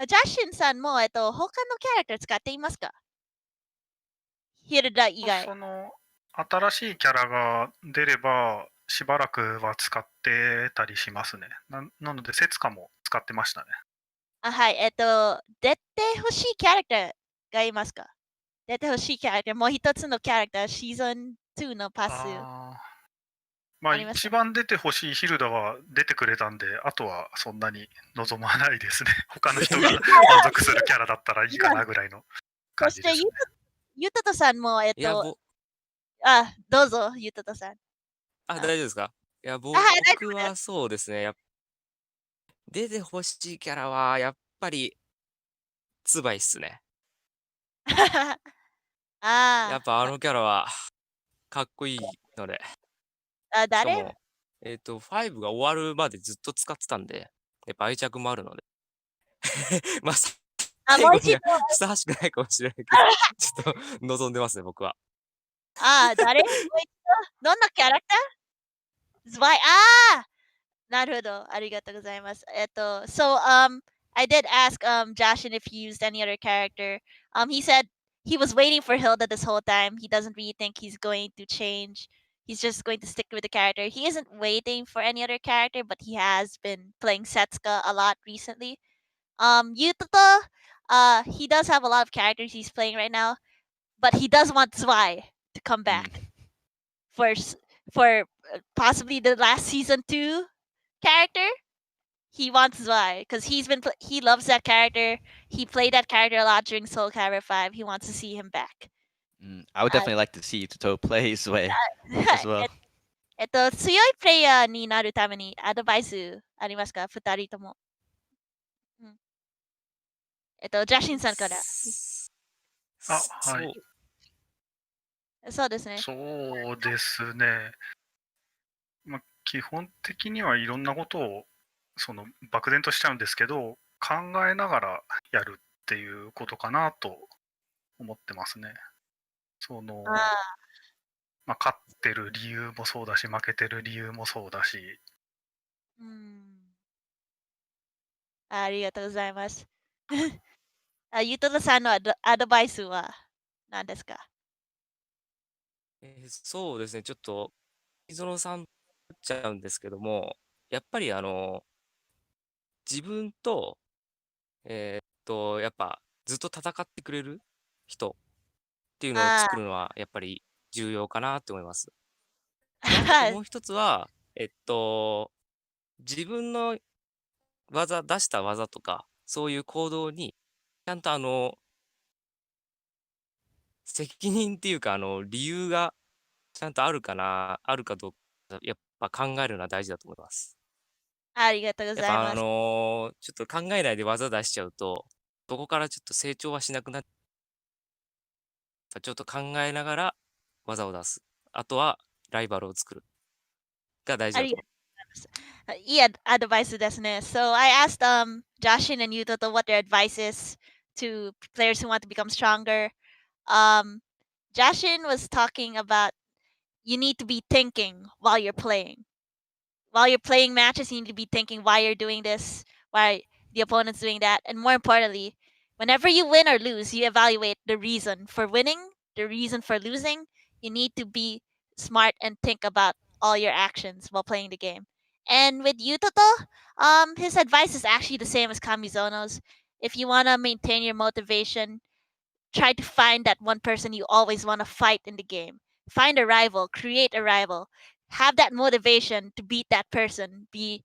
ジャシンさんも、他のキャラクター使っていますか？ヒルダ以外。新しいキャラが出れば、しばらくは使ってたりしますね。なので、節カも使ってましたね。はい、出てほしいキャラクターがいますか？出てほしいキャラクター、もう一つのキャラクター、シーズン2のパス。まあ、一番出てほしいヒルダは出てくれたんで、あとはそんなに望まないですね。他の人が満足するキャラだったらいいかなぐらいの感じです、ね。そして、ゆととさんも、どうぞ、ゆととさん。大丈夫ですか？いや、僕はそうですね。出てほしいキャラは、やっぱり、ツバイっすね。やっぱキャラは、かっこいいので。誰？しかも、5が終わるまでずっと使ってたんで、やっぱ愛着もあるので。まあ、最後にはふさわしくないかもしれないけど、ちょっと望んでますね、僕は。誰？どんなキャラクター？ズバイ、なるほど。ありがとうございます。So, I did ask Jashin if he used any other character. He said he was waiting for Hilda this whole time. He doesn't really think he's going to change. He's just going to stick with the character. He isn't waiting for any other character, but he has been playing Setsuka a lot recently. Yutoto, he does have a lot of characters he's playing right now, but he does want Zwei to come back for possibly the last season 2 character. He wants Zwei because he loves that character. He played that character a lot during Soul Calibur 5. He wants to see him back. I would definitely like to see Yutoto play his way as well. 強いプレイヤーになるためにアドバイスありますか？二人とも。ジャシンさんから。はい。そうですね。そうですね。まあ、基本的にはいろんなことを漠然としちゃうんですけど、考えながらやるっていうことかなと思ってますね。まあ、勝ってる理由もそうだし、負けてる理由もそうだし。ありがとうございます。ゆととさんのアドバイスは何ですか？そうですね、ちょっと、Kamizonoさんっちゃうんですけども、やっぱり自分と、やっぱずっと戦ってくれる人っていうのを作るのはやっぱり重要かなって思います。あともう一つは、自分の出した技とか、そういう行動に、ちゃんと責任っていうか、理由がちゃんとあるかどうか、やっぱ考えるのは大事だと思います。ありがとうございます。ちょっと考えないで技出しちゃうと、そこからちょっと成長はしなくなっちょっと考えながら技を出す。あとはライバルを作る。が大事だと思う。いいアドバイスですね。So I asked Jashin and Yutoto what their advice is to players who want to become stronger. Jashin was talking about you need to be thinking while you're playing. while you're playing matches, you need to be thinking why you're doing this, why the opponent's doing that, and more importantly, whenever you win or lose, you evaluate the reason for winning, the reason for losing. You need to be smart and think about all your actions while playing the game. And with Yutoto, his advice is actually the same as Kamizono's. If you want to maintain your motivation, try to find that one person you always want to fight in the game. Find a rival, create a rival. Have that motivation to beat that person, be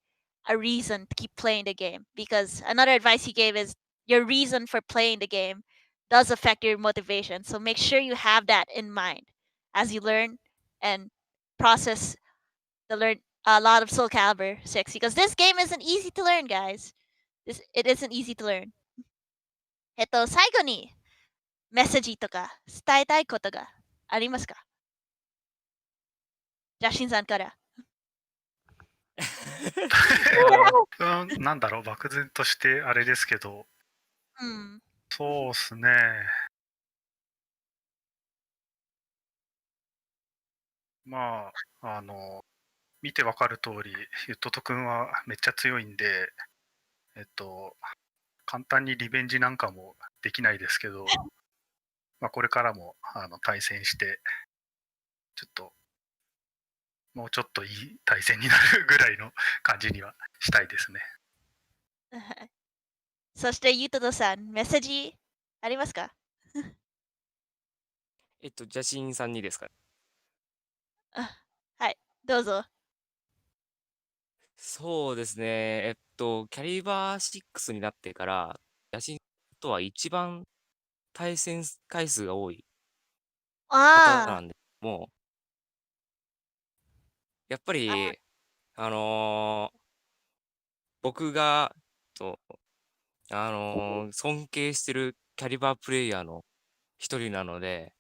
a reason to keep playing the game. Because another advice he gave is your reason for playing the game does affect your motivation. So make sure you have that in mind as you learn and process learn a lot of Soul Calibur 6 because this game isn't easy to learn, guys. It isn't easy to learn. 最後にメッセージとか伝えたいことがありますか？ジャシンさんから。なんだろう、漠然としてあれですけど、そうっすね。まあ、見てわかる通り、ゆっととくんはめっちゃ強いんで、簡単にリベンジなんかもできないですけど、まあ、これからも対戦して、ちょっと、もうちょっといい対戦になるぐらいの感じにはしたいですね。そしてゆととさん、メッセージありますか？邪神さんにですか？はい、どうぞ。そうですね。キャリバー6になってから、邪神とは一番対戦回数が多い方なんで、もう、やっぱり、僕が、尊敬してるキャリバープレイヤーの一人なので、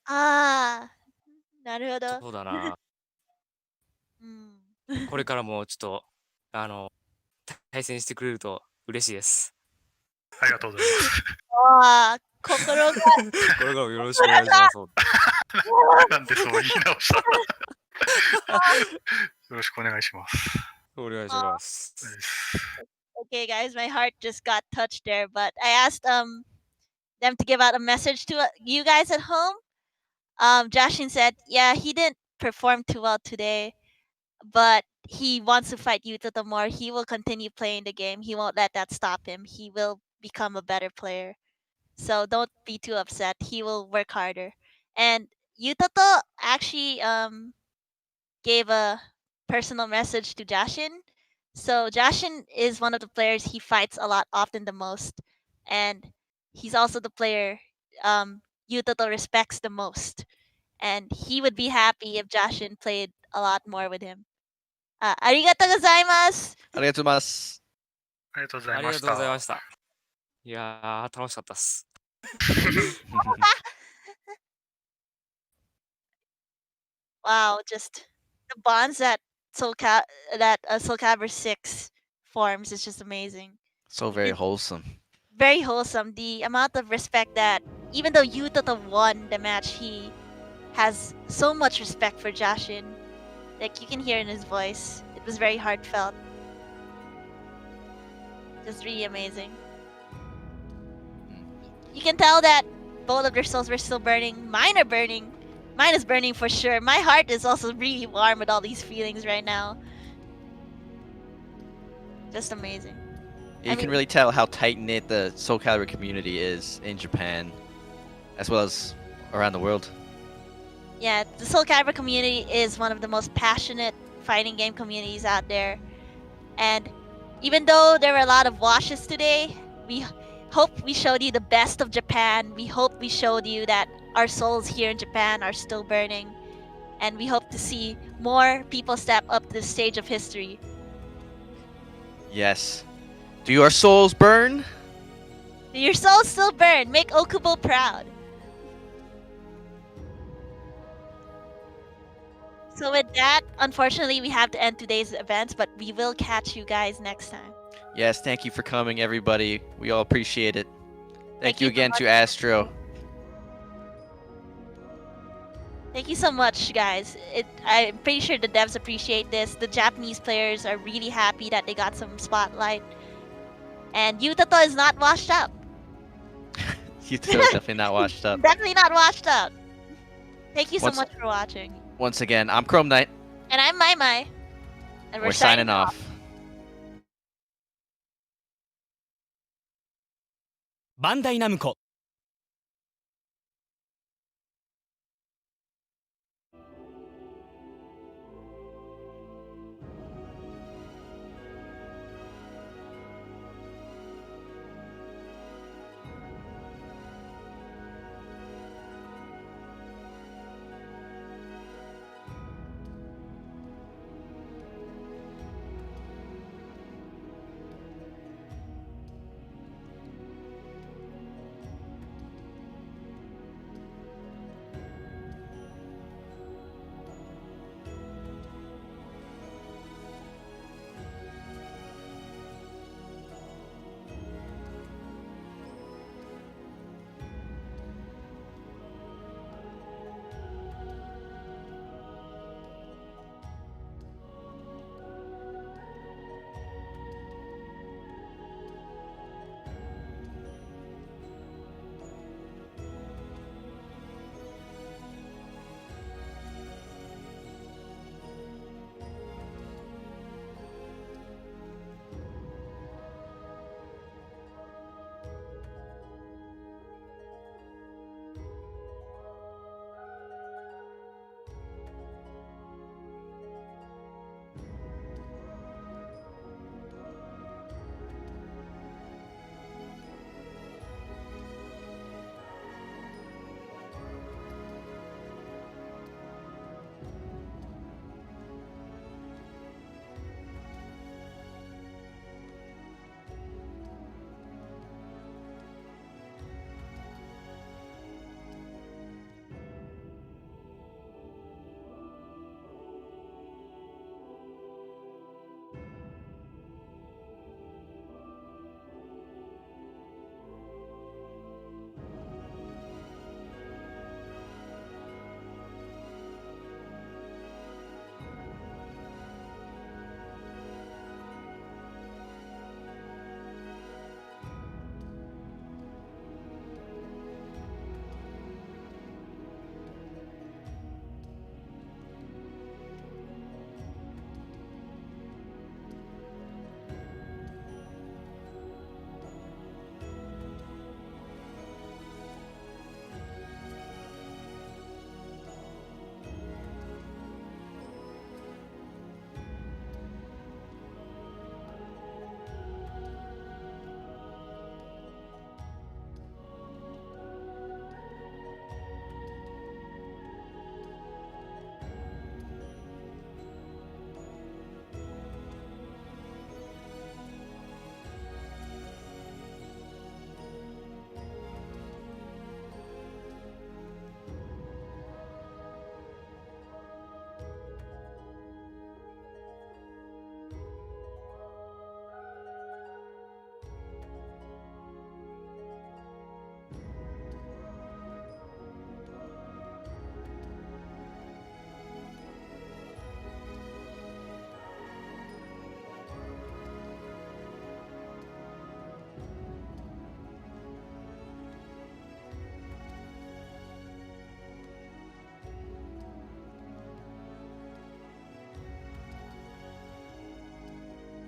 なるほど。そうだな。これからもちょっと、対戦してくれると嬉しいです。ありがとうございます。心が。これからもよろしくお願いします。なんでそう言い直したよろしくお願いします。お願いします。Okay, guys, my heart just got touched there, but I asked them to give out a message to you guys at home. Jashin said, yeah, he didn't perform too well today, but he wants to fight Yutoto more. He will continue playing the game. He won't let that stop him. He will become a better player. So don't be too upset. He will work harder. And Yutoto actually gave a personal message to Jashin. So Jashin is one of the players he fights a lot often the most. And he's also the player Yutoto respects the most. And he would be happy if Jashin played a lot more with him. ありがとうございます。ありがとうございます。ありがとうございました。ありがとうございました。いやー、楽しかったっす。Wow, just the bonds that Soul Calibur 6 forms is just amazing. So very wholesome. Very wholesome. The amount of respect that even though Yutoto won the match, he has so much respect for Jashin. Like you can hear in his voice. It was very heartfelt. Just really amazing. You can tell that both of their souls were still burning. Mine are burning. Mine is burning for sure. My heart is also really warm with all these feelings right now. Just amazing. You can really tell how tight-knit the Soul Calibur community is in Japan, as well as around the world. Yeah, the Soul Calibur community is one of the most passionate fighting game communities out there. And even though there were a lot of washes today, we hope we showed you the best of Japan. We hope we showed you that our souls here in Japan are still burning. And we hope to see more people step up to the stage of history. Yes. Do your souls burn? Do your souls still burn? Make Okubo proud. So with that, unfortunately, we have to end today's events, but we will catch you guys next time. Yes, thank you for coming, everybody. We all appreciate it. Thank you again to Astro. Thank you so much, guys. I'm pretty sure the devs appreciate this. The Japanese players are really happy that they got some spotlight. And Yutoto is not washed up. Yutoto is definitely not washed up. Definitely not washed up. Thank you so Once- much for watching. Once again, I'm Chrome Knight. And I'm Mai Mai. And We're signing off.バンダイナムコ